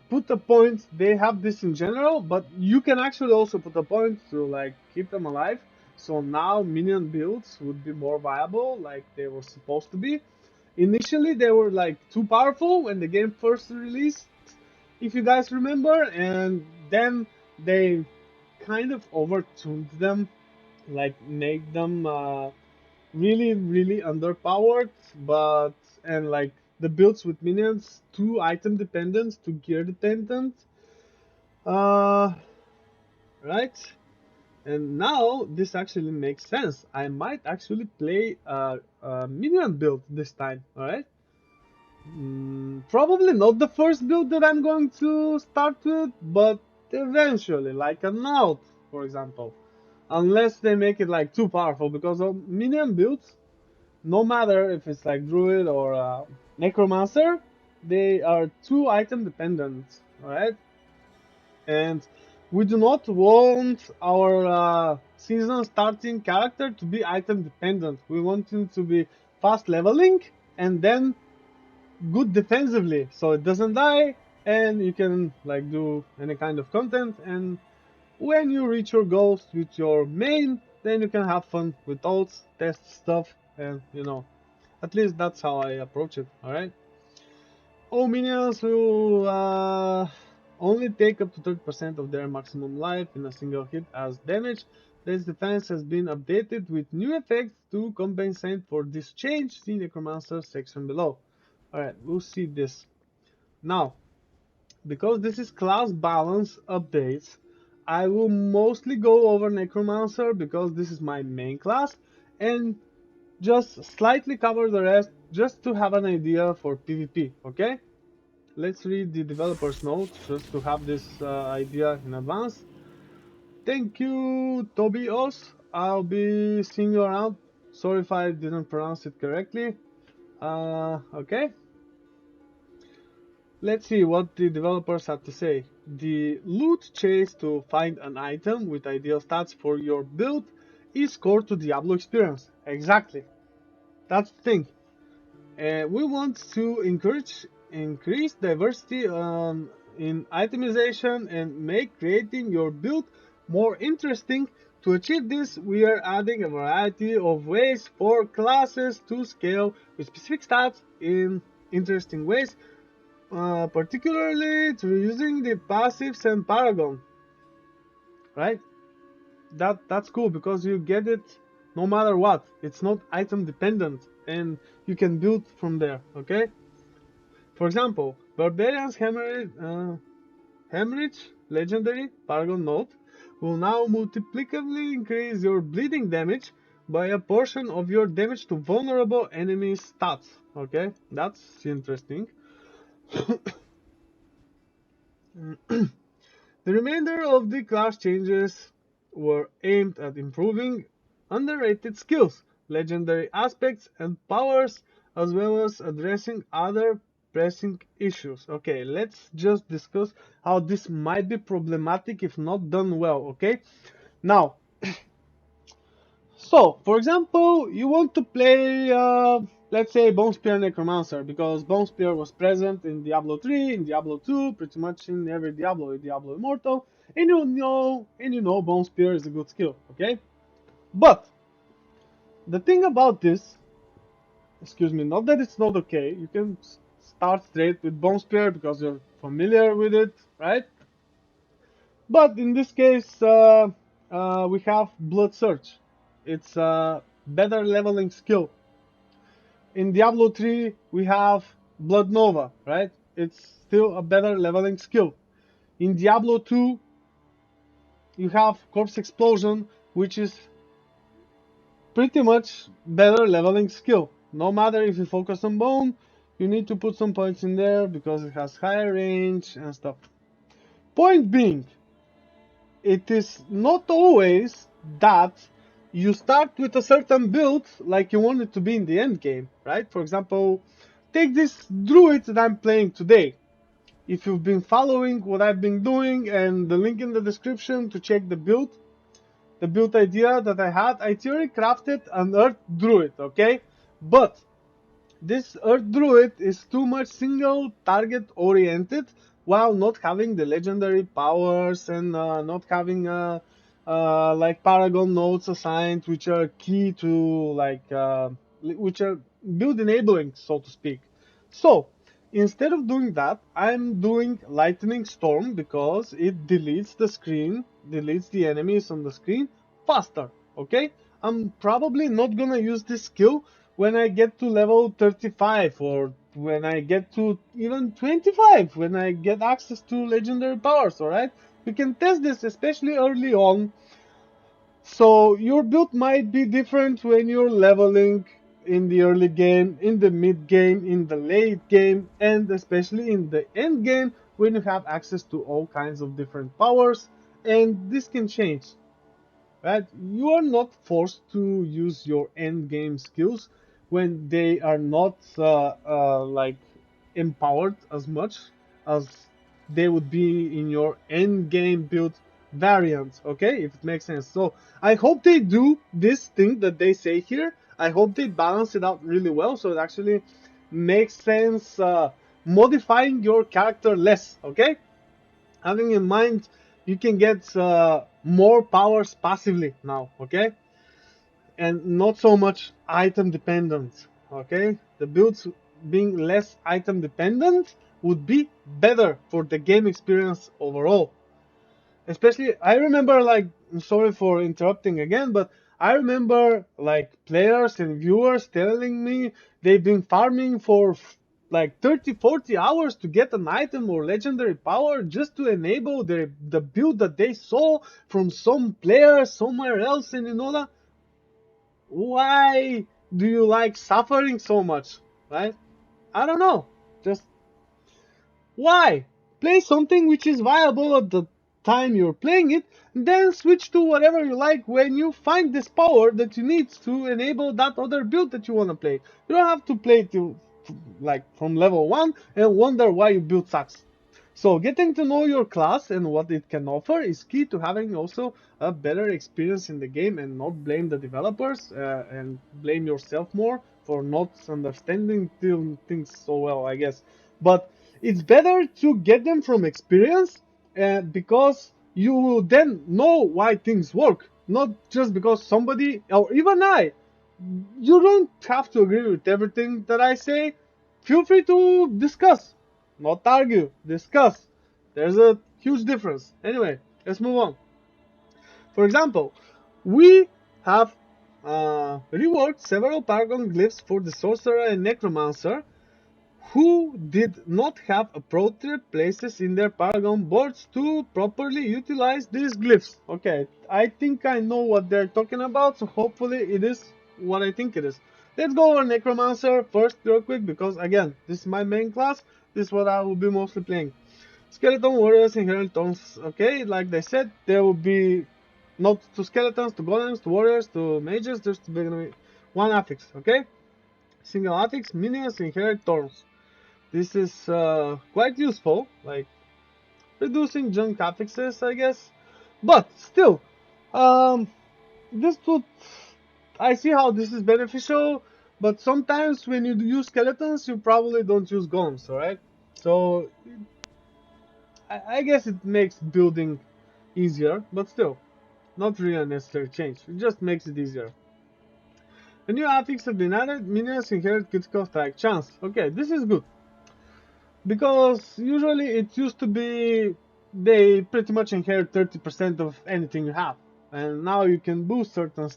put a point. They have this in general, but you can actually also put a point to like keep them alive. So now minion builds would be more viable, like they were supposed to be. Initially, they were like too powerful when the game first released, if you guys remember, and then they kind of overtuned them, like make them really, really underpowered, but and like the builds with minions too item dependent, too gear dependent, uh, right? And now this actually makes sense. I might actually play a minion build this time, alright? Probably not the first build that I'm going to start with, but eventually, like a Naut, for example. Unless they make it like too powerful, because of minion builds, no matter if it's like Druid or Necromancer, they are too item dependent, alright? And we do not want our season starting character to be item dependent. We want him to be fast leveling and then good defensively, so it doesn't die, and you can like do any kind of content. And when you reach your goals with your main, then you can have fun with ults, test stuff, and you know, at least that's how I approach it, alright? All minions will only take up to 30% of their maximum life in a single hit as damage. This defense has been updated with new effects to compensate for this change. See Necromancer section below. Alright, we'll see this. Now, because this is class balance updates, I will mostly go over Necromancer because this is my main class, and just slightly cover the rest just to have an idea for PvP, okay? Let's read the developer's note just to have this idea in advance. Thank you, Tobios. I'll be seeing you around. Sorry if I didn't pronounce it correctly. Okay. Let's see what the developers have to say. The loot chase to find an item with ideal stats for your build is core to Diablo experience. Exactly. That's the thing. We want to increase diversity in itemization and make creating your build more interesting. To achieve this, we are adding a variety of ways for classes to scale with specific stats in interesting ways, particularly through using the passives and Paragon. Right? That's cool because you get it no matter what. It's not item dependent, and you can build from there. Okay. For example, Barbarian's Hemorrhage Legendary Paragon Note will now multiplicatively increase your bleeding damage by a portion of your damage to vulnerable enemy stats. Okay, that's interesting. The remainder of the class changes were aimed at improving underrated skills, legendary aspects, and powers, as well as addressing other pressing issues. Okay, let's just discuss how this might be problematic if not done well, okay? Now, so, for example, you want to play, let's say, Bone Spear Necromancer, because Bone Spear was present in Diablo 3, in Diablo 2, pretty much in every Diablo, in Diablo Immortal, and you know Bone Spear is a good skill, okay? But, the thing about this, excuse me, not that it's not okay, you can start straight with Bone Spear because you're familiar with it, right? But in this case, we have Blood Surge. It's a better leveling skill. In Diablo 3, we have Blood Nova, right? it's still a better leveling skill. In Diablo 2, you have Corpse Explosion, which is pretty much better leveling skill. No matter if you focus on bone, you need to put some points in there because it has higher range and stuff. Point being, it is not always that you start with a certain build like you want it to be in the end game, right? For example, take this druid that I'm playing today. If you've been following what I've been doing, and the link in the description to check the build idea that I had, I theory crafted an earth druid, okay? But this Earth Druid is too much single target oriented while not having the legendary powers and not having like Paragon nodes assigned, which are key to which are build enabling, so to speak. So instead of doing that, I'm doing Lightning Storm because it deletes the enemies on the screen faster. Okay, I'm probably not gonna use this skill when I get to level 35 or when I get to even 25, when I get access to legendary powers, alright? You can test this especially early on. So your build might be different when you're leveling in the early game, in the mid game, in the late game, and especially in the end game when you have access to all kinds of different powers, and this can change. Right? You are not forced to use your end game skills when they are not like empowered as much as they would be in your end game build variant. Okay, if it makes sense. So I hope they do this thing that they say here. I hope they balance it out really well so it actually makes sense. Modifying your character less. Okay, having in mind you can get more powers passively now, okay, and not so much item dependent. Okay, the builds being less item dependent would be better for the game experience overall. Especially, I remember, like, I'm sorry for interrupting again, but I remember like players and viewers telling me they've been farming for like 30, 40 hours to get an item or legendary power just to enable the build that they saw from some player somewhere else, and you know that. Why do you like suffering so much, right? I don't know. Just why? Play something which is viable at the time you're playing it, then switch to whatever you like when you find this power that you need to enable that other build that you want to play. You don't have to play to like from level 1 and wonder why your build sucks. So getting to know your class and what it can offer is key to having also a better experience in the game, and not blame the developers and blame yourself more for not understanding things so well, I guess. But it's better to get them from experience because you will then know why things work, not just because somebody or even I. You don't have to agree with everything that I say. Feel free to discuss, not argue, discuss. There's a huge difference. Anyway, let's move on. For example, we have reworked several Paragon glyphs for the Sorcerer and Necromancer who did not have appropriate places in their Paragon boards to properly utilize these glyphs. Okay, I think I know what they're talking about, so hopefully it is what I think it is. Let's go over Necromancer first real quick, because again, this is my main class, this is what I will be mostly playing. Skeleton Warriors, Inherent Thorns, okay, like they said, there will be not to skeletons, to golems, to warriors, to mages, there's to be one affix, okay? Single affix, minions, Inherent Thorns. This is quite useful, like reducing junk affixes, I guess. But still, um, this would, I see how this is beneficial, but sometimes when you use skeletons, you probably don't use golems, alright? So, I guess it makes building easier, but still, not really a necessary change. It just makes it easier. The new affix have been added, minions inherit critical strike chance. Okay, this is good, because usually it used to be they pretty much inherit 30% of anything you have, and now you can boost certain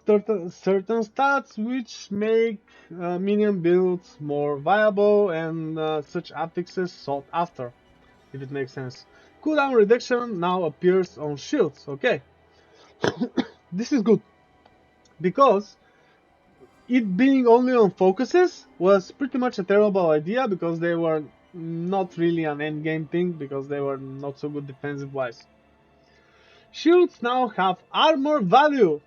certain stats which make minion builds more viable and such affixes sought after, if it makes sense. Cooldown reduction now appears on shields. Okay, this is good because it being only on focuses was pretty much a terrible idea because they were not really an endgame thing because they were not so good defensive wise. Shields now have armor value.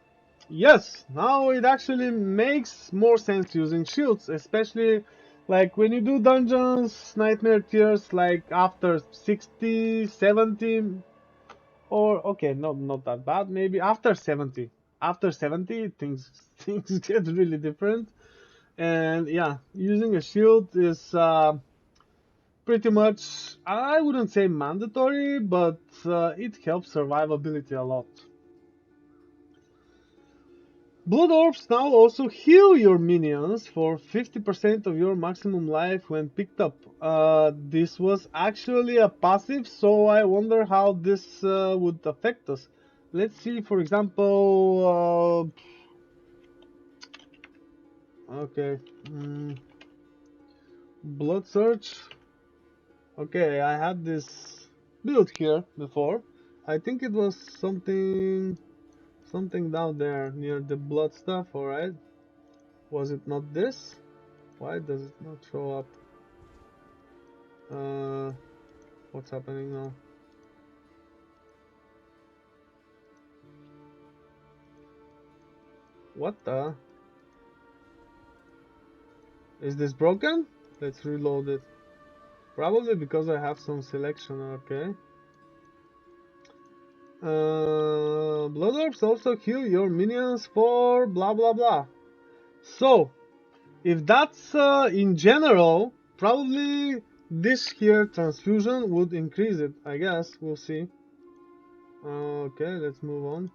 Yes, now it actually makes more sense using shields, especially like when you do dungeons, nightmare tiers, like after 60, 70, or okay, not that bad, maybe after 70. After 70, things get really different. And yeah, using a shield is pretty much, I wouldn't say mandatory, but it helps survivability a lot. Blood orbs now also heal your minions for 50% of your maximum life when picked up. This was actually a passive, so I wonder how this would affect us. Let's see, for example, okay, blood search. Okay, I had this build here before. I think it was something down there near the blood stuff, alright? Was it not this? Why does it not show up? Uh, what's happening now? What the? Is this broken? Let's reload it. Probably because I have some selection, okay. Blood orbs also heal your minions for blah blah blah. So, if that's in general, probably this here transfusion would increase it, I guess. We'll see. Okay, let's move on.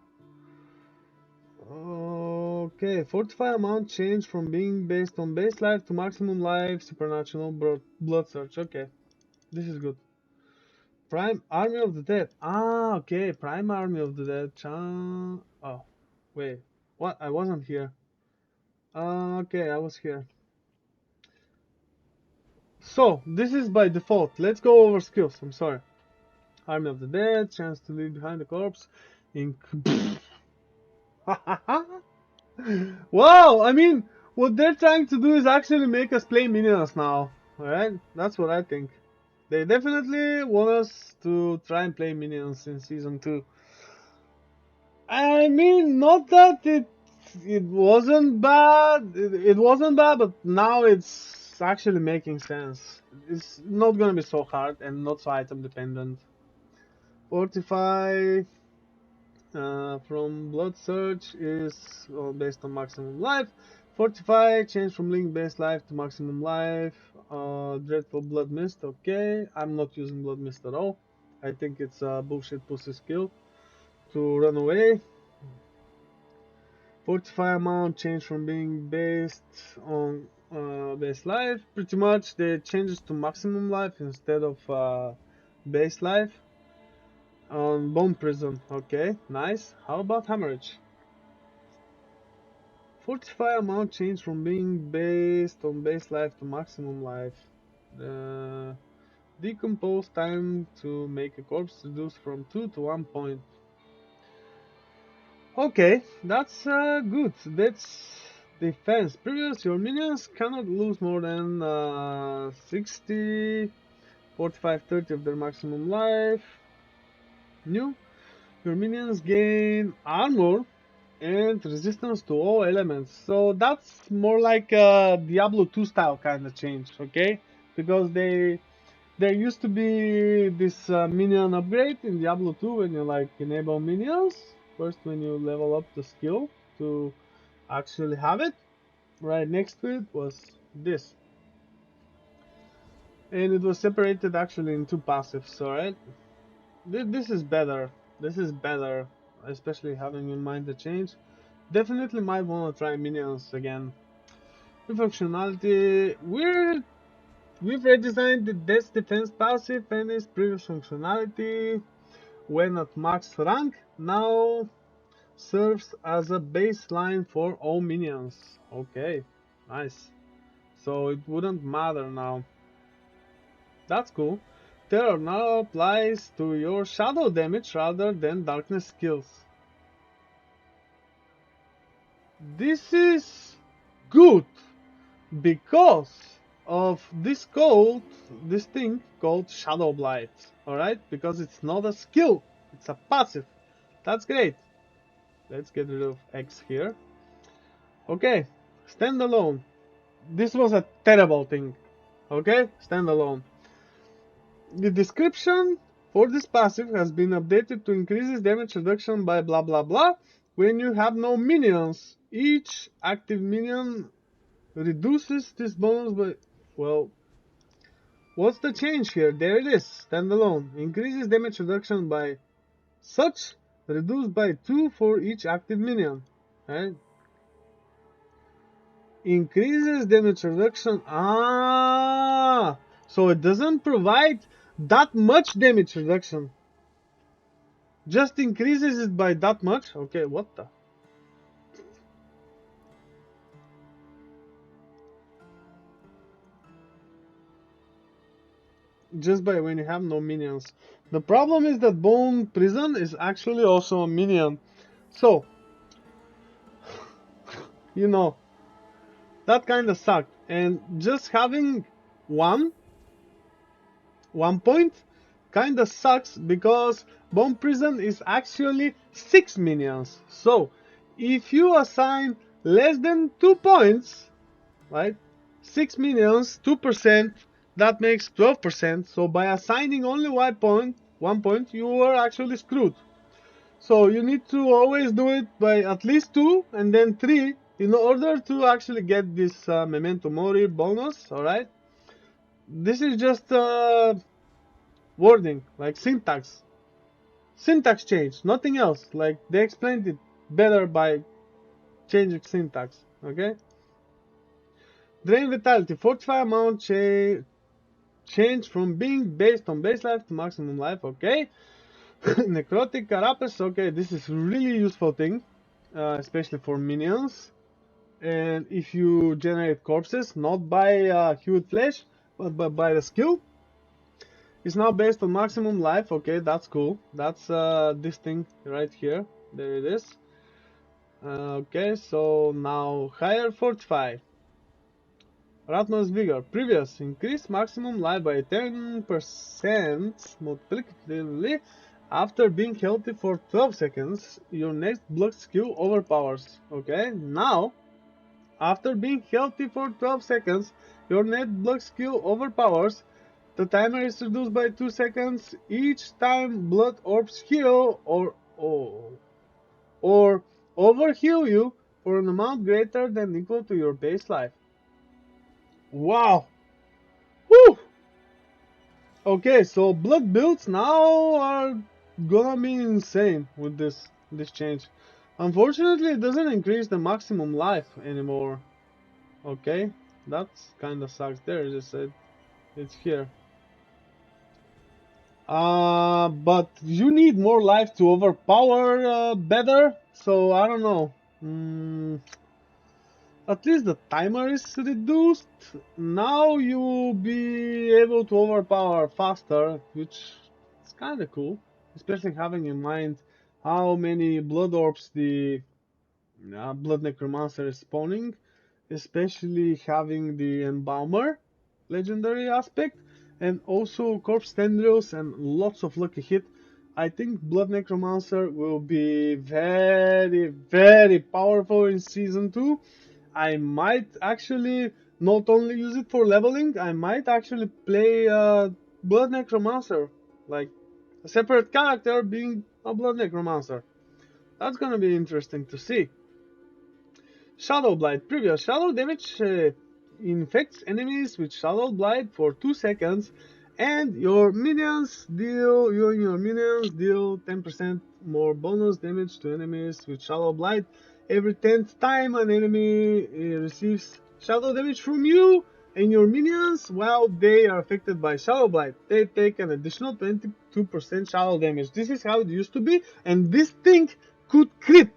Okay, fortify amount change from being based on base life to maximum life, supernatural blood search. Okay, this is good. Prime Army of the Dead. Ah, okay, Prime Army of the Dead. Oh, wait, what? I wasn't here. Okay, I was here. So, this is by default. Let's go over skills. I'm sorry. Army of the Dead, chance to leave behind the corpse. Wow, I mean, what they're trying to do is actually make us play minions now. Alright? That's what I think. They definitely want us to try and play minions in season 2. I mean, not that it wasn't bad. It wasn't bad, but now it's actually making sense. It's not gonna be so hard and not so item dependent. Fortify from blood search is based on maximum life. Fortify change from link based life to maximum life. Dreadful blood mist. Okay, I'm not using blood mist at all. I think it's a bullshit pussy skill to run away. Fortify amount change from being based on base life. Pretty much they changes to maximum life instead of base life. On bone prison, okay, nice. How about hemorrhage? Fortify amount change from being based on base life to maximum life. Decompose time to make a corpse reduced from 2 to 1 point. Okay, that's good. That's defense. Previous, your minions cannot lose more than 60, 45, 30 of their maximum life. New, your minions gain armor and resistance to all elements. So that's more like a Diablo 2 style kind of change, okay? Because there used to be this minion upgrade in Diablo 2 when you like enable minions. First, when you level up the skill to actually have it, right next to it was this. And it was separated actually in two passives, alright? This is better. This is better, especially having in mind the change. Definitely might want to try minions again. The functionality, we've redesigned the Death's Defense passive and its previous functionality when at max rank. Now serves as a baseline for all minions. Okay, nice. So it wouldn't matter now. That's cool. Terror now applies to your shadow damage rather than darkness skills. This is good because of this thing called Shadow Blight. Alright? Because it's not a skill, it's a passive. That's great. Let's get rid of X here. Okay, standalone. This was a terrible thing. Okay, standalone. The description for this passive has been updated to increase its damage reduction by blah blah blah when you have no minions. Each active minion reduces this bonus by... Well, what's the change here? There it is, standalone. Increases damage reduction by such, reduced by 2 for each active minion. Right? Increases damage reduction. Ah! So it doesn't provide that much damage reduction. Just increases it by that much? Okay, what the? Just by when you have no minions. The problem is that Bone Prison is actually also a minion. So, you know, that kind of sucked. And just having one point kind of sucks because Bone Prison is actually 6 minions. So, if you assign less than 2 points, right? 6 minions, 2%, that makes 12%. So by assigning only 1 point, you are actually screwed. So you need to always do it by at least 2 and then 3 in order to actually get this Memento Mori bonus, alright? This is just wording, like syntax. Syntax change, nothing else. Like they explained it better by changing syntax, okay? Drain Vitality, fortify amount change from being based on base life to maximum life, okay? Necrotic Carapace, okay, this is really useful thing, especially for minions. And if you generate corpses, not by hued flesh, but by the skill, it's now based on maximum life, okay, that's cool. That's this thing right here, there it is. Okay, so now higher fortify. Ratnos Vigor. Previous. Increase maximum life by 10% multiplicatively after being healthy for 12 seconds. Your next block skill overpowers. Okay, now, after being healthy for 12 seconds, your next block skill overpowers. The timer is reduced by 2 seconds each time blood orbs heal or overheal you for an amount greater than equal to your base life. Wow! Woo! Okay, so blood builds now are gonna be insane with this change. Unfortunately, it doesn't increase the maximum life anymore. Okay, that's kinda sucks. There, just said it's here. But you need more life to overpower better. So I don't know. At least the timer is reduced. Now you'll be able to overpower faster, which is kind of cool, especially having in mind how many blood orbs the blood necromancer is spawning, especially having the embaumer legendary aspect and also corpse tendrils and lots of lucky hit. I think blood necromancer will be very very powerful in season 2. I might actually not only use it for leveling, I might actually play Blood Necromancer, like a separate character being a Blood Necromancer. That's gonna be interesting to see. Shadow Blight. Previous shadow damage infects enemies with Shadow Blight for 2 seconds, and your minions deal 10% more bonus damage to enemies with Shadow Blight every 10th time an enemy receives shadow damage from you and your minions while they are affected by Shadow Blight. They take an additional 22% shadow damage. This is how it used to be, and this thing could crit.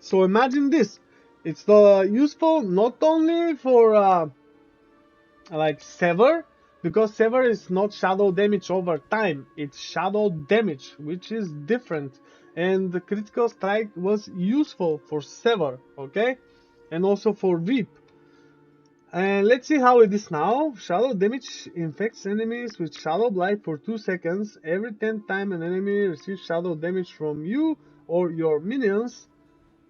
So imagine this. It's useful not only for like sever, because sever is not shadow damage over time, it's shadow damage, which is different, and the critical strike was useful for sever, okay, and also for reap. And let's see how it is now. Shadow damage infects enemies with shadow blight for 2 seconds. Every 10th time an enemy receives shadow damage from you or your minions,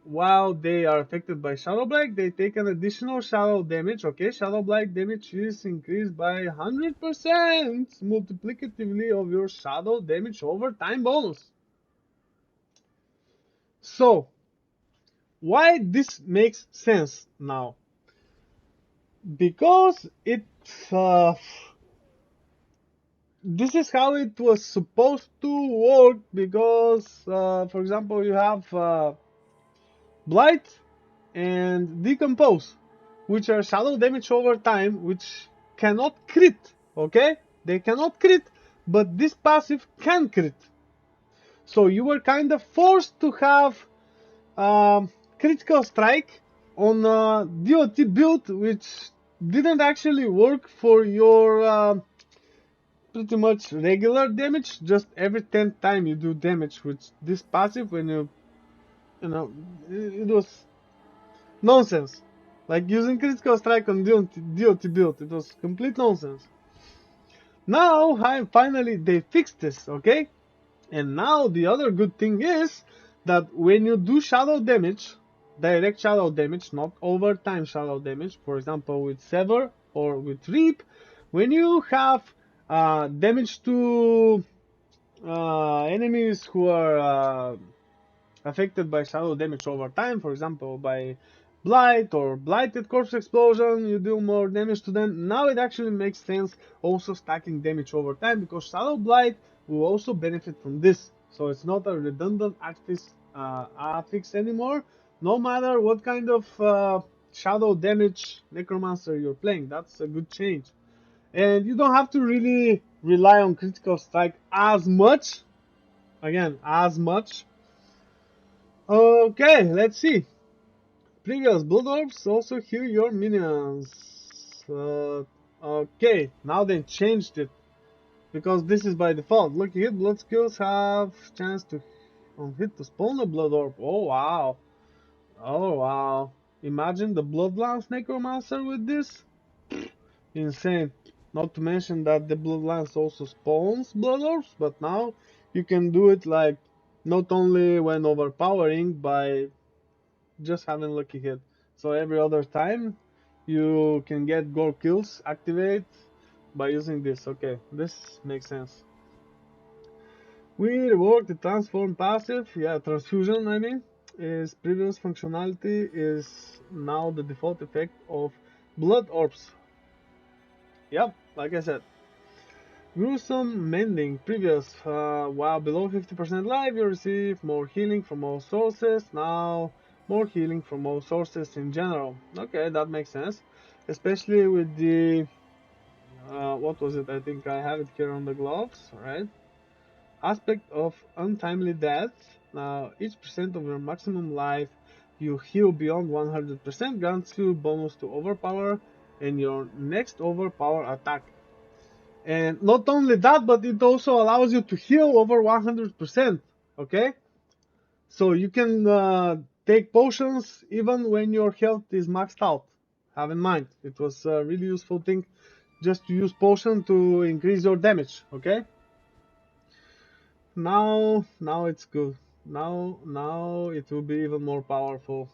while they are affected by Shadow Blight, they take an additional Shadow damage. Okay, Shadow Blight damage is increased by 100% multiplicatively of your Shadow damage over time bonus. So, why this makes sense now? Because this is how it was supposed to work. Because, for example, you have Blight and Decompose, which are shadow damage over time, which cannot crit, okay? They cannot crit, but this passive can crit. So you were kind of forced to have critical strike on a DOT build, which didn't actually work for your pretty much regular damage. Just every 10th time you do damage with this passive, when you know, it was nonsense. Like using critical strike on DOT build, it was complete nonsense. Now, finally, they fixed this, okay? And now the other good thing is that when you do shadow damage, direct shadow damage, not over time shadow damage, for example with Sever or with Reap, when you have damage to enemies who are affected by shadow damage over time, for example by blight or blighted corpse explosion, you do more damage to them. Now it actually makes sense also stacking damage over time, because shadow blight will also benefit from this. So it's not a redundant affix anymore, no matter what kind of shadow damage necromancer you're playing. That's a good change, and you don't have to really rely on critical strike as much, again, as much. Okay, let's see. Previous blood orbs also heal your minions. Okay, now they changed it, because this is by default. Lucky hit blood skills have chance to on hit to spawn a blood orb. Oh wow. Oh wow. Imagine the Bloodlance Necromancer with this. Insane. Not to mention that the Bloodlance also spawns blood orbs, but now you can do it like not only when overpowering by just having lucky hit. So every other time you can get gore kills activate by using this. Okay, this makes sense. We reworked the transform passive, yeah, transfusion I mean, is previous functionality is now the default effect of blood orbs. Yep, like I said. Gruesome Mending, previous, while below 50% life you receive more healing from all sources, now more healing from all sources in general. Okay, that makes sense, especially with the, what was it, I think I have it here on the gloves, right? Aspect of untimely death. Now each percent of your maximum life you heal beyond 100% grants you bonus to overpower and your next overpower attack. And not only that, but it also allows you to heal over 100%. Okay? So you can take potions even when your health is maxed out. Have in mind, it was a really useful thing just to use potion to increase your damage. Okay? Now it's good. Now it will be even more powerful.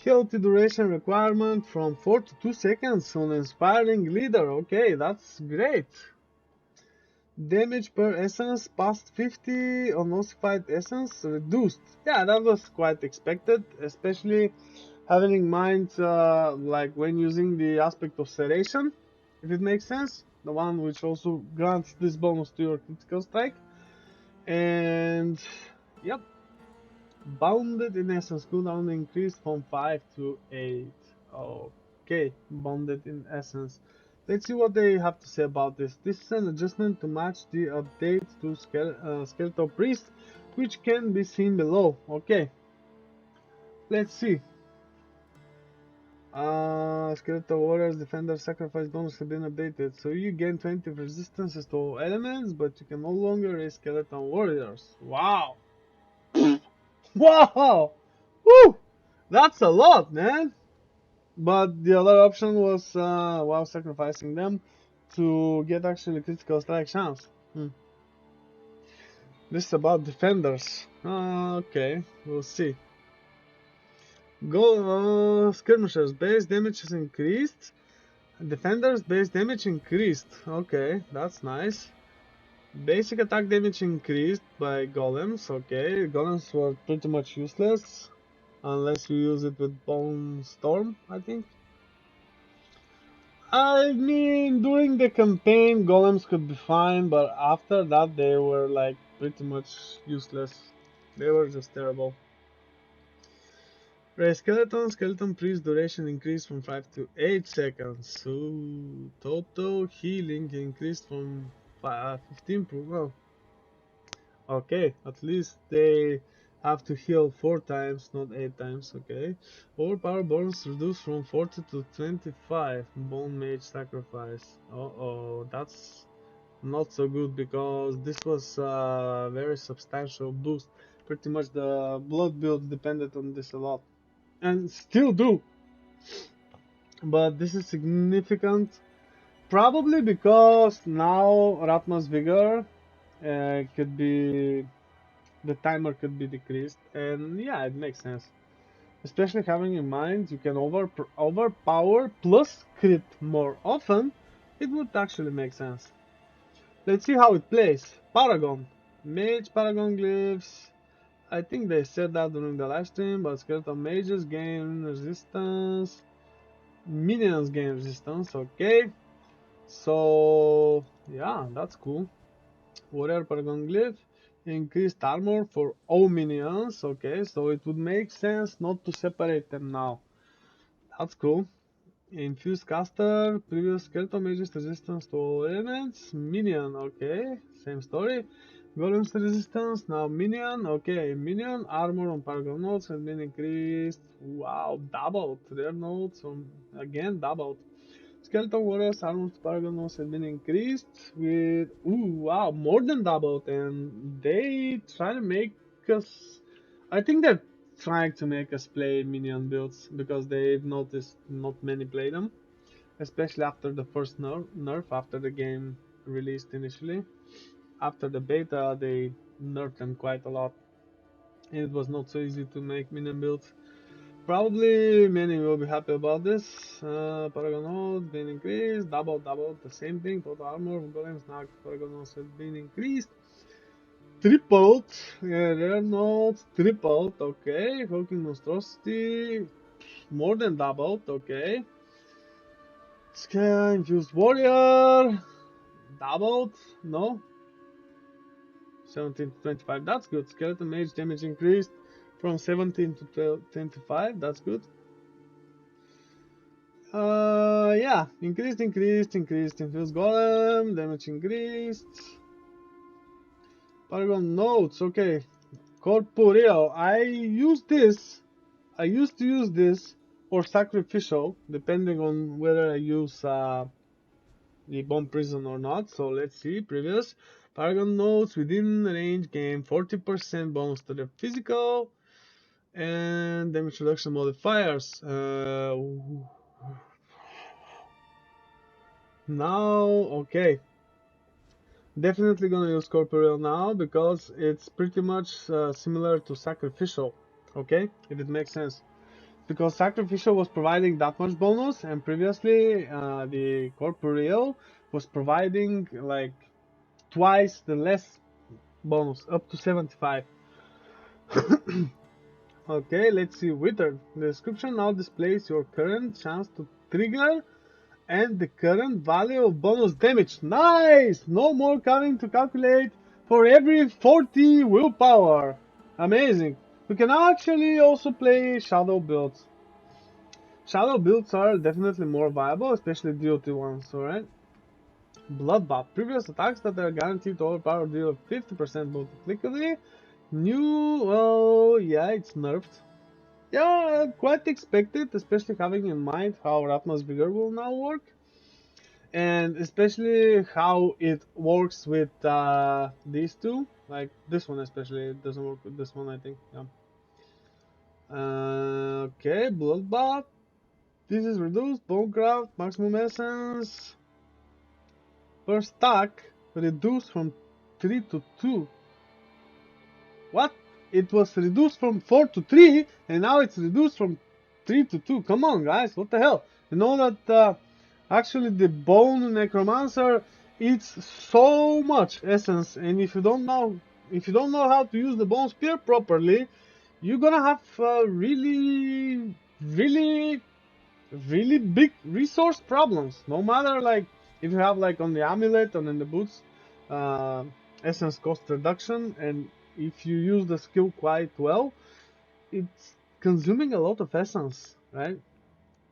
Healthy duration requirement from 4 to 2 seconds on inspiring leader. Okay, that's great. Damage per essence past 50 on ossified essence reduced. Yeah, that was quite expected, especially having in mind like when using the aspect of serration, if it makes sense, the one which also grants this bonus to your critical strike. And yep, bounded in essence cooldown increased from 5 to 8. Okay, bounded in essence. Let's see what they have to say about this. This is an adjustment to match the update to Skeletal Priest, which can be seen below. Okay, let's see. Skeletal Warriors Defender Sacrifice bonus have been updated. So you gain 20 resistances to all elements, but you can no longer raise Skeleton Warriors. Wow! Wow! Woo! That's a lot, man! But the other option was, while sacrificing them, to get actually critical strike chance. This is about defenders. Okay, we'll see. Go skirmishers, base damage is increased. Defenders, base damage increased. Okay, that's nice. Basic attack damage increased by golems. Okay, golems were pretty much useless unless you use it with Bone Storm, I think. I mean, during the campaign, golems could be fine, but after that, they were like pretty much useless. They were just terrible. Ray skeleton priest duration increased from 5 to 8 seconds. So total healing increased from 15 per well. Okay, at least they have to heal 4 times, not 8 times, okay. Overpower bonus reduced from 40 to 25. Bone Mage Sacrifice. Uh-oh, that's not so good because this was a very substantial boost. Pretty much the blood builds depended on this a lot. And still do. But this is significant. Probably because now Ratma's Vigor could be the timer could be decreased, and yeah, it makes sense. Especially having in mind you can overpower plus crit more often, it would actually make sense. Let's see how it plays. Paragon. Mage Paragon glyphs. I think they said that during the live stream, but skeleton mages gain resistance. Minions gain resistance, okay. So yeah, that's cool. Warrior Paragon Glyph, increased armor for all minions, okay, so it would make sense not to separate them now. That's cool. Infused Caster, previous Skeleton Mage's resistance to all elements, Minion, okay, same story. Golem's resistance, now Minion, okay, Minion, armor on Paragon nodes has been increased, wow, doubled, rare nodes, again doubled. Skeleton Warriors armor to Paragon nodes has been increased with, ooh, wow, more than doubled, and they try to make us, I think they're trying to make us play minion builds because they've noticed not many play them, especially after the first nerf after the game released initially. After the beta, they nerfed them quite a lot. It was not so easy to make minion builds. Probably many will be happy about this. Paragon node been increased, double, the same thing. Total armor of golems now Paragon nodes has been increased. Tripled, yeah, rare nodes, tripled, okay. Hulking monstrosity, more than doubled, okay. Scan, infused warrior, doubled, no. 17 to 25, that's good. Skeleton mage damage increased from 17 to 25, that's good. Yeah, increased. Infused golem, damage increased. Paragon notes, okay. Corporeal, I used to use this, or sacrificial, depending on whether I use the bomb prison or not. So let's see, previous. Paragon notes within range gain 40% bonus to their physical and damage reduction modifiers. Now, okay. Definitely gonna use corporeal now because it's pretty much similar to sacrificial, okay, if it makes sense, because sacrificial was providing that much bonus and previously the corporeal was providing like twice the less bonus, up to 75. Okay, let's see. Wither. The description now displays your current chance to trigger and the current value of bonus damage. Nice! No more having to calculate for every 40 willpower. Amazing. We can actually also play shadow builds. shadow builds are definitely more viable, especially DOT ones, alright? Bloodbath. Previous attacks that are guaranteed to overpower deal 50% multiplicity. New, well, yeah, it's nerfed. Yeah, quite expected, especially having in mind how Ratma's Vigor will now work. And especially how it works with these two. Like this one especially, it doesn't work with this one, I think. Yeah. Okay, Bloodbath. This is reduced, Bonecraft, maximum essence per stack reduced from 3 to 2. What? It was reduced from 4 to 3 and now it's reduced from 3 to 2. Come on guys, what the hell? You know that actually the Bone Necromancer eats so much essence, and if you don't know how to use the Bone Spear properly, you're gonna have really big resource problems. No matter like if you have like on the amulet and in the boots uh, essence cost reduction, and if you use the skill quite well, it's consuming a lot of essence, right?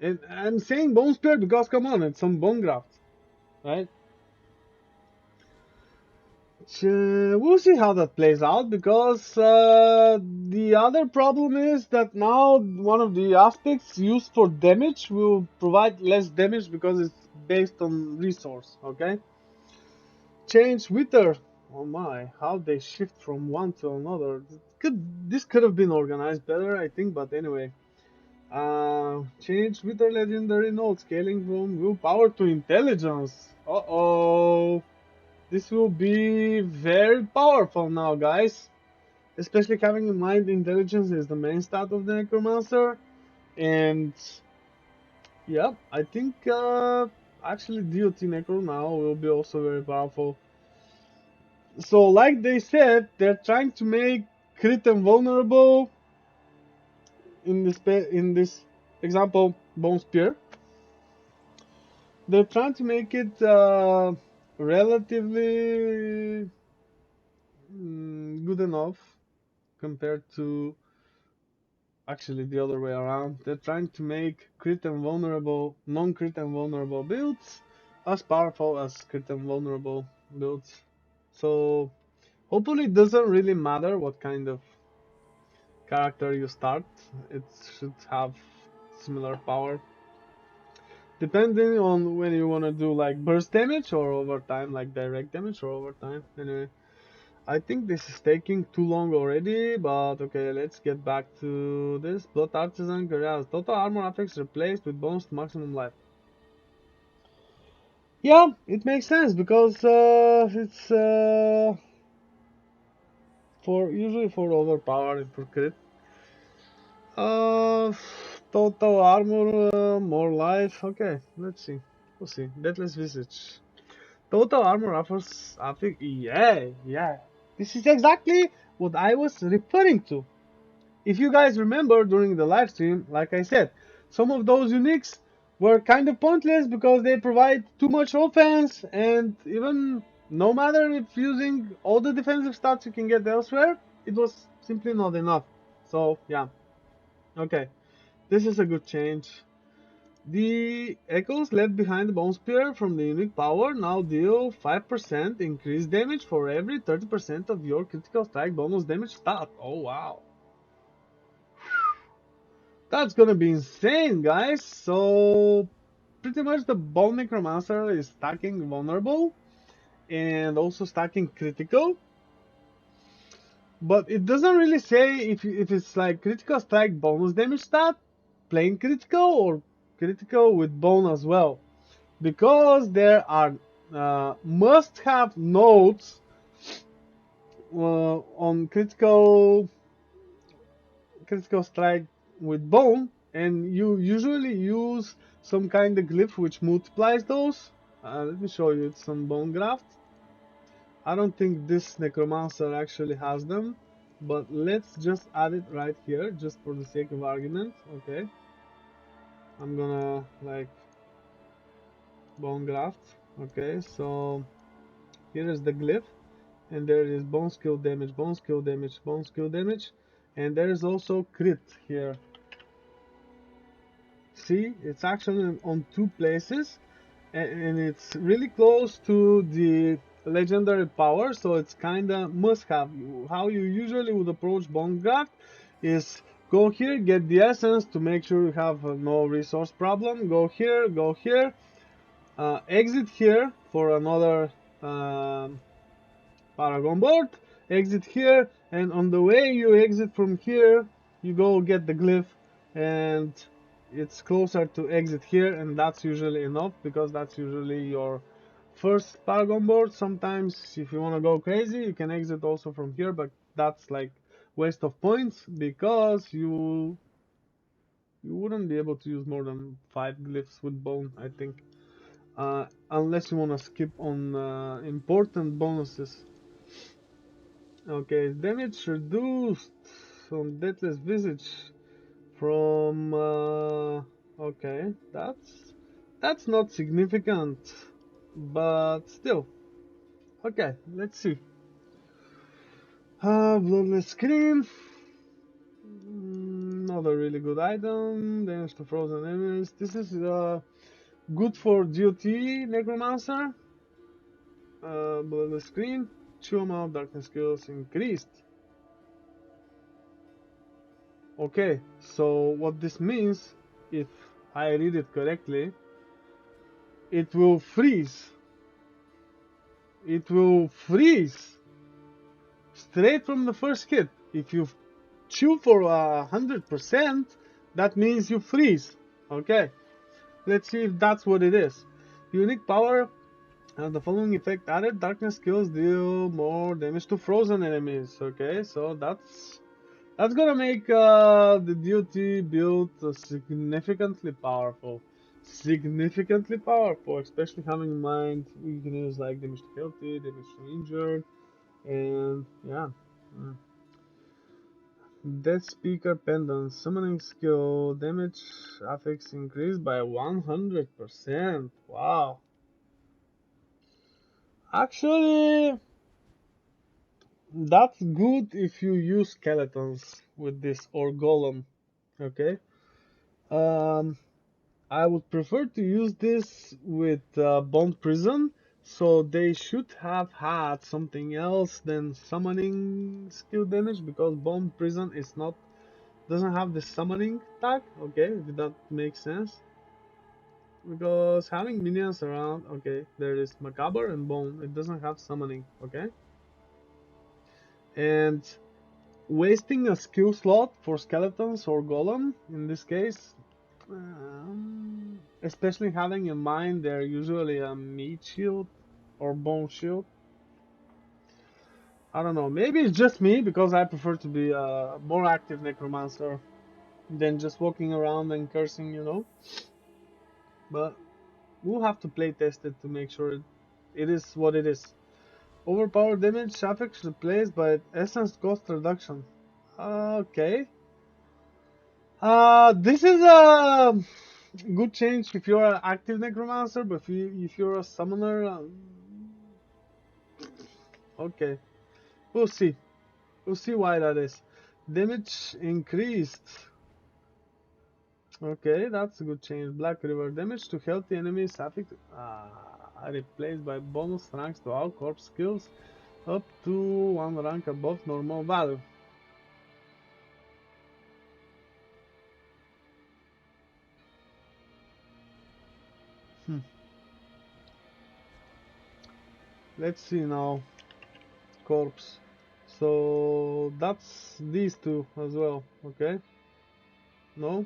And I'm saying bone spear because come on, it's some bone graft, right? We'll see how that plays out, because the other problem is that now one of the aspects used for damage will provide less damage because it's based on resource, okay? Change wither. Oh my, how they shift from one to another. This could have been organized better, I think, but anyway. Change wither legendary node, scaling from willpower to intelligence. Uh-oh. This will be very powerful now, guys. Especially having in mind intelligence is the main stat of the Necromancer. And yeah, I think actually DOT Necro now will be also very powerful. So like they said, they're trying to make crit invulnerable in this example, Bone Spear. They're trying to make it relatively good enough compared to actually the other way around. They're trying to make crit and vulnerable, non-crit and vulnerable builds as powerful as crit and vulnerable builds. So hopefully it doesn't really matter what kind of character you start. It should have similar power. Depending on when you want to do like burst damage or overtime, like direct damage or overtime. Anyway, I think this is taking too long already, but okay, let's get back to this. Blood Artisan Garage. Total armor affects replaced with bonus to maximum life. Yeah, it makes sense because it's for usually for overpowered for crit. Uh, Total armor, more life. Okay, let's see. We'll see. Deathless Visage. Total armor offers, I think, yeah. This is exactly what I was referring to. If you guys remember during the live stream, like I said, some of those uniques were kind of pointless because they provide too much offense, and even no matter if using all the defensive stats you can get elsewhere, it was simply not enough. So yeah, okay, this is a good change. The echoes left behind the Bone Spear from the unique power now deal 5% increased damage for every 30% of your critical strike bonus damage stat. Oh wow. That's gonna be insane, guys. So pretty much the Bone Necromancer is stacking vulnerable and also stacking critical. But it doesn't really say if it's like critical strike bonus damage stat, plain critical, or critical with bone as well. Because there are must-have nodes on critical strike with bone, and you usually use some kind of glyph which multiplies those. Let me show you, it's some bone graft. I don't think this Necromancer actually has them, but let's just add it right here, just for the sake of argument. Okay, I'm gonna like bone graft. Okay, so here is the glyph, and there is bone skill damage, bone skill damage, bone skill damage, and there is also crit here. see, it's actually on two places, and it's really close to the legendary power, so it's kinda must have. How you usually would approach Bondcraft is go here, get the essence to make sure you have no resource problem. Go here, exit here for another Paragon board, exit here, and on the way you exit from here, you go get the glyph, and it's closer to exit here, and that's usually enough because that's usually your first Paragon board. Sometimes if you want to go crazy, you can exit also from here, but that's like waste of points because you wouldn't be able to use more than 5 glyphs with bone, I think. Unless you want to skip on important bonuses. Okay, damage reduced on Deathless Visage from okay, that's not significant, but still. Okay, let's see. Bloodless Scream. Not a really good item. Damage to frozen enemies. This is good for GOT Necromancer. Bloodless Scream. Chew amount darkness skills increased. Okay, so what this means, if I read it correctly, it will freeze. It will freeze straight from the first hit. If you chew for 100%, that means you freeze. Okay, let's see if that's what it is. Unique power has the following effect added: darkness kills deal more damage to frozen enemies. Okay, so that's gonna make the duty build significantly powerful. Significantly powerful, especially having in mind you can use like damage to healthy, damage to injured, and yeah. Mm. Death Speaker Pendant, summoning skill, damage affects increased by 100%. Wow. Actually, that's good if you use skeletons with this or golem. Okay. Um, I would prefer to use this with Bond Prison, so they should have had something else than summoning skill damage because Bond Prison is not doesn't have the summoning tag. Okay, if that makes sense. Because having minions around, okay, there is Macabre and Bone. It doesn't have summoning. Okay, and wasting a skill slot for skeletons or golem in this case, especially having in mind they're usually a meat shield or bone shield. I don't know, maybe it's just me because I prefer to be a more active necromancer than just walking around and cursing, but we'll have to play test it to make sure it is what it is. Overpowered damage affects replaced by essence cost reduction. Okay. This is a good change if you're an active necromancer, but if you're a summoner, okay, we'll see. We'll see why that is. Damage increased. Okay, that's a good change. Black River damage to healthy enemies affect replaced by bonus ranks to all corpse skills up to one rank above normal value. Hmm. Let's see now. Corpse. So that's these two as well. Okay. No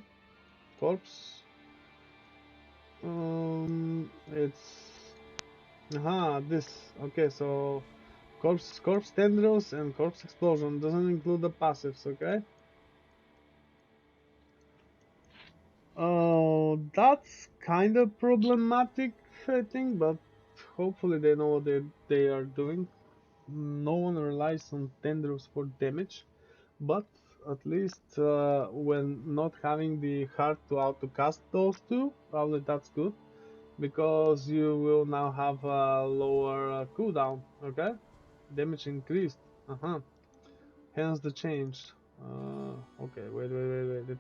corpse. It's this. Okay, so corpse tendrils and corpse explosion doesn't include the passives. Okay. Oh, that's kind of problematic, I think, but hopefully they know what they are doing. No one relies on tendrils for damage, but at least when not having the heart to auto cast those two, probably that's good. Because you will now have a lower cooldown. Okay, damage increased. Hence the change. Okay, wait.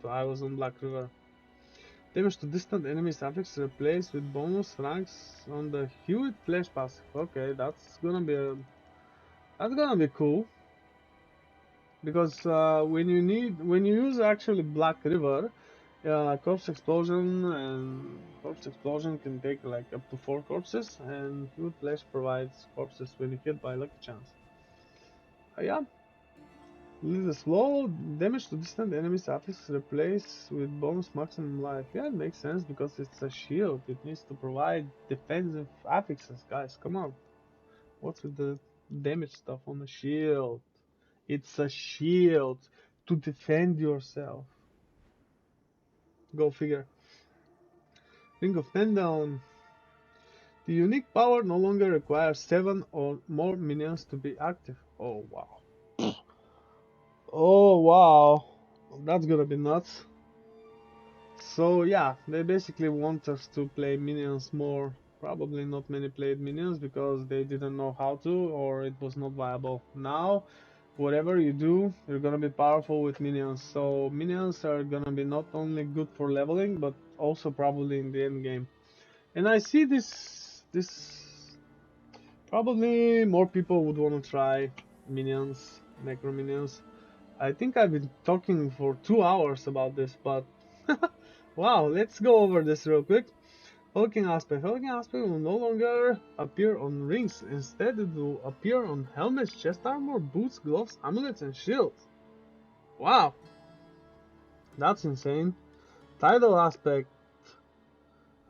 I was on Black River. Damage to distant enemies affixes replaced with bonus ranks on the Hewitt Flash passive. Okay, that's gonna be cool. Because when you use actually Black River, corpse explosion can take like up to 4 corpses, and Huge Flash provides corpses when hit by lucky chance. Yeah, little slow damage to distant enemies affix replace with bonus maximum life. Yeah, it makes sense because it's a shield. It needs to provide defensive affixes, guys. Come on, what's with the damage stuff on the shield? It's a shield to defend yourself. Go figure. Ring of Pendulum. The unique power no longer requires 7 or more minions to be active. Oh wow. Oh wow. That's gonna be nuts. So yeah, they basically want us to play minions more. Probably not many played minions because they didn't know how to or it was not viable. Now, whatever you do, you're gonna be powerful with minions. So minions are gonna be not only good for leveling, but also probably in the end game. And I see this probably more people would want to try minions, necro minions. I think I've been talking for 2 hours about this, but wow, let's go over this real quick. Hulking aspect. Hulking aspect will no longer appear on rings. Instead, it will appear on helmets, chest armor, boots, gloves, amulets, and shields. Wow, that's insane. Tidal aspect.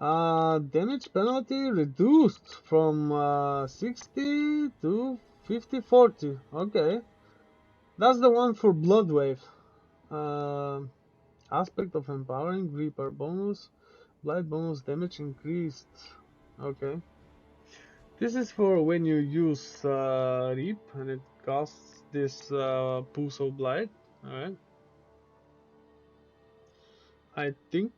Damage penalty reduced from 60 to 50-40. Okay, that's the one for Blood Wave. Uh, Aspect of empowering Reaper bonus, blight bonus damage increased. Okay, this is for when you use Reap and it costs this Pulse of Blight. Alright, I think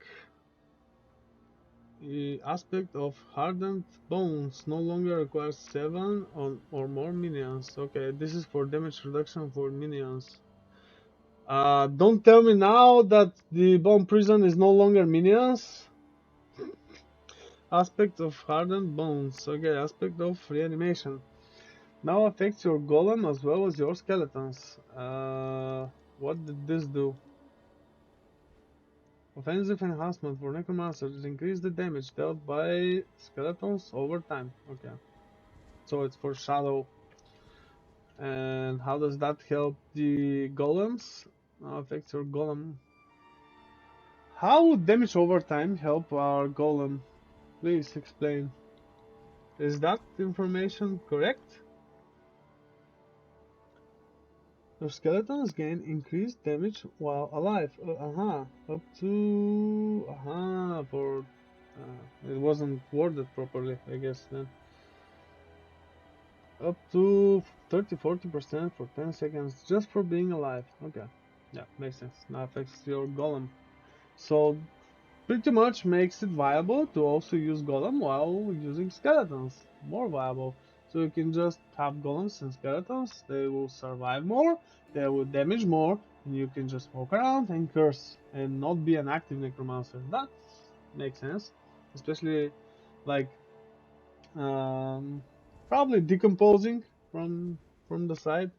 the aspect of hardened bones no longer requires 7 or more minions. Okay, this is for damage reduction for minions. Don't tell me now that the bone prison is no longer minions. Aspect of hardened bones. Okay, aspect of reanimation. Now affects your golem as well as your skeletons. What did this do? Offensive enhancement for Necromancers. Increase the damage dealt by skeletons over time. Okay. So it's for shadow. And how does that help the golems? Affects your golem. How would damage over time help our golem? Please explain. Is that information correct? Your skeletons gain increased damage while alive. Up to for it wasn't worded properly, I guess then. Up to 30-40% for 10 seconds just for being alive. Okay. Yeah, makes sense. Now affects your golem. So pretty much makes it viable to also use golem while using skeletons. More viable. So you can just have golems and skeletons, they will survive more, they will damage more, and you can just walk around and curse and not be an active necromancer. That makes sense. Especially like probably decomposing from the side.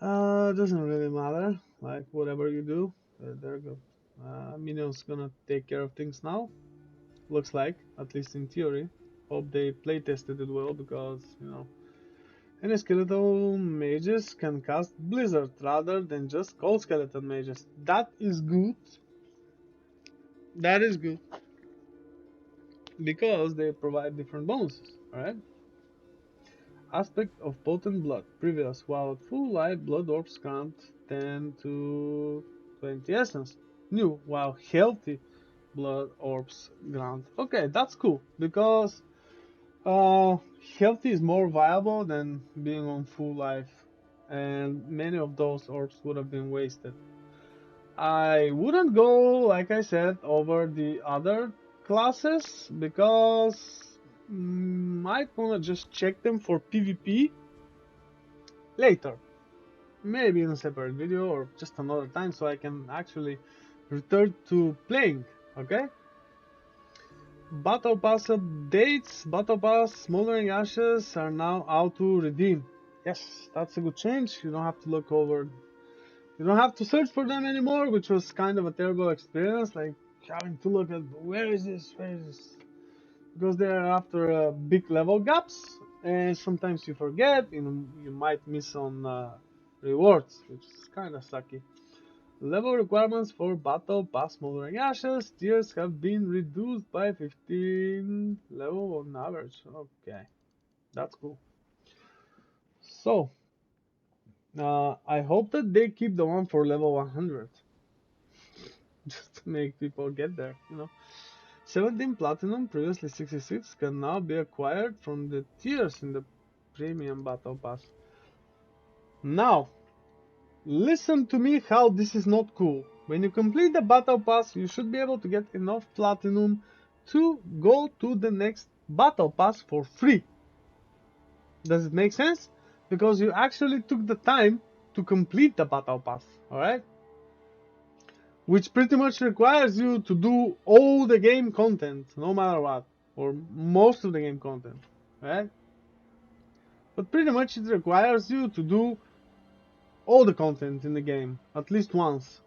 Doesn't really matter. Like whatever you do, they're good. Minion's gonna take care of things now. Looks like, at least in theory. Hope they play tested it well because any skeletal mages can cast Blizzard rather than just cold skeleton mages. That is good. That is good because they provide different bonuses. Alright. Aspect of potent blood. Previous, while at full life, blood orbs grant 10 to 20 essence. New, while healthy, blood orbs grant. Okay, that's cool because healthy is more viable than being on full life, and many of those orbs would have been wasted. I wouldn't go, like I said, over the other classes because might wanna just check them for PvP later. Maybe in a separate video or just another time so I can actually return to playing Okay? Battle Pass updates. Battle Pass Smoldering Ashes are now out to redeem. Yes, that's a good change. You don't have to look over. You don't have to search for them anymore, which was kind of a terrible experience. Like having to look at where is this, where is this, because they're after big level gaps, and sometimes you forget. You might miss on rewards, which is kind of sucky. Level requirements for Battle Pass Smoldering Ashes tiers have been reduced by 15 level on average. Okay, that's cool. So, I hope that they keep the one for level 100. Just to make people get there, 17 Platinum, previously 66, can now be acquired from the tiers in the Premium Battle Pass. Now, listen to me how this is not cool. When you complete the Battle Pass, you should be able to get enough Platinum to go to the next Battle Pass for free. Does it make sense? Because you actually took the time to complete the Battle Pass, alright? Which pretty much requires you to do all the game content, no matter what, or most of the game content, right? But pretty much it requires you to do all the content in the game, at least once.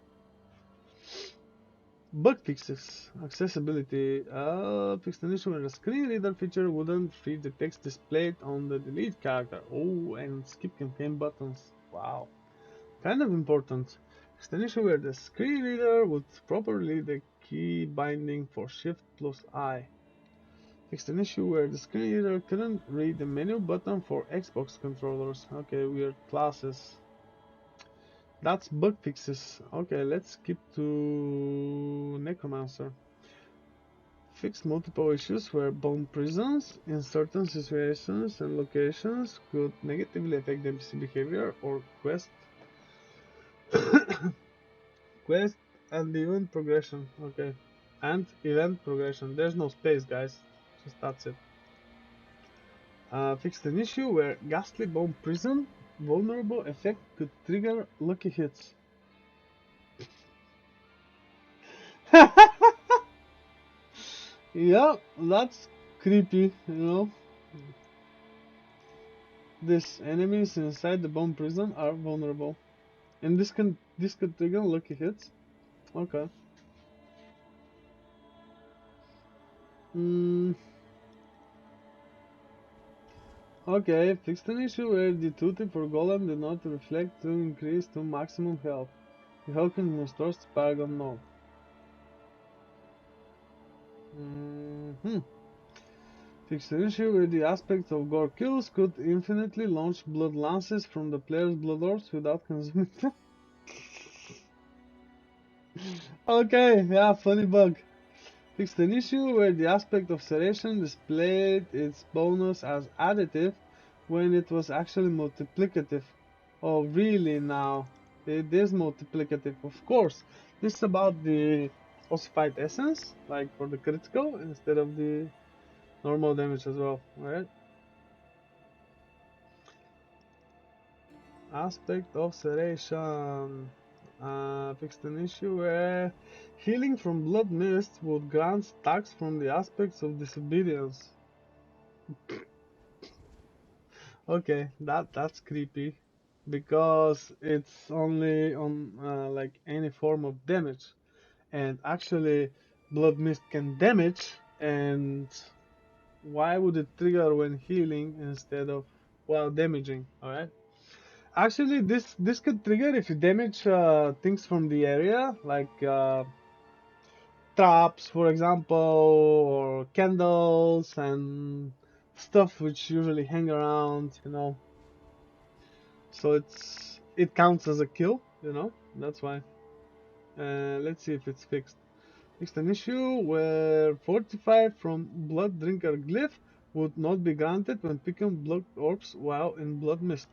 Bug fixes. Accessibility. Fixed an issue where the screen reader feature wouldn't read the text displayed on the delete character. Oh, and skip campaign buttons. Wow. Kind of important. Fixed an issue where the screen reader would properly read the key binding for Shift plus I. Fixed an issue where the screen reader couldn't read the menu button for Xbox controllers. Okay, weird classes. That's bug fixes. Okay, let's skip to Necromancer. Fixed multiple issues where bomb prisons in certain situations and locations could negatively affect the NPC behavior or quest and event progression. Okay, and event progression. There's no space, guys. Just that's it. Fixed an issue where ghastly bomb prison vulnerable effect could trigger lucky hits. Yeah, that's creepy. These enemies inside the bomb prison are vulnerable. And this could trigger lucky hits. Okay. Mm, okay, fixed an issue where the duty for golem did not reflect to increase to maximum health. The health can restores to Paragon mode. Fixed an issue where the aspect of gore kills could infinitely launch blood lances from the player's blood orbs without consuming them. Okay, yeah, funny bug. Fixed an issue where the aspect of serration displayed its bonus as additive when it was actually multiplicative. Oh, really now? It is multiplicative, of course. This is about the ossified essence, like for the critical, instead of the normal damage as well, alright? Aspect of serration. Fixed an issue where healing from blood mist would grant stacks from the aspects of disobedience. Okay, that's creepy because it's only on like any form of damage, and actually blood mist can damage, and why would it trigger when healing instead of while damaging? All right. Actually, this could trigger if you damage things from the area, like traps, for example, or candles and stuff which usually hang around. So it counts as a kill. That's why. Let's see if it's fixed. Fixed an issue where 45 from Blood Drinker Glyph would not be granted when picking blood orbs while in Blood Mist.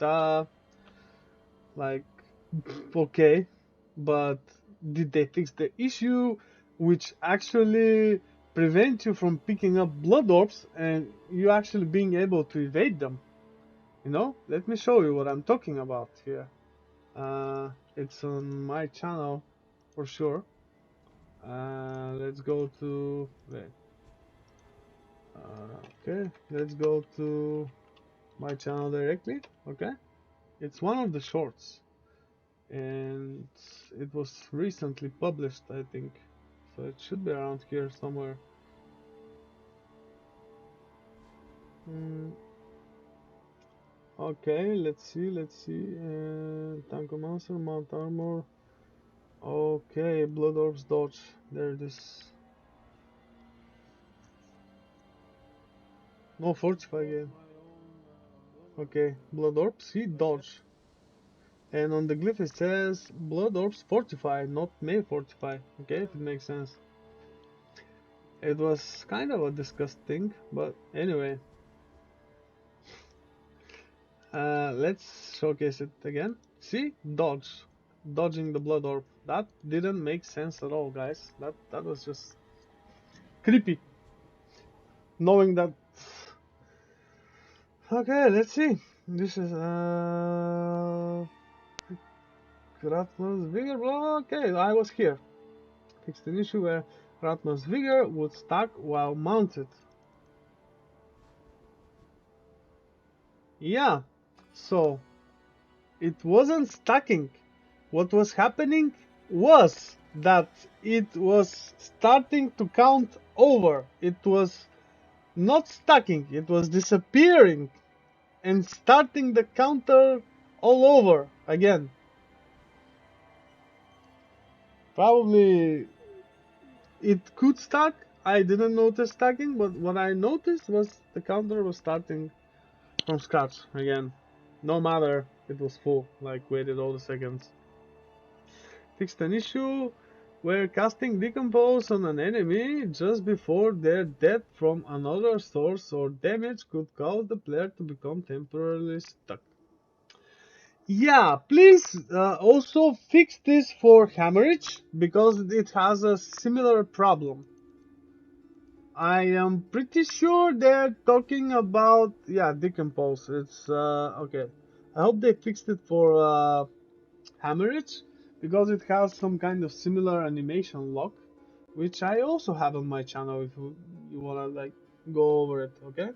Uh, like, okay, but did they fix the issue which actually prevent you from picking up blood orbs and you actually being able to evade them? Let me show you what I'm talking about here. It's on my channel for sure. Let's go to wait. Okay, let's go to my channel directly. Okay, it's one of the shorts, and it was recently published, I think. So it should be around here somewhere. Mm, okay, let's see, let's see. Necromancer, Mount Armor. Okay, Blood Orbs dodge. There it is. No, fortify again. Okay, Blood Orbs, see, dodge. And on the glyph it says Blood Orbs fortify, not may fortify. Okay, if it makes sense. It was kind of a disgusting, but anyway. Let's showcase it again. See? Dodge. Dodging the Blood Orb. That didn't make sense at all, guys. That was just creepy. Knowing that. Okay, let's see. This is Ratman's Vigor. Okay, I was here. Fixed an issue where Ratman's Vigor would stack while mounted. Yeah, so it wasn't stacking. What was happening was that it was starting to count over. It was not stacking, it was disappearing and starting the counter all over again. Probably it could stack. I didn't notice stacking, but what I noticed was the counter was starting from scratch again. No matter it was full, like waited all the seconds. Fixed an issue where casting Decompose on an enemy just before their death from another source or damage could cause the player to become temporarily stuck. Yeah, please also fix this for Hammerage because it has a similar problem. I am pretty sure they're talking about, yeah, Decompose. It's okay. I hope they fixed it for Hammerage because it has some kind of similar animation lock, which I also have on my channel if you wanna like go over it, okay?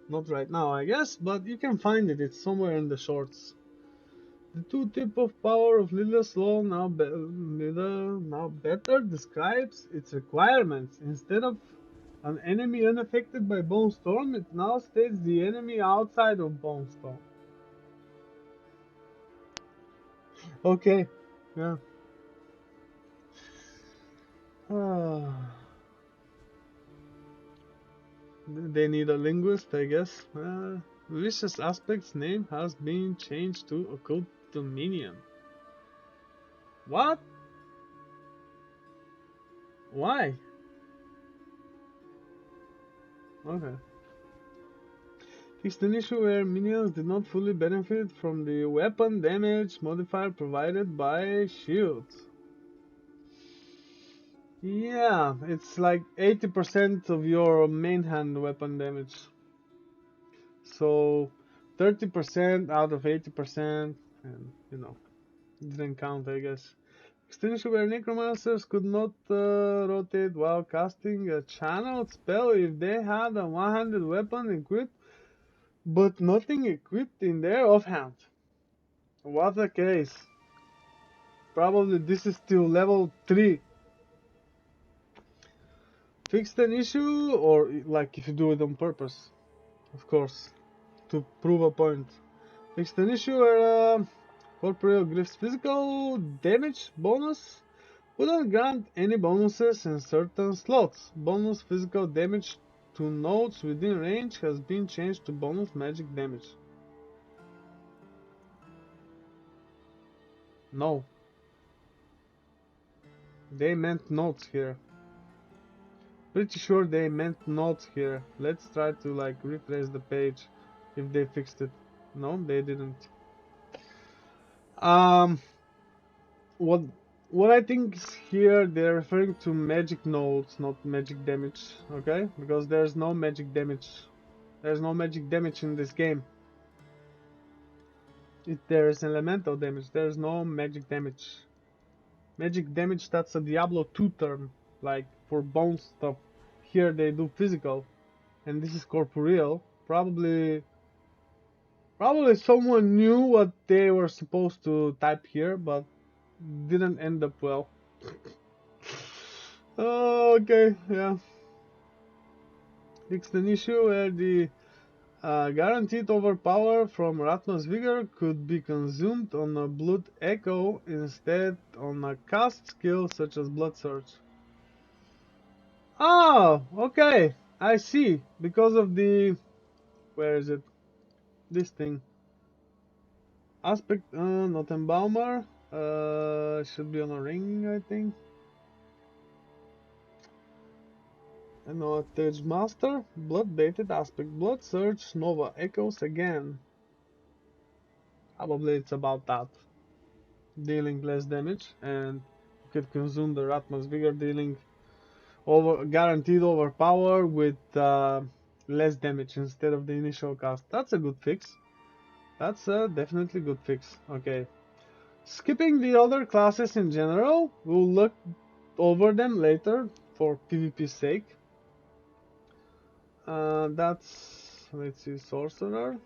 Not right now, I guess, but you can find it. It's somewhere in the shorts. The two-tip of power of Lila's Law now better describes its requirements. Instead of an enemy unaffected by Bone Storm, it now states the enemy outside of Bone Storm. Okay, yeah. They need a linguist, I guess. Vicious Aspect's name has been changed to Occult Minion. What? Why? Okay. Fixed an issue where minions did not fully benefit from the weapon damage modifier provided by shields. Yeah, it's like 80% of your main hand weapon damage. So 30% out of 80%, and you know, didn't count, I guess. Extinction where Necromancers could not rotate while casting a channeled spell if they had a one-handed weapon equipped, but nothing equipped in their offhand. What a case. Probably this is still level 3. Fixed an issue, or like if you do it on purpose, of course, to prove a point. Fixed an issue where corporeal glyphs physical damage bonus wouldn't grant any bonuses in certain slots. Bonus physical damage to nodes within range has been changed to bonus magic damage. No, they meant nodes here. Pretty sure they meant nodes here. Let's try to like rephrase the page if they fixed it. No, they didn't. Um, what what I think is here they're referring to magic nodes, not magic damage. Okay, because there's no magic damage. There's no magic damage in this game. If there's elemental damage, there's no magic damage. Magic damage, that's a Diablo 2 term, like for bone stuff. Here they do physical, and this is corporeal. Probably someone knew what they were supposed to type here, but didn't end up well. Oh, okay, yeah. Fixed an issue where the guaranteed overpower from Ratma's Vigor could be consumed on a Blood Echo instead on a cast skill such as Blood Surge. Oh, okay, I see. Because of the... where is it? This thing. Aspect, not Embaumer. Should be on a ring, I think. And now Tage Master, Blood Baited Aspect, Blood Surge, Nova Echoes again. Probably it's about that. Dealing less damage, and you could consume the Ratman's Vigor, dealing guaranteed overpower with less damage instead of the initial cast. That's a good fix. That's a definitely good fix. Okay. Skipping the other classes in general, we'll look over them later for PvP's sake. That's, let's see, Sorcerer.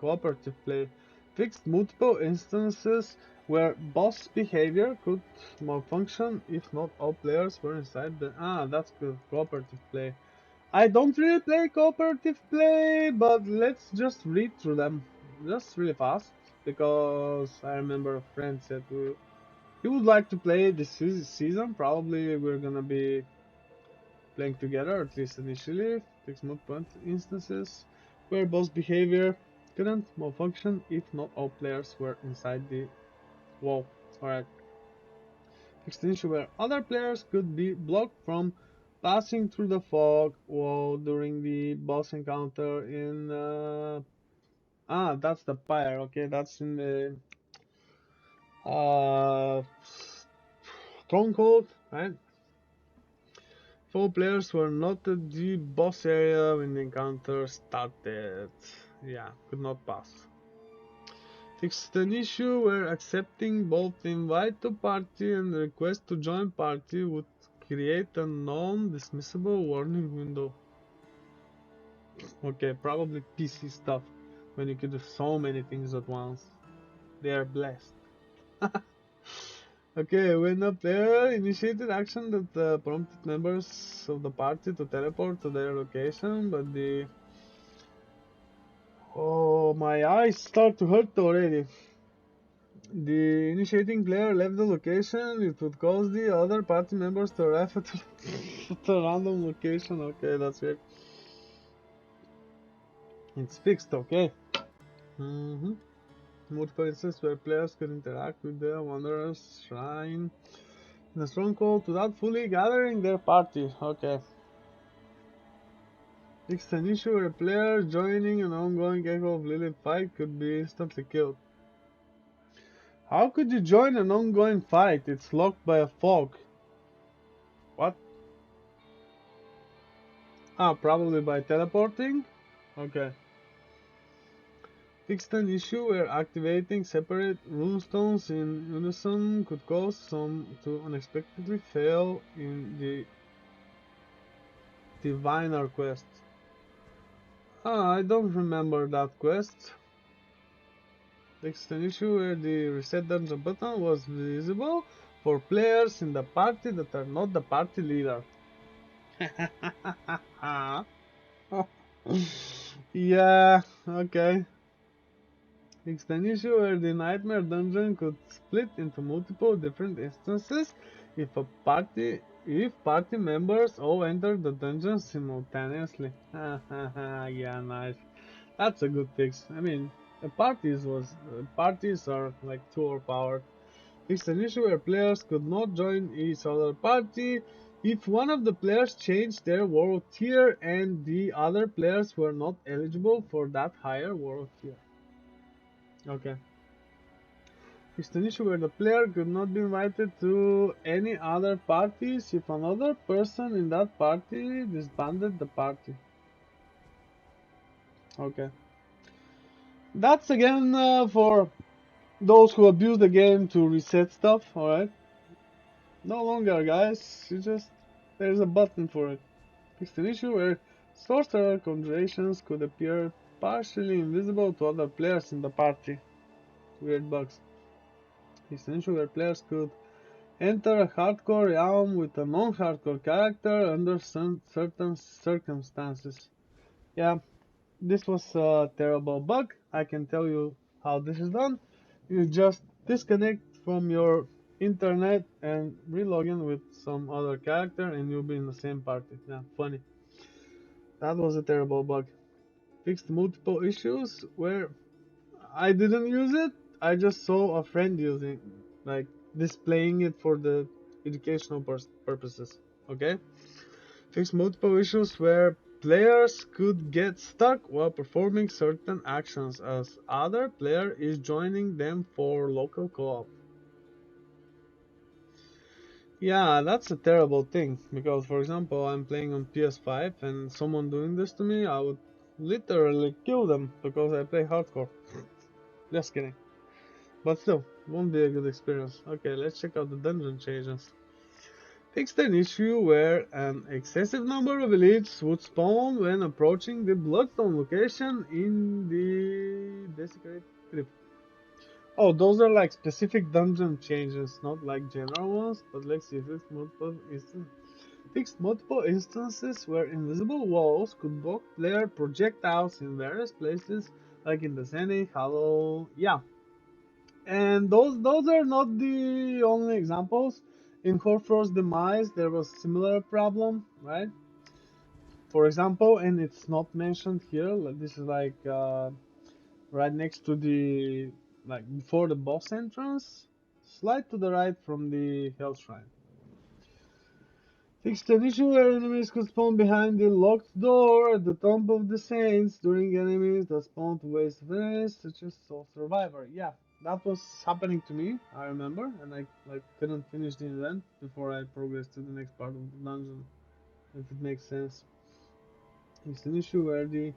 Cooperative play. Fixed multiple instances where boss behavior could malfunction if not all players were inside the... Ah, that's good. Cooperative play. I don't really play cooperative play, but let's just read through them just really fast, because I remember a friend said he would like to play this season. Probably we're gonna be playing together, at least initially. Fix multiple instances where boss behavior couldn't malfunction if not all players were inside the wall. Alright. Fix the issue where other players could be blocked from passing through the fog wall during the boss encounter in that's the pyre. Okay, that's in the stronghold, right? Four players were not at the boss area when the encounter started. Yeah, could not pass. Fixed an issue where accepting both invite to party and request to join party would create a non-dismissible warning window. Okay, probably PC stuff, when you can do so many things at once. They are blessed. Okay, when a player initiated action that prompted members of the party to teleport to their location, but the... Oh, my eyes start to hurt already. The initiating player left the location, it would cause the other party members to arrive at a random location. Okay, that's it. It's fixed, okay. Multiple instances where players could interact with the Wanderer's Shrine in a stronghold without fully gathering their party. Okay. Fixed an issue where a player joining an ongoing Echo of Lilith fight could be instantly killed. How could you join an ongoing fight? It's locked by a fog. What? Ah, probably by teleporting? Okay. Fixed an issue where activating separate runestones in unison could cause some to unexpectedly fail in the Diviner quest. Ah, I don't remember that quest. Fixed an issue where the reset dungeon button was visible for players in the party that are not the party leader. Yeah, okay. Fixed an issue where the nightmare dungeon could split into multiple different instances if party members all enter the dungeon simultaneously. Yeah, nice. That's a good fix. I mean, parties are like too overpowered. Fixed an issue where players could not join each other party if one of the players changed their world tier and the other players were not eligible for that higher world tier. Okay. Fixed an issue where the player could not be invited to any other parties if another person in that party disbanded the party. Okay. That's again for those who abuse the game to reset stuff, alright? No longer, guys. You just there's a button for it. Fixed an issue where sorcerer conjurations could appear partially invisible to other players in the party. Weird bugs. Fixed an issue where players could enter a hardcore realm with a non-hardcore character under certain circumstances. Yeah, this was a terrible bug. I can tell you how this is done. You just disconnect from your internet and relog in with some other character and you'll be in the same party. Yeah, funny. That was a terrible bug. Fixed multiple issues where I didn't use it. I just saw a friend using, like, displaying it for the educational purposes. Okay? Fixed multiple issues where players could get stuck while performing certain actions as other player is joining them for local co-op. Yeah, that's a terrible thing because for example, I'm playing on PS5 and someone doing this to me, I would literally kill them because I play hardcore. Just kidding. But still, won't be a good experience. Okay, let's check out the dungeon changes. Fixed an issue where an excessive number of elites would spawn when approaching the Bloodstone location in the Desecrated Crypt. Oh, those are like specific dungeon changes, not like general ones, but let's see. Fixed multiple instances where invisible walls could block player projectiles in various places, like in the Zenny, Hollow. Yeah, and those are not the only examples. In Horfro's Demise, there was similar problem, right? For example, and it's not mentioned here. This is like right next to the like before the boss entrance, slide to the right from the Hell Shrine. Fixed an issue where enemies could spawn behind the locked door at the Tomb of the Saints during enemies that spawned to waste of enemies, such as Soul Survivor. Yeah, that was happening to me, I remember, and I like couldn't finish the event before I progressed to the next part of the dungeon, if it makes sense. Fixed an issue where the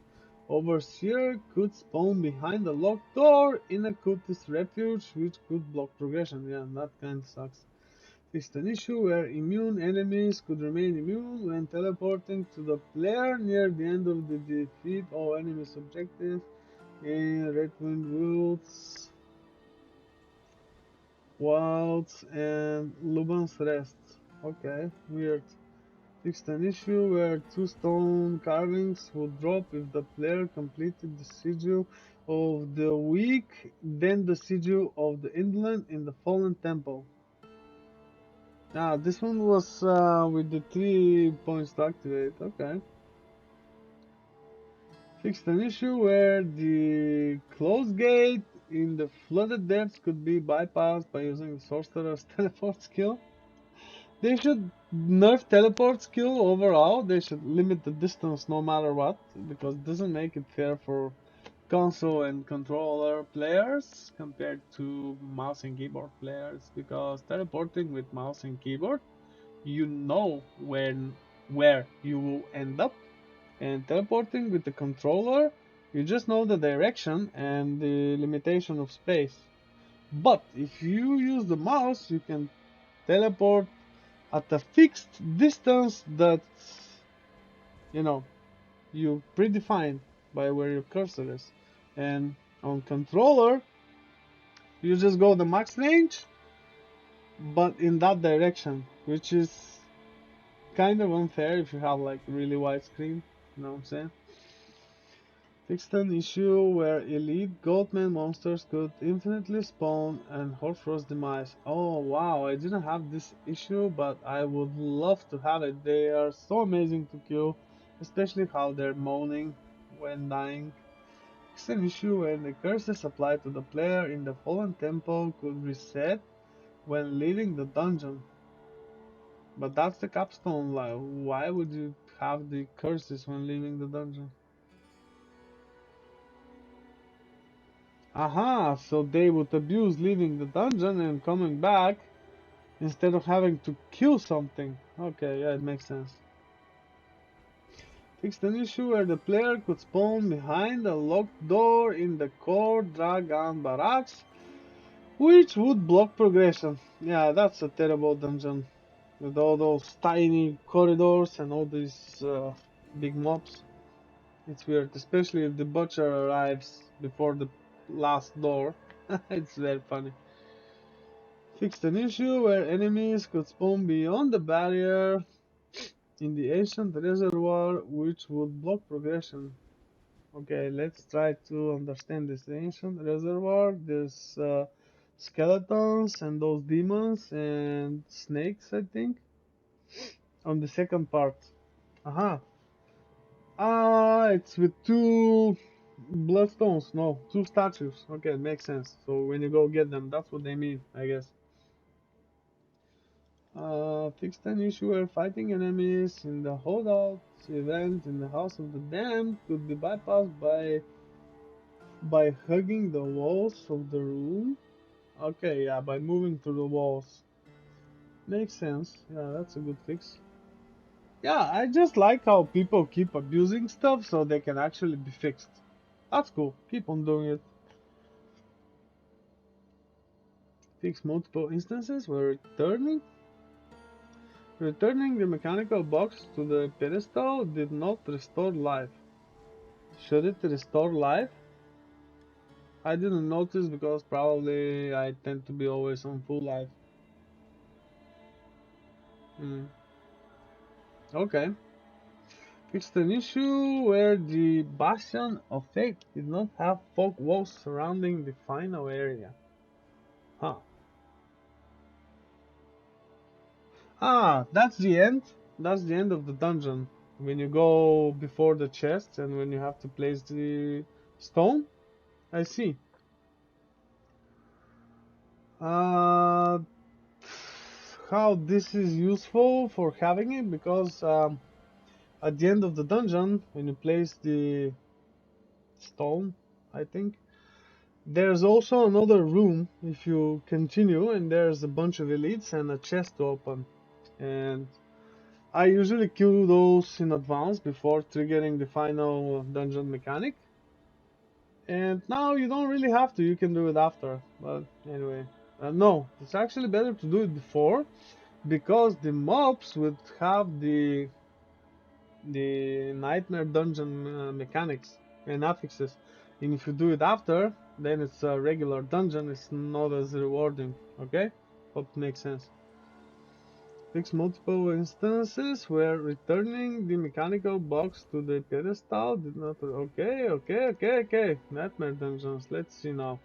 Overseer could spawn behind a locked door in a cultist refuge, which could block progression. Yeah, that kinda sucks. Fixed an issue where immune enemies could remain immune when teleporting to the player near the end of the defeat all enemies objectives in Redwind Wilds, and Luban's Rest. Okay, weird. Fixed an issue where two stone carvings would drop if the player completed the sigil of the weak, then the sigil of the indolent in the fallen temple. Ah, this one was with the 3 points to activate. Okay. Fixed an issue where the closed gate in the flooded depths could be bypassed by using the sorcerer's teleport skill. They should nerf teleport skill overall. They should limit the distance no matter what, because it doesn't make it fair for console and controller players compared to mouse and keyboard players, because teleporting with mouse and keyboard, you know where you will end up, and teleporting with the controller, you just know the direction and the limitation of space. But if you use the mouse, you can teleport at a fixed distance that you know you predefine by where your cursor is. And on controller, you just go the max range, but in that direction, which is kind of unfair if you have like really wide screen. You know what I'm saying? Fixed an issue where elite goatman monsters could infinitely spawn and Horfro's Demise. Oh wow, I didn't have this issue, but I would love to have it. They are so amazing to kill, especially how they're moaning when dying. Fixed an issue where the curses applied to the player in the Fallen Temple could reset when leaving the dungeon. But that's the capstone, like, why would you have the curses when leaving the dungeon? Aha, so they would abuse leaving the dungeon and coming back instead of having to kill something. Okay, yeah, it makes sense. Fixed an issue where the player could spawn behind a locked door in the core dragon barracks, which would block progression. Yeah, that's a terrible dungeon with all those tiny corridors and all these big mobs. It's weird, especially if the butcher arrives before the last door. It's very funny. Fixed an issue where enemies could spawn beyond the barrier in the ancient reservoir, which would block progression. Okay, let's try to understand this. The ancient reservoir, there's skeletons and those demons and snakes, I think, on the second part. Aha. Ah, it's with two bloodstones. No, two statues. Okay, it makes sense. So when you go get them, that's what they mean, I guess. Fixed an issue where fighting enemies in the Holdout event in the House of the Damned could be bypassed by hugging the walls of the room. Okay, yeah, by moving through the walls. Makes sense. Yeah, that's a good fix. Yeah, I just like how people keep abusing stuff so they can actually be fixed. That's cool. Keep on doing it. Fix multiple instances where returning the mechanical box to the pedestal did not restore life. Should it restore life? I didn't notice because probably I tend to be always on full life. Hmm. Okay. Fixed an issue where the Bastion of Fate did not have fog walls surrounding the final area. Huh. Ah, that's the end. That's the end of the dungeon. When you go before the chest and when you have to place the stone. I see. Uh, how this is useful for having it because at the end of the dungeon, when you place the stone, I think, there's also another room if you continue, and there's a bunch of elites and a chest to open. And I usually kill those in advance before triggering the final dungeon mechanic. And now you don't really have to, you can do it after. But anyway, no, it's actually better to do it before because the mobs would have the nightmare dungeon mechanics and affixes. And if you do it after, then it's a regular dungeon, it's not as rewarding. Okay? Hope it makes sense. Fix multiple instances where returning the mechanical box to the pedestal did not. Okay. Nightmare dungeons. Let's see now.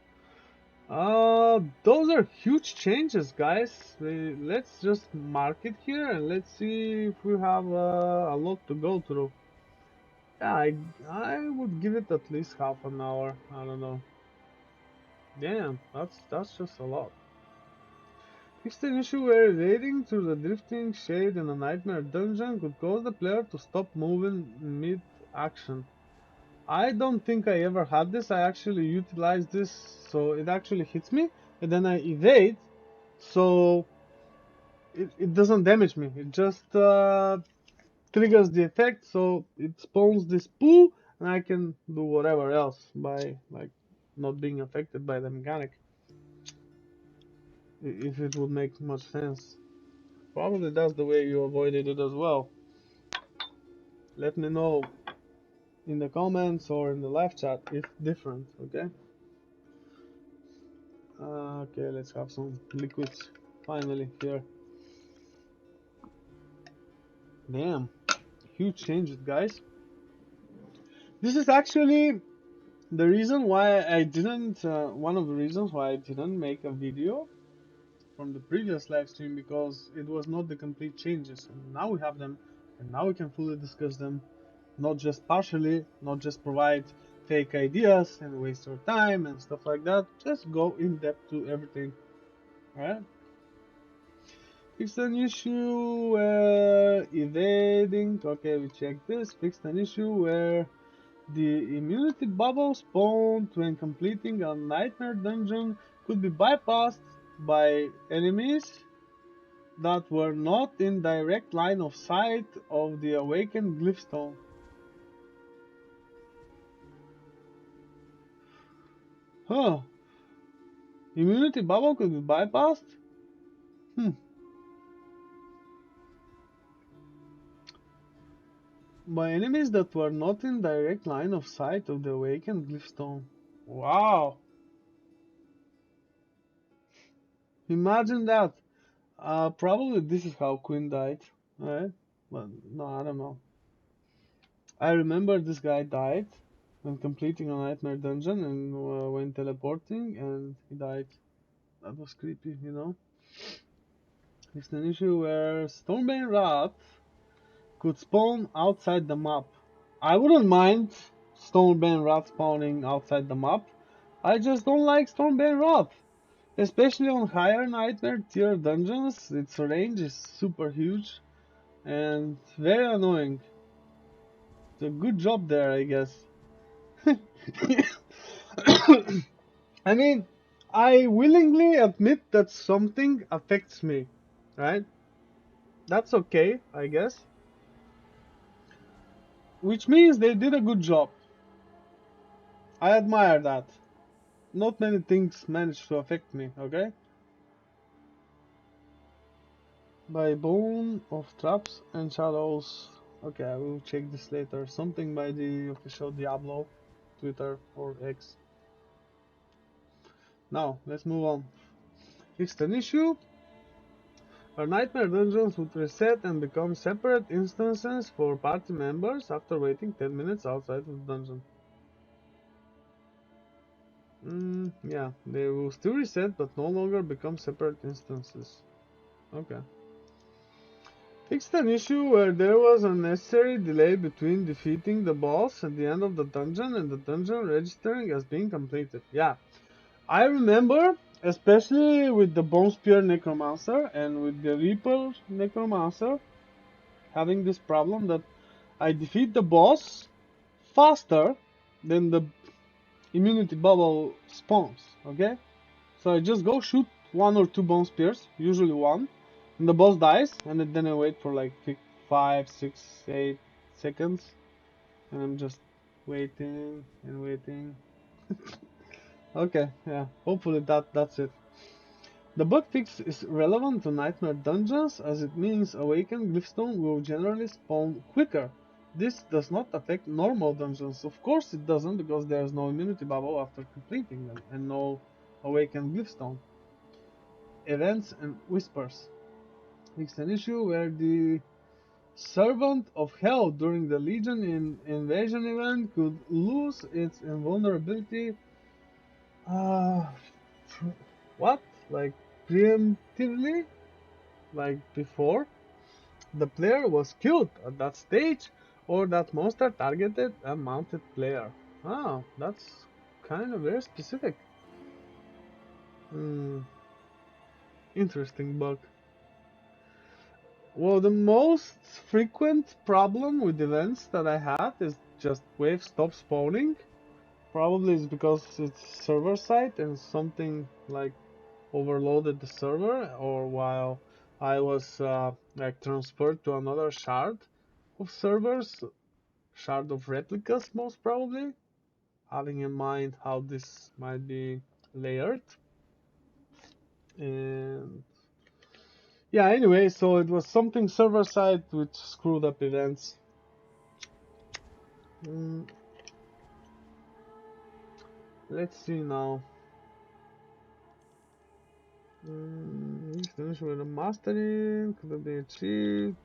Those are huge changes, guys. Let's just mark it here and let's see if we have a lot to go through. Yeah, I would give it at least half an hour. I don't know. Damn, that's just a lot. Fixed an issue where evading through the drifting shade in a nightmare dungeon could cause the player to stop moving mid-action. I don't think I ever had this. I actually utilize this so it actually hits me, and then I evade, so it doesn't damage me. It just triggers the effect, so it spawns this pool, and I can do whatever else by like not being affected by the mechanic. If it would make much sense. Probably that's the way you avoided it as well. Let me know in the comments or in the live chat if different, okay? Okay, let's have some liquids finally here. Damn, huge changes, guys. This is actually the reason why I didn't, one of the reasons why I didn't make a video from the previous live stream because it was not the complete changes, and now we have them, and now we can fully discuss them, not just partially, not just provide fake ideas and waste your time and stuff like that. Just go in depth to everything. Alright? Fixed an issue where evading. Okay, we check this. Fixed an issue where the immunity bubble spawned when completing a nightmare dungeon could be bypassed by enemies that were not in direct line of sight of the awakened glyphstone. Huh. Immunity bubble could be bypassed? Hmm. By enemies that were not in direct line of sight of the awakened glyphstone. Wow. Imagine that. Probably this is how Queen died. Right? But no, I don't know. I remember this guy died when completing a nightmare dungeon and when teleporting, and he died. That was creepy, you know? It's an issue where Stormbane Rat could spawn outside the map. I wouldn't mind Stormbane Rat spawning outside the map. I just don't like Stormbane Rat. Especially on higher nightmare tier dungeons, its range is super huge and very annoying. So good job there, I guess. I mean, I willingly admit that something affects me, right? That's okay, I guess. Which means they did a good job. I admire that. Not many things manage to affect me, okay? By bone of traps and shadows. Okay, I will check this later. Something by the official Diablo, Twitter or X. Now, let's move on. Fixed an issue. Our nightmare dungeons would reset and become separate instances for party members after waiting 10 minutes outside of the dungeon. Yeah, they will still reset but no longer become separate instances. Okay. Fixed an issue where there was a necessary delay between defeating the boss at the end of the dungeon and the dungeon registering as being completed. Yeah, I remember, especially with the Bone Spear Necromancer and with the Reaper Necromancer, having this problem that I defeat the boss faster than the immunity bubble spawns, okay? So I just go shoot one or two bone spears, usually one, and the boss dies, and then I wait for like 5, 6, 8 seconds, and I'm just waiting and waiting. Okay, yeah, hopefully that's it. The bug fix is relevant to Nightmare Dungeons as it means Awakened Glyphstone will generally spawn quicker. This does not affect normal dungeons. Of course it doesn't because there's no immunity bubble after completing them and no Awakened Glyphstone. Events and Whispers. It's an issue where the Servant of Hell during the Legion invasion event could lose its invulnerability. Uh, what? Like preemptively? Like before the player was killed at that stage or that monster targeted a mounted player. Ah, that's kind of very specific. Hmm, interesting bug. Well, the most frequent problem with events that I had is just wave stop spawning. Probably it's because it's server side and something like overloaded the server, or while I was like transferred to another shard of servers, shard of replicas most probably, having in mind how this might be layered. And yeah, anyway, so it was something server side which screwed up events. Mm, let's see now. Finish with a mastering could be achieved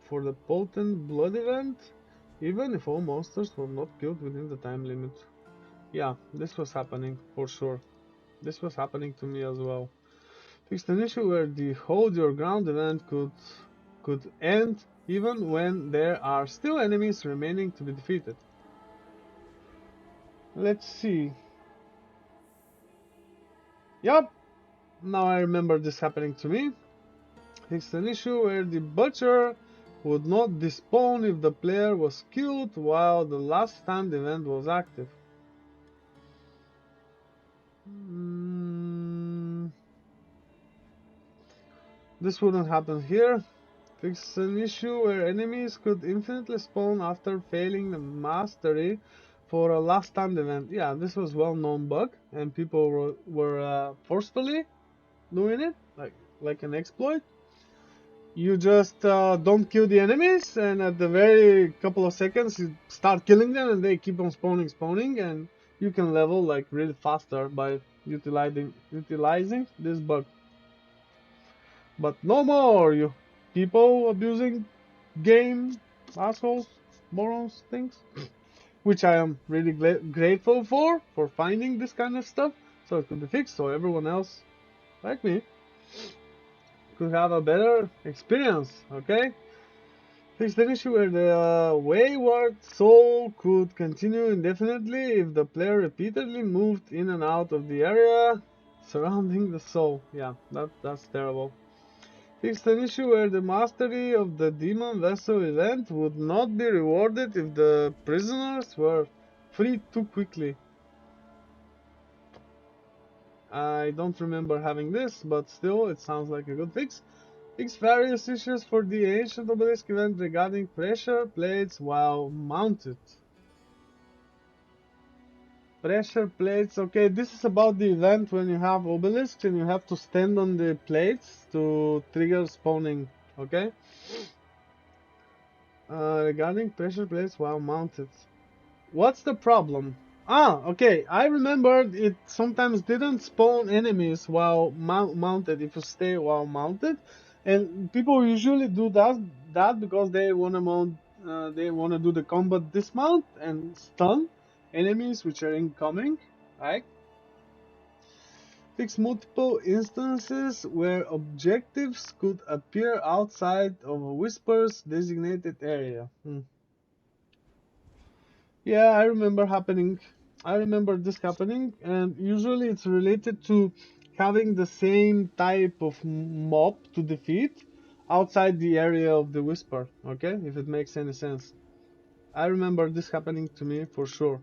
for the potent blood event, even if all monsters were not killed within the time limit. Yeah, this was happening for sure. This was happening to me as well. Fixed an issue where the hold your ground event could end even when there are still enemies remaining to be defeated. Let's see. Yup, now I remember this happening to me. It's an issue where the butcher would not despawn if the player was killed while the last stand event was active. Mm, this wouldn't happen here. Fix an issue where enemies could infinitely spawn after failing the mastery for a last stand event. Yeah, this was well-known bug, and people were forcefully doing it, like an exploit. You just don't kill the enemies, and at the very couple of seconds, you start killing them, and they keep on spawning, and you can level like really faster by utilizing this bug. But no more, you people abusing game assholes, morons, things. Which I am really grateful for finding this kind of stuff, so it could be fixed, so everyone else like me could have a better experience. Okay, fix the issue where the wayward soul could continue indefinitely if the player repeatedly moved in and out of the area surrounding the soul. Yeah, that's terrible. Fix an issue where the mastery of the demon vessel event would not be rewarded if the prisoners were freed too quickly. I don't remember having this, but still, it sounds like a good fix. Fix various issues for the Ancient Obelisk event regarding pressure plates while mounted. Pressure plates, okay, this is about the event when you have obelisks and you have to stand on the plates to trigger spawning, okay? Regarding pressure plates while mounted. What's the problem? Ah, okay. I remembered it sometimes didn't spawn enemies while mounted if you stay while mounted, and people usually do that because they wanna mount, they wanna do the combat dismount and stun enemies which are incoming, right? Fix multiple instances where objectives could appear outside of a whisper's designated area. Yeah, I remember this happening, and usually it's related to having the same type of mob to defeat outside the area of the whisper, okay? If it makes any sense. I remember this happening to me for sure.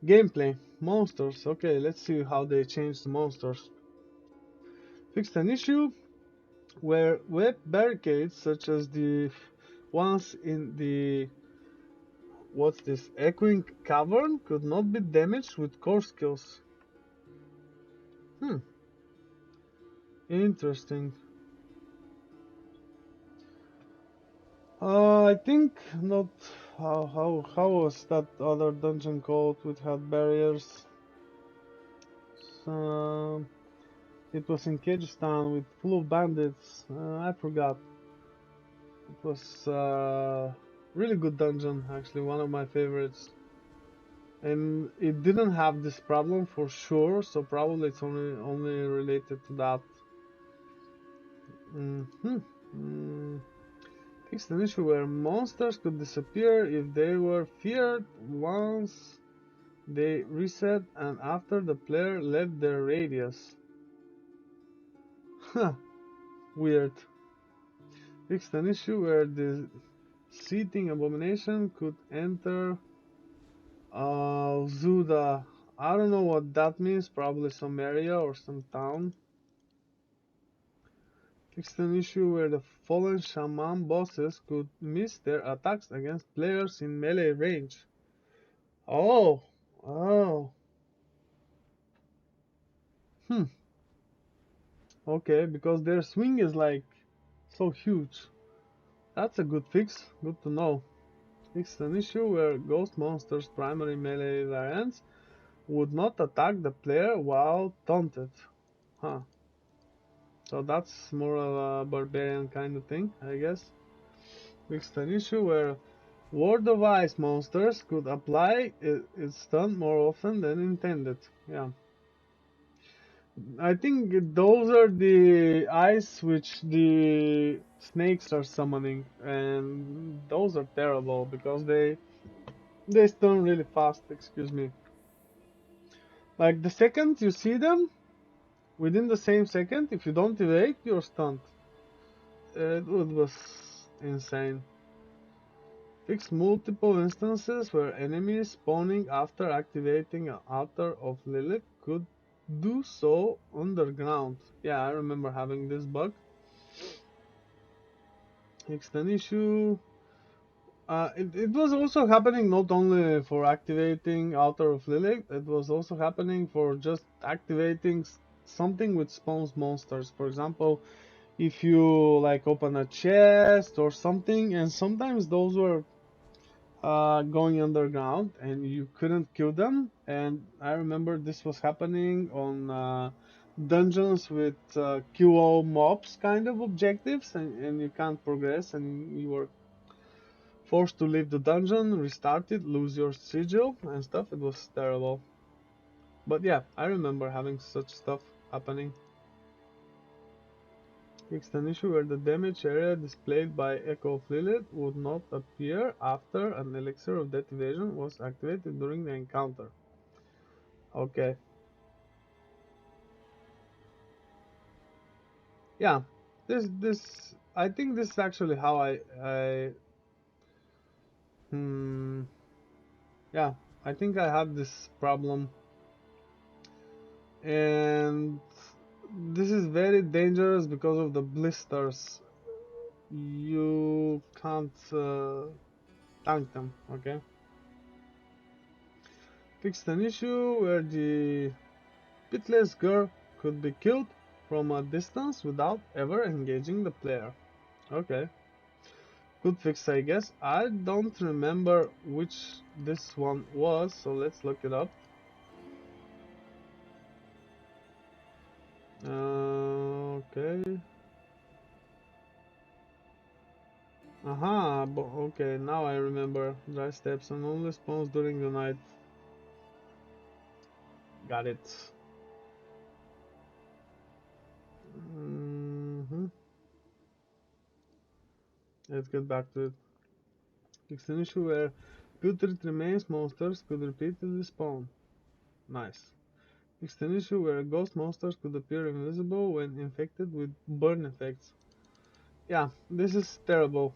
Gameplay. Monsters. Okay, let's see how they changed the monsters. Fixed an issue where web barricades, such as the ones in the what's this echoing cavern, could not be damaged with core skills. Hmm, interesting. I think not. How was that other dungeon called which had barriers? Um, it was in Kyrgyzstan with full of bandits. I forgot. It was really good dungeon, actually one of my favorites. And it didn't have this problem for sure, so probably it's only related to that. Mm-hmm. Mm. Fixed an issue where monsters could disappear if they were feared once they reset and after the player left their radius. Huh, weird. Fixed an issue where the seating abomination could enter Zuda. I don't know what that means, probably some area or some town. Fixed an issue where the fallen shaman bosses could miss their attacks against players in melee range. Oh, oh, hmm, okay, because their swing is like so huge. That's a good fix, good to know. Fixed an issue where ghost monsters' primary melee variants would not attack the player while taunted. Huh, so that's more of a barbarian kind of thing, I guess. Fixed an issue where Ward of Ice monsters could apply its stun more often than intended. Yeah. I think those are the ice which the snakes are summoning, and those are terrible because they stun really fast. Excuse me. Like the second you see them, within the same second, if you don't evade, you're stunned. It was insane. Fix multiple instances where enemies spawning after activating an altar of Lilith could do so underground. Yeah, I remember having this bug. Fixed an issue It was also happening not only for activating Altar of Lilith, it was also happening for just activating something which spawns monsters. For example, if you like open a chest or something, and sometimes those were going underground and you couldn't kill them. And I remember this was happening on dungeons with kill all mobs kind of objectives, and you can't progress, and you were forced to leave the dungeon, restart it, lose your sigil and stuff. It was terrible. But yeah, I remember having such stuff happening. Fixed an issue where the damage area displayed by Echo of Lilith would not appear after an elixir of death evasion was activated during the encounter. Okay. Yeah. This I think this is actually how I hmm yeah, I think I had this problem, and this is very dangerous because of the blisters. You can't tank them, okay? Fixed an issue where the pitless girl could be killed from a distance without ever engaging the player. Okay, good fix, I guess. I don't remember which this one was, so let's look it up. Okay. Aha, okay, now I remember. Dry steps and only spawns during the night. Got it. Let's get back to it. It's an issue where putrid remains monsters could repeatedly spawn. Nice. It's an issue where ghost monsters could appear invisible when infected with burn effects. Yeah, this is terrible.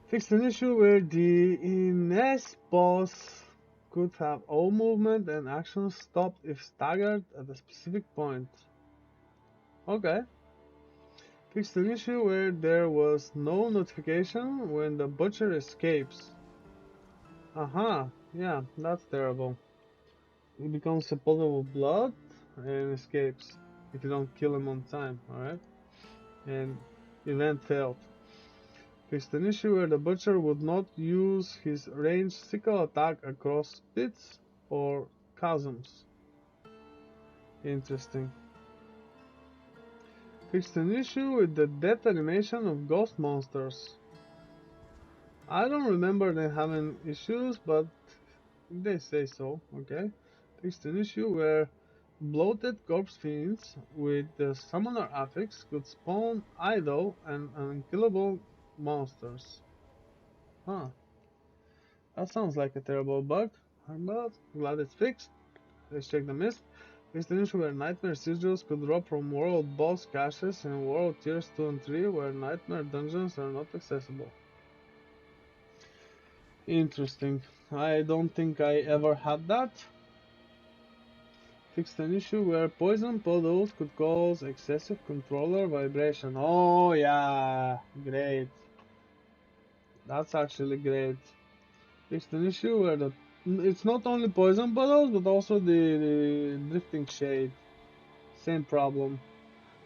Fixed an issue where the Ines boss could have all movement and actions stopped if staggered at a specific point. Okay. Fixed an issue where there was no notification when the butcher escapes. Aha, yeah, that's terrible. He becomes a puddle of blood and escapes if you don't kill him on time, alright? And event failed. Fixed an issue where the butcher would not use his ranged sickle attack across pits or chasms. Interesting. Fixed an issue with the death animation of ghost monsters. I don't remember them having issues, but they say so, okay? Fixed an issue where bloated corpse fiends with the summoner affix could spawn idle and unkillable monsters. Huh, that sounds like a terrible bug, but glad it's fixed. Let's check the mist. Fixed an issue where nightmare sigils could drop from world boss caches in world tiers 2 and 3 where nightmare dungeons are not accessible. Interesting. I don't think I ever had that. Fixed an issue where poison puddles could cause excessive controller vibration. Oh yeah, great. That's actually great. Fixed an issue where it's not only poison puddles but also the drifting shade. Same problem.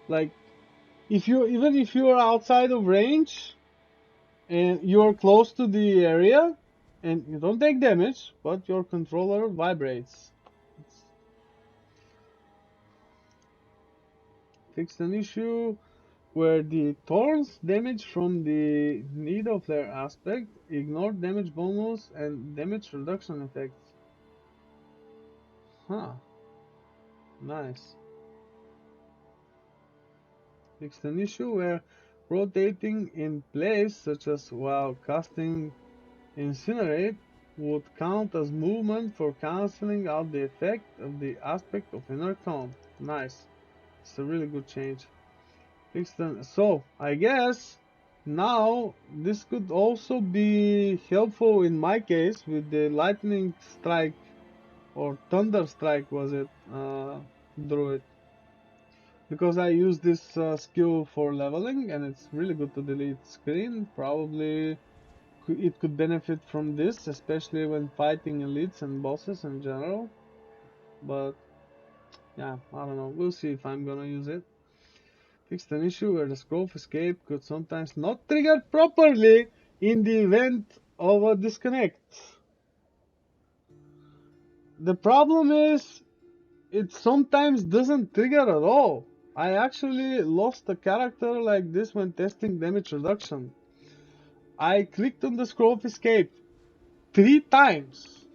Like if you are outside of range and you are close to the area and you don't take damage, but your controller vibrates. It's fixed an issue where the thorns damage from the needle flare aspect ignore damage bonus and damage reduction effects. Huh, nice. Fixed an issue where rotating in place, such as while casting Incinerate, would count as movement for cancelling out the effect of the aspect of inner calm. Nice. It's a really good change. So, I guess now this could also be helpful in my case with the lightning strike or thunder strike, was it? Druid. because I use this skill for leveling, and it's really good to delete screen. Probably it could benefit from this, especially when fighting elites and bosses in general. But yeah, I don't know. We'll see if I'm gonna use it. Fixed an issue where the scroll escape could sometimes not trigger properly in the event of a disconnect. The problem is it sometimes doesn't trigger at all. I actually lost a character like this when testing damage reduction. I clicked on the scroll of escape 3 times.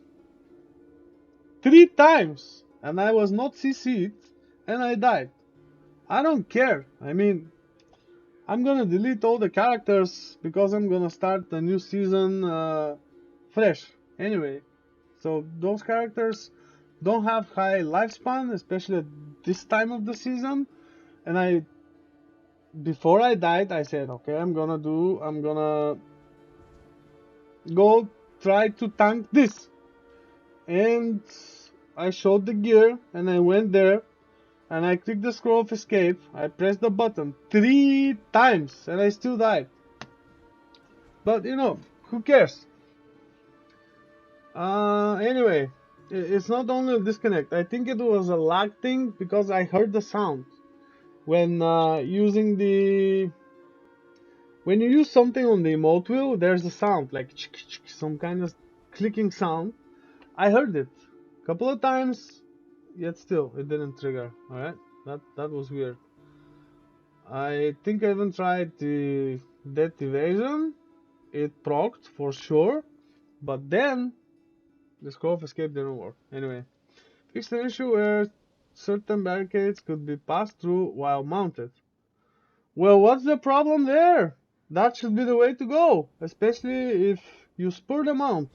3 times! And I was not CC'd and I died. I don't care. I mean, I'm gonna delete all the characters because I'm gonna start the new season fresh. Anyway, so those characters don't have high lifespan, especially at this time of the season. And before I died, I said, okay, I'm gonna go try to tank this. And I showed the gear and I went there and I clicked the scroll of escape. I pressed the button 3 times and I still died. But you know, who cares? Anyway, it's not only a disconnect. I think it was a lag thing because I heard the sound when using the. When you use something on the emote wheel, there's a sound like some kind of clicking sound. I heard it a couple of times, yet still it didn't trigger. All right, that was weird. I think I even tried the death evasion. It procced for sure, but then the scroll of escape didn't work. Anyway, fixed an issue where certain barricades could be passed through while mounted. Well, what's the problem there? That should be the way to go, especially if you spur the mount.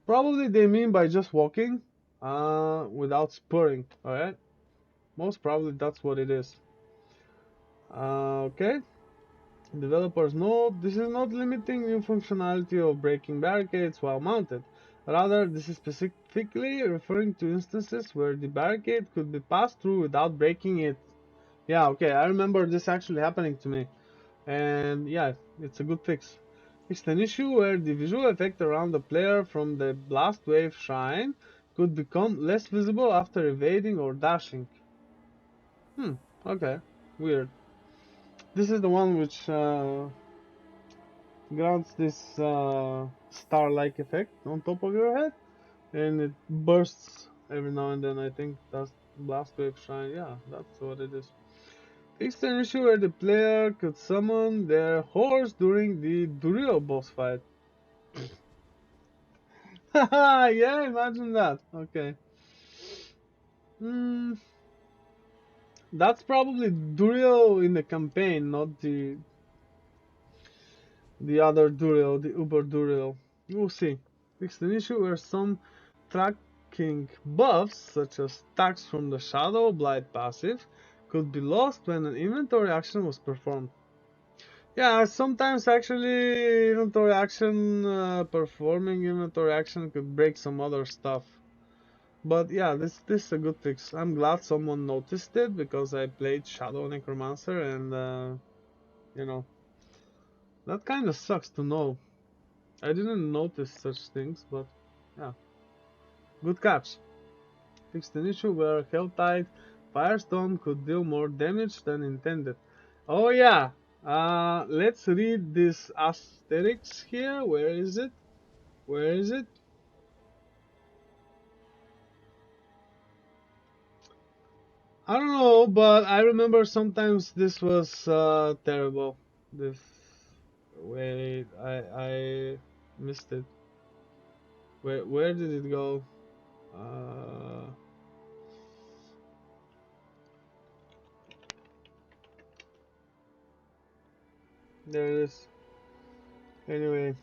Probably they mean by just walking, without spurring, alright? Most probably that's what it is. Okay, developers note this is not limiting new functionality of breaking barricades while mounted. Rather, this is specifically referring to instances where the barricade could be passed through without breaking it. Yeah, okay, I remember this actually happening to me. And yeah, it's a good fix. It's an issue where the visual effect around the player from the blast wave shrine could become less visible after evading or dashing. Okay, weird. This is the one which grants this star-like effect on top of your head, and it bursts every now and then. I think that's blast wave shrine. Yeah, that's what it is. Fixed an issue where the player could summon their horse during the Durio boss fight. Haha, yeah, imagine that. Okay. Hmm, that's probably Durio in the campaign, not the other Durio, the Uber Durio. We'll see. Fixed an issue where some tracking buffs, such as stacks from the Shadow Blight passive, could be lost when an inventory action was performed. Yeah, sometimes actually inventory action, performing inventory action could break some other stuff. But yeah, this is a good fix. I'm glad someone noticed it because I played Shadow Necromancer and you know, that kind of sucks to know. I didn't notice such things, but yeah, good catch. Fixed an issue where Helltide Firestorm could deal more damage than intended. Oh yeah, let's read this asterisk here. Where is it? Where is it? I don't know, but I remember sometimes this was terrible. This wait, I missed it. Where did it go? Uh, there it is. Anyway,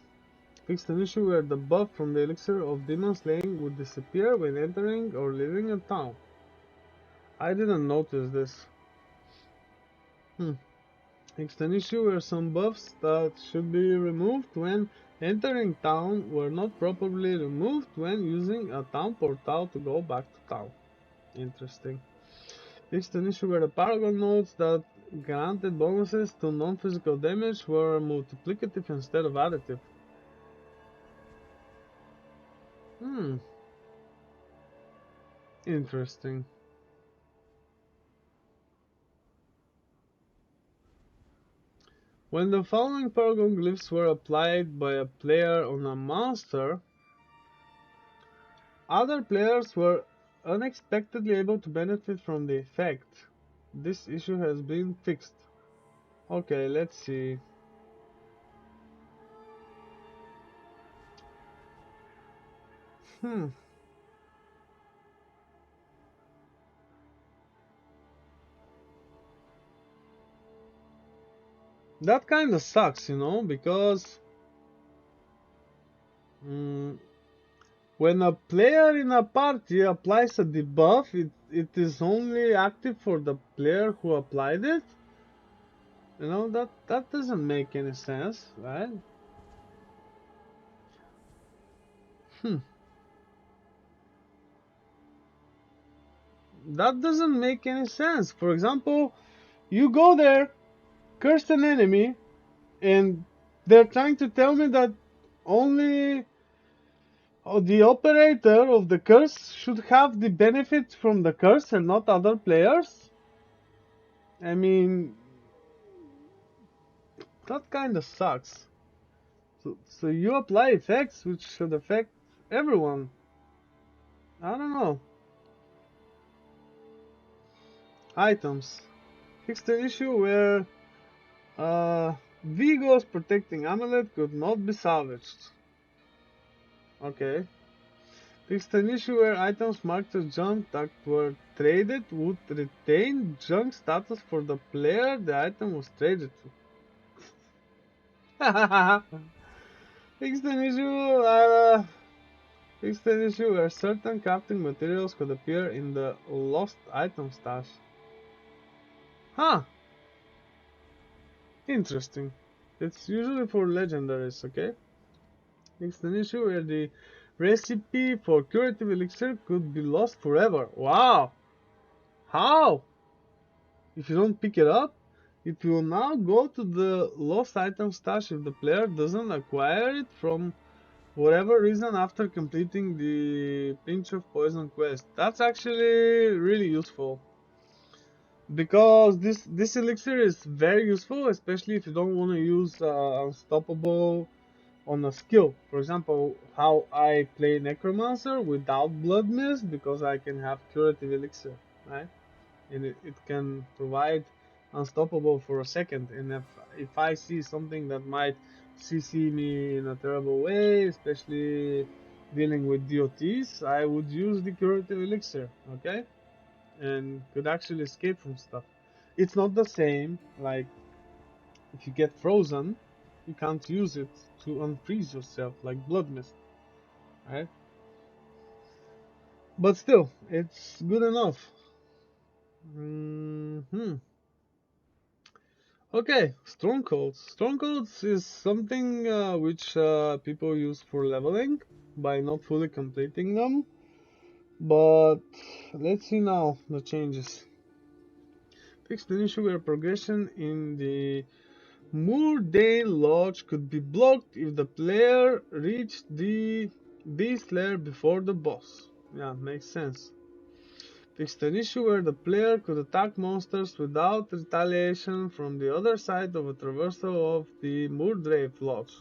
fixed an issue where the buff from the elixir of demon slaying would disappear when entering or leaving a town. I didn't notice this. Hmm. Fixed an issue where some buffs that should be removed when entering town were not properly removed when using a town portal to go back to town. Interesting. Fixed an issue where the Paragon nodes that granted bonuses to non-physical damage were multiplicative instead of additive. Hmm, interesting. When the following Paragon glyphs were applied by a player on a monster, other players were unexpectedly able to benefit from the effect. This issue has been fixed. Okay, let's see. Hmm, that kind of sucks, because mm, when a player in a party applies a debuff, it is only active for the player who applied it. That doesn't make any sense, right? Hmm. That doesn't make any sense. For example, you go there, curse an enemy, and they're trying to tell me that only the operator of the curse should have the benefit from the curse and not other players. I mean, that kind of sucks. So you apply effects which should affect everyone. I don't know. Items. Fixed an issue where Vigo's protecting amulet could not be salvaged. Okay. Fixed an issue where items marked as junk that were traded would retain junk status for the player the item was traded to. Fixed an issue. Fixed an issue where certain crafting materials could appear in the lost item stash. Huh. Interesting. It's usually for legendaries, okay? Fixed an issue where the recipe for curative elixir could be lost forever. Wow. How? If you don't pick it up, it will now go to the lost item stash if the player doesn't acquire it from whatever reason after completing the pinch of poison quest. That's actually really useful because this elixir is very useful, especially if you don't want to use unstoppable on a skill. For example, how I play Necromancer without blood mist because I can have curative elixir, right? And it can provide unstoppable for a second. And if I see something that might CC me in a terrible way, especially dealing with DOTs, I would use the curative elixir, okay? And could actually escape from stuff. It's not the same, like if you get frozen, you can't use it to unfreeze yourself like blood mist, right? But still, it's good enough. Hmm. Okay, strongholds. Strongholds is something which people use for leveling by not fully completing them. But let's see now the changes. Fixed an issue where progression in the Moordale Lodge could be blocked if the player reached the beast lair before the boss. Yeah, makes sense. Fixed an issue where the player could attack monsters without retaliation from the other side of a traversal of the Moordrave Lodge.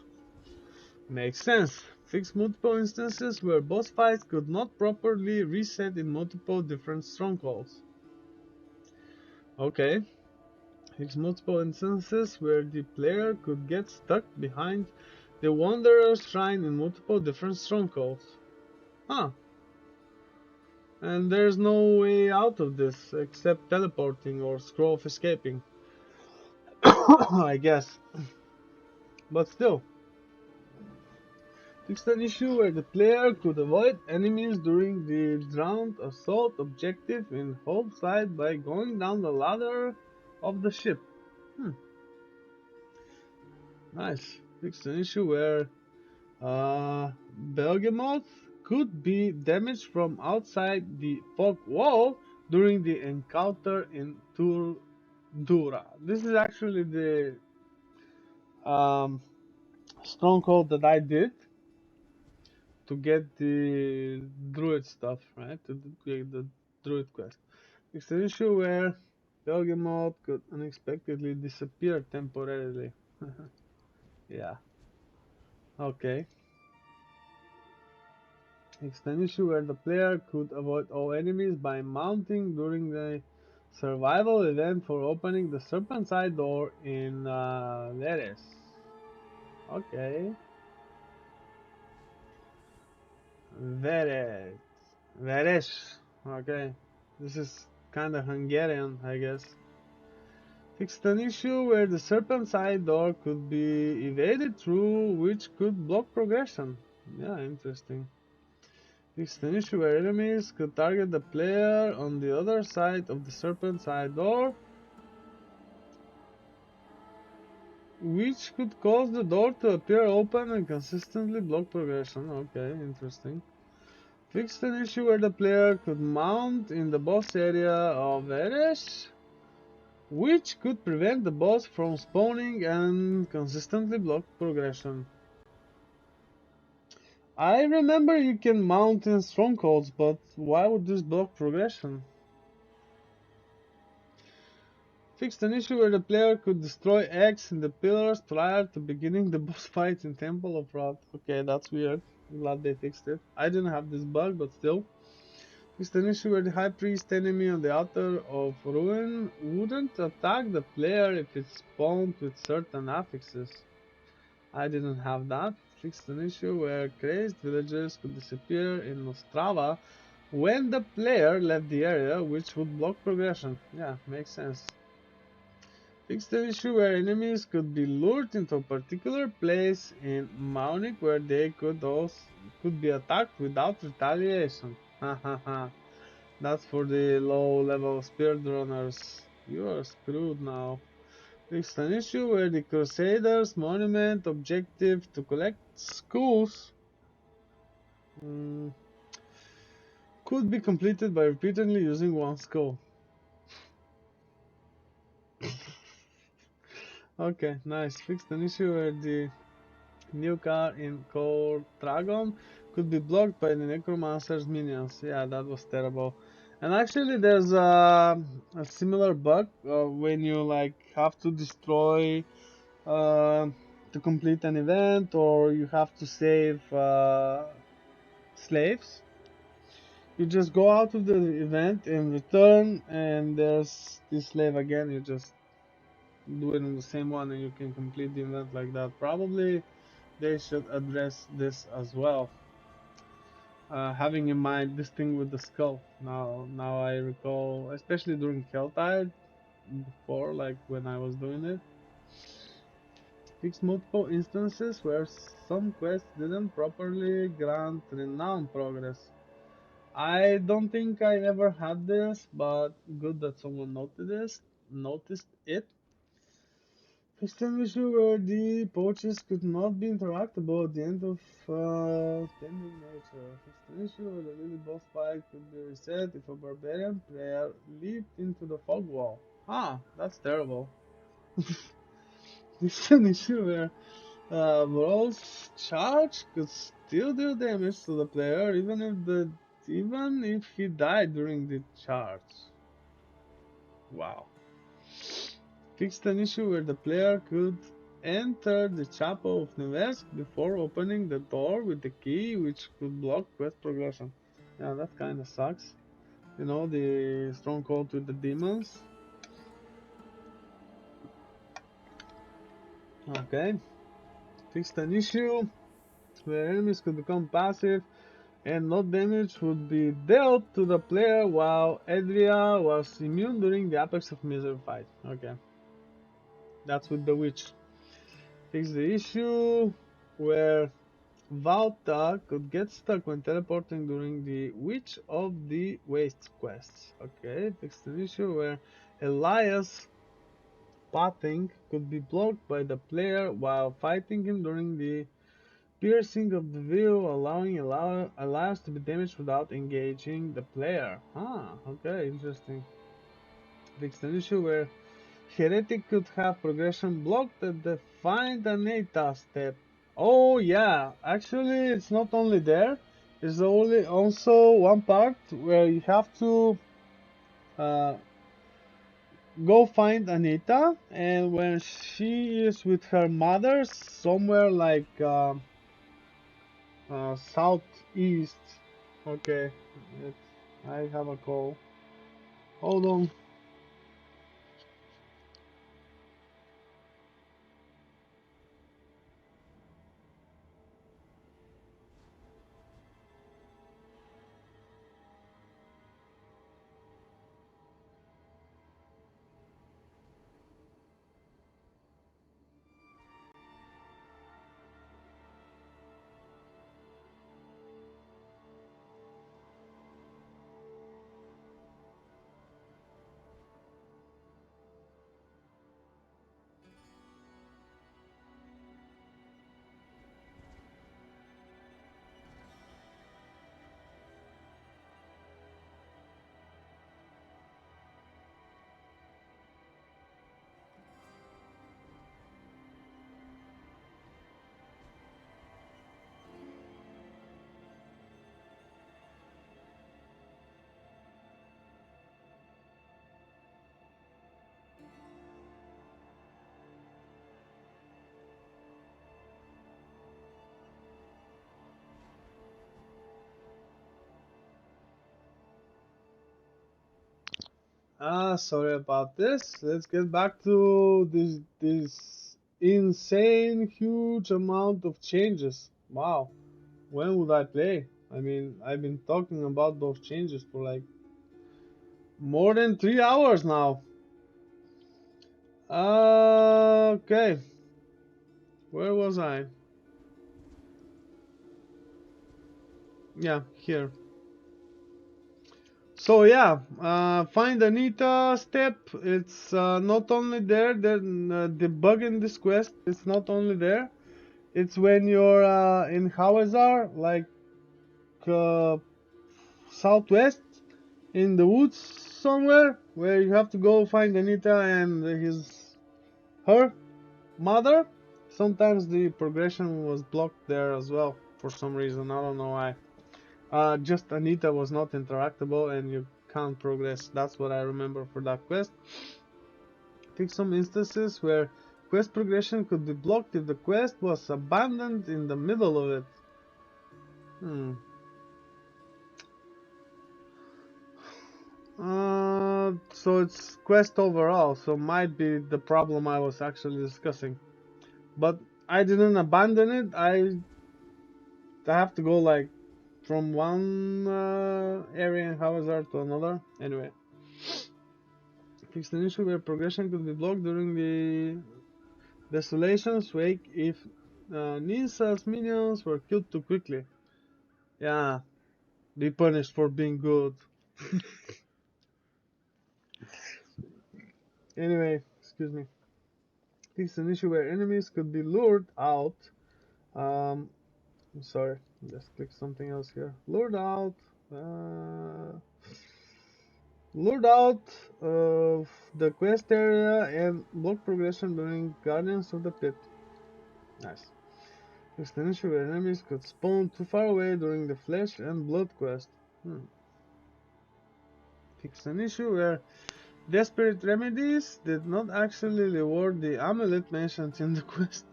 Makes sense. Fixed multiple instances where boss fights could not properly reset in multiple different strongholds. Okay. Fixed multiple instances where the player could get stuck behind the Wanderer's Shrine in multiple different strongholds. Huh. And there's no way out of this except teleporting or scroll of escaping. I guess. But still, fixed an issue where the player could avoid enemies during the drowned assault objective in Hope Side by going down the ladder of the ship. Hmm, nice. Fixed an issue where Behemoth could be damaged from outside the fog wall during the encounter in Dura. This is actually the um, stronghold that I did to get the druid stuff, right? To get the druid quest. It's an issue where Belgemot could unexpectedly disappear temporarily. Yeah, okay. It's an issue where the player could avoid all enemies by mounting during the survival event for opening the serpent's eye door in Veres. Okay. Veres. Veres. Okay. This is kind of Hungarian, I guess. Fixed an issue where the serpent's eye door could be evaded through, which could block progression. Yeah, interesting. Fixed an issue where enemies could target the player on the other side of the serpent's eye door, which could cause the door to appear open and consistently block progression. Okay, interesting. Fixed an issue where the player could mount in the boss area of Eresh, which could prevent the boss from spawning and consistently block progression. I remember you can mount in strongholds, but why would this block progression? Fixed an issue where the player could destroy X in the pillars prior to beginning the boss fight in Temple of Wrath. Okay, that's weird. I'm glad they fixed it. I didn't have this bug, but still. Fixed an issue where the High Priest enemy on the altar of Ruin wouldn't attack the player if it spawned with certain affixes. I didn't have that. Fixed an issue where crazed villagers could disappear in Nostrava when the player left the area, which would block progression. Yeah, makes sense. Fixed an issue where enemies could be lured into a particular place in Maunic where they could be attacked without retaliation. Hahaha. That's for the low level spirit runners. You are screwed now. Fixed an issue where the Crusaders' monument objective to collect skulls mm, could be completed by repeatedly using one skull. Okay, nice. Fixed an issue where the new car in Core Dragon could be blocked by the Necromancer's minions. Yeah, that was terrible. And actually, there's a similar bug when you like have to destroy to complete an event, or you have to save slaves. You just go out of the event and return, and there's this slave again. You just do it on the same one, and you can complete the event like that. Probably they should address this as well. Having in mind this thing with the skull. Now I recall, especially during Helltide, before, like when I was doing it, fixed multiple instances where some quests didn't properly grant renown progress. I don't think I ever had this, but good that someone noticed it. Fixed an issue where the pouches could not be interactable at the end of Tending Nature. Fixed an issue where the really boss fight could be reset if a barbarian player leaped into the fog wall. Ah, that's terrible. Fixed an issue where Brawl's charge could still do damage to the player even if he died during the charge. Wow. Fixed an issue where the player could enter the chapel of Nevesk before opening the door with the key, which could block quest progression. Yeah, that kinda sucks. You know, the stronghold with the demons. Okay. Fixed an issue where enemies could become passive and no damage would be dealt to the player while Edria was immune during the Apex of Misery fight. Okay. That's with the witch. Fix the issue where Valta could get stuck when teleporting during the Witch of the Waste quests. Okay, fix the issue where Elias' pathing could be blocked by the player while fighting him during the Piercing of the view, allowing allows to be damaged without engaging the player. Ah, okay, interesting. Fixed an issue where Heretic could have progression blocked at the find an ATA step. Oh yeah, actually it's not only there. There's only also one part where you have to uh, go find Anita, and when she is with her mother somewhere like southeast. Okay, it, I have a call. Hold on. Sorry about this. Let's get back to this insane huge amount of changes. Wow. When would I play? I mean, I've been talking about those changes for like more than 3 hours now. Okay. Where was I? Yeah, here. So yeah, find Anita step. It's not only there. The bug in this quest. It's not only there. It's when you're in Hawazar, like uh, southwest in the woods somewhere, where you have to go find Anita and her mother. Sometimes the progression was blocked there as well for some reason. I don't know why. Just Anita was not interactable and you can't progress. That's what I remember for that quest. Take some instances where quest progression could be blocked if the quest was abandoned in the middle of it. Hmm. So it's quest overall, so might be the problem I was actually discussing. But I didn't abandon it. I have to go like from one area in Hazard to another. Anyway, fixed an issue where progression could be blocked during the Desolation's wake if Ninsa's minions were killed too quickly. Yeah, be punished for being good. Anyway, excuse me. Fixed an issue where enemies could be lured out. Um, I'm sorry, just click something else here. Uh, lured out of the quest area and block progression during Guardians of the Pit. Nice. Fixed an issue where enemies could spawn too far away during the Flesh and Blood quest. Fixed an issue where Desperate Remedies did not actually reward the amulet mentioned in the quest.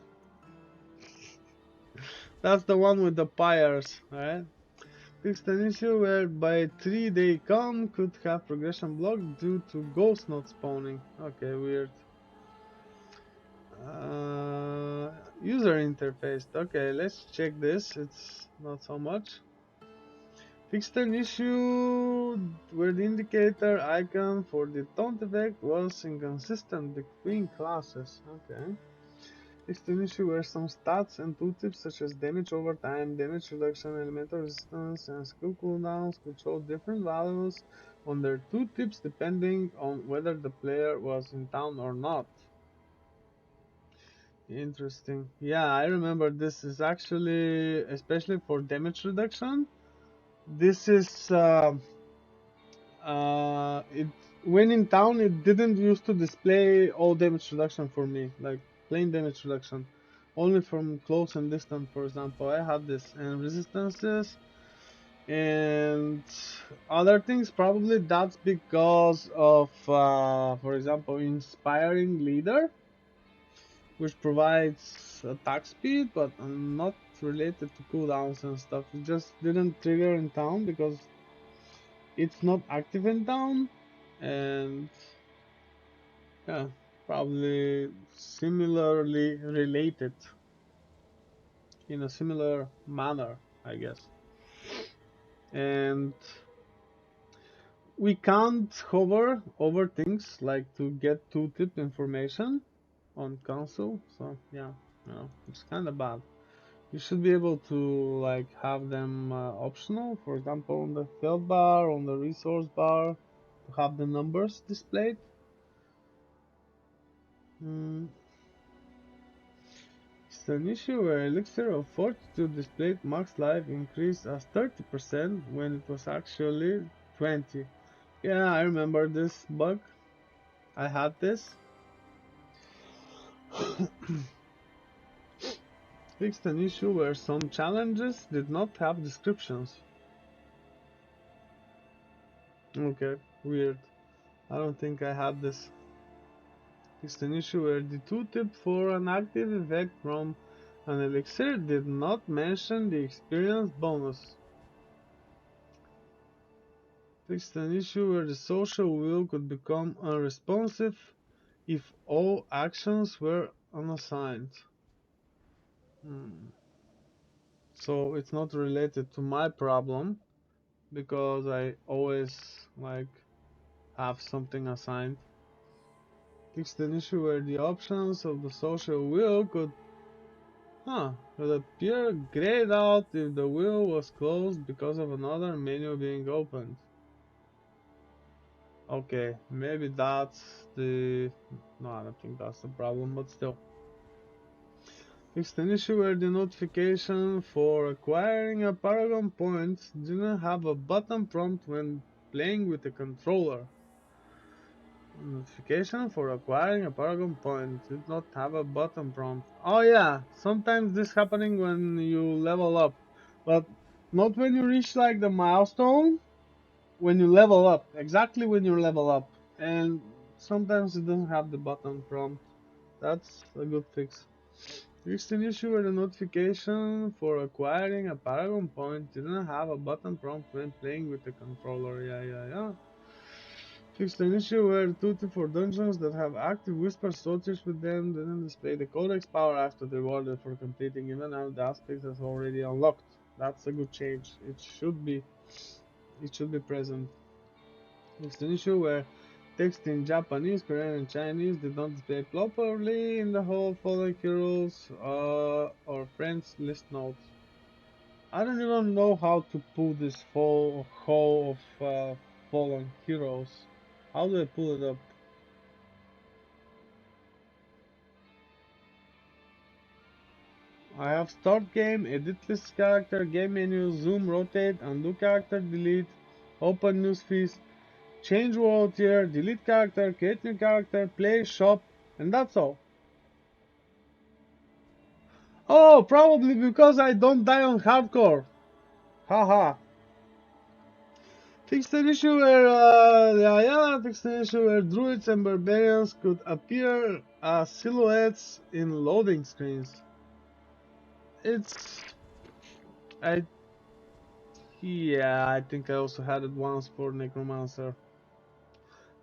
That's the one with the pyres, right? Fixed an issue where by 3 they come could have progression blocked due to ghost not spawning. Okay, weird. User interface. Okay, let's check this. It's not so much. Fixed an issue where the indicator icon for the taunt effect was inconsistent between classes. Okay. Fixed an issue where some stats and tooltips such as damage over time, damage reduction, elemental resistance, and skill cooldowns could show different values on their tooltips depending on whether the player was in town or not. Interesting. Yeah, I remember this is actually, especially for damage reduction. This is it when in town it didn't used to display all damage reduction for me, like plain damage reduction. Only from close and distant, for example, I had this and resistances and other things. Probably that's because of, for example, inspiring leader, which provides attack speed, but not related to cooldowns and stuff. It just didn't trigger in town because it's not active in town, and yeah, probably similarly related in a similar manner, I guess. And we can't hover over things like to get tooltip information on console, so yeah, it's kind of bad. You should be able to like have them optional, for example, on the health bar, on the resource bar, to have the numbers displayed. Mm, it's an issue where Elixir of Fortitude displayed max life increased as 30% when it was actually 20. Yeah, I remember this bug. I had this. Fixed an issue where some challenges did not have descriptions. Okay, weird. I don't think I had this. Fixed an issue where the tooltip for an active effect from an elixir did not mention the experience bonus. Fixed an issue where the social wheel could become unresponsive if all actions were unassigned. Hmm. So it's not related to my problem because I always like have something assigned. Fixed an issue where the options of the social wheel could appear grayed out if the wheel was closed because of another menu being opened. Okay, maybe that's the... No, I don't think that's the problem, but still. Fixed an issue where the notification for acquiring a Paragon point didn't have a button prompt when playing with the controller. Notification for acquiring a Paragon point did not have a button prompt. Oh yeah, sometimes this happening when you level up, but not when you reach like the milestone. When you level up, exactly when you level up, and sometimes it doesn't have the button prompt. That's a good fix. Fixed an issue where the notification for acquiring a Paragon point didn't have a button prompt when playing with the controller. Yeah. Fixed an issue where tutti for dungeons that have active whisper soldiers with them didn't display the codex power after the rewarded for completing even now the aspect is already unlocked. That's a good change. It should be present. Fixed an issue where text in Japanese, Korean, and Chinese did not display properly in the whole Fallen Heroes or Friends list notes. I don't even know how to pull this whole of Fallen Heroes. How do I pull it up? I have start game, edit list character, game menu, zoom, rotate, undo character, delete, open newsfeed, change world tier, delete character, create new character, play, shop, and that's all. Oh, probably because I don't die on hardcore. Haha. Fixed an issue where, fixed an issue where druids and barbarians could appear as silhouettes in loading screens. It's, I, yeah, I think I also had it once for Necromancer.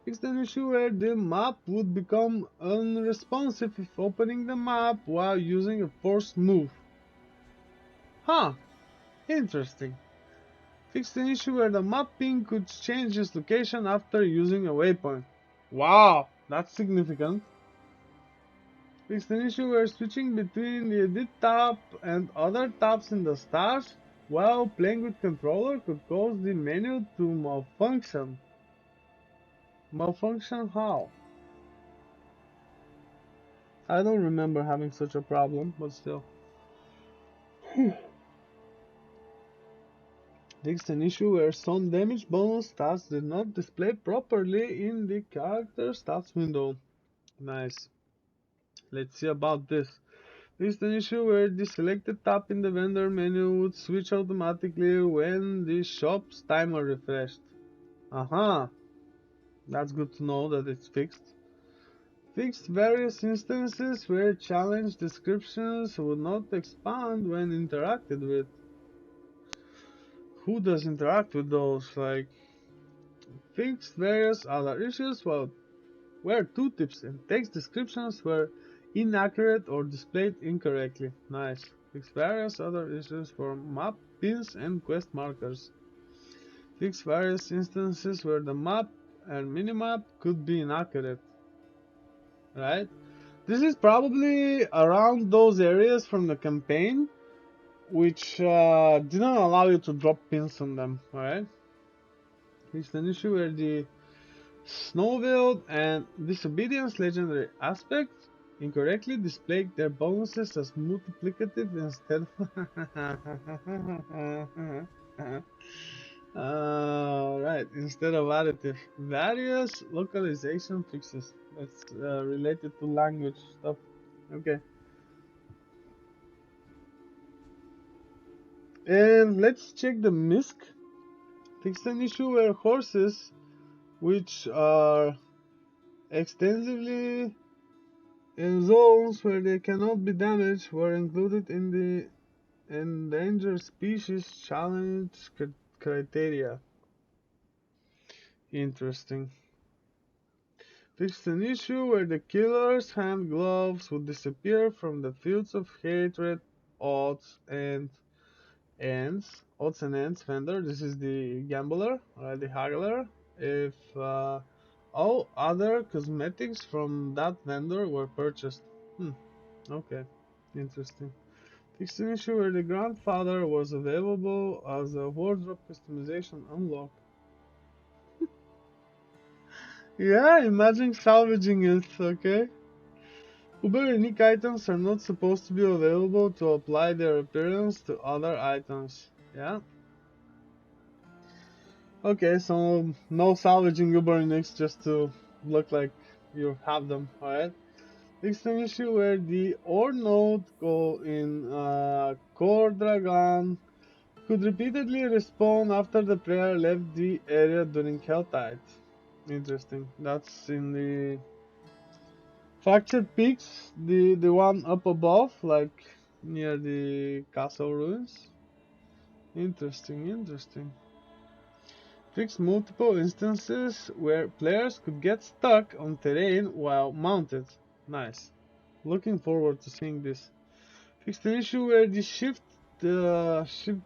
Fixed an issue where the map would become unresponsive if opening the map while using a forced move. Huh, interesting. Fixed an issue where the map ping could change its location after using a waypoint. Wow, that's significant. Fixed an issue where switching between the edit tab and other tabs in the stars while playing with controller could cause the menu to malfunction. Malfunction how? I don't remember having such a problem, but still. Fixed an issue where some damage bonus stats did not display properly in the character stats window. Nice. Let's see about this. Fixed an issue where the selected tab in the vendor menu would switch automatically when the shop's timer refreshed. Aha, that's good to know that it's fixed. Fixed various instances where challenge descriptions would not expand when interacted with. Who does interact with those? Like, fixed various other issues where tooltips and text descriptions were inaccurate or displayed incorrectly. Nice. Fixed various other issues for map pins and quest markers. Fixed various instances where the map and minimap could be inaccurate. Right? This is probably around those areas from the campaign which didn't allow you to drop pins on them, alright? It's an issue where the Snowfield and Disobedience legendary aspects incorrectly displayed their bonuses as multiplicative instead instead of additive. Various localization fixes. That's related to language stuff. Okay. And let's check the MISC. Fixed an issue where horses, which are extensively in zones where they cannot be damaged, were included in the endangered species challenge criteria. Interesting. Fixed an issue where the killer's hand gloves would disappear from the fields of hatred, odds, and ends vendor. This is the gambler, the haggler. If all other cosmetics from that vendor were purchased. Okay, interesting. Fixed an issue where the grandfather was available as a wardrobe customization unlock. Yeah, imagine salvaging it, okay? Uber unique items are not supposed to be available to apply their appearance to other items. Yeah? Okay, so no salvaging Uber uniques just to look like you have them, alright? Fixed an issue where the or node go in Core Dragon could repeatedly respawn after the player left the area during Helltide. Interesting. That's in the Fractured Peaks, the one up above, like near the castle ruins. Interesting, interesting. Fixed multiple instances where players could get stuck on terrain while mounted. Nice. Looking forward to seeing this. Fixed an issue where the Shift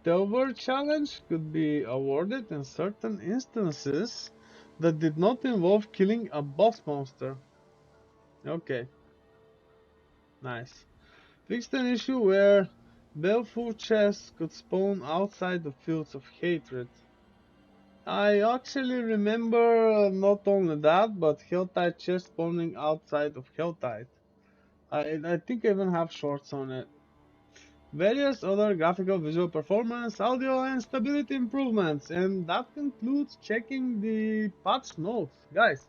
Delver challenge could be awarded in certain instances that did not involve killing a boss monster. Okay, nice. Fixed an issue where Baleful chests could spawn outside the fields of hatred. I actually remember not only that, but Helltide chest spawning outside of Helltide. I think I even have shorts on it. Various other graphical, visual performance, audio, and stability improvements, and that concludes checking the patch notes. Guys,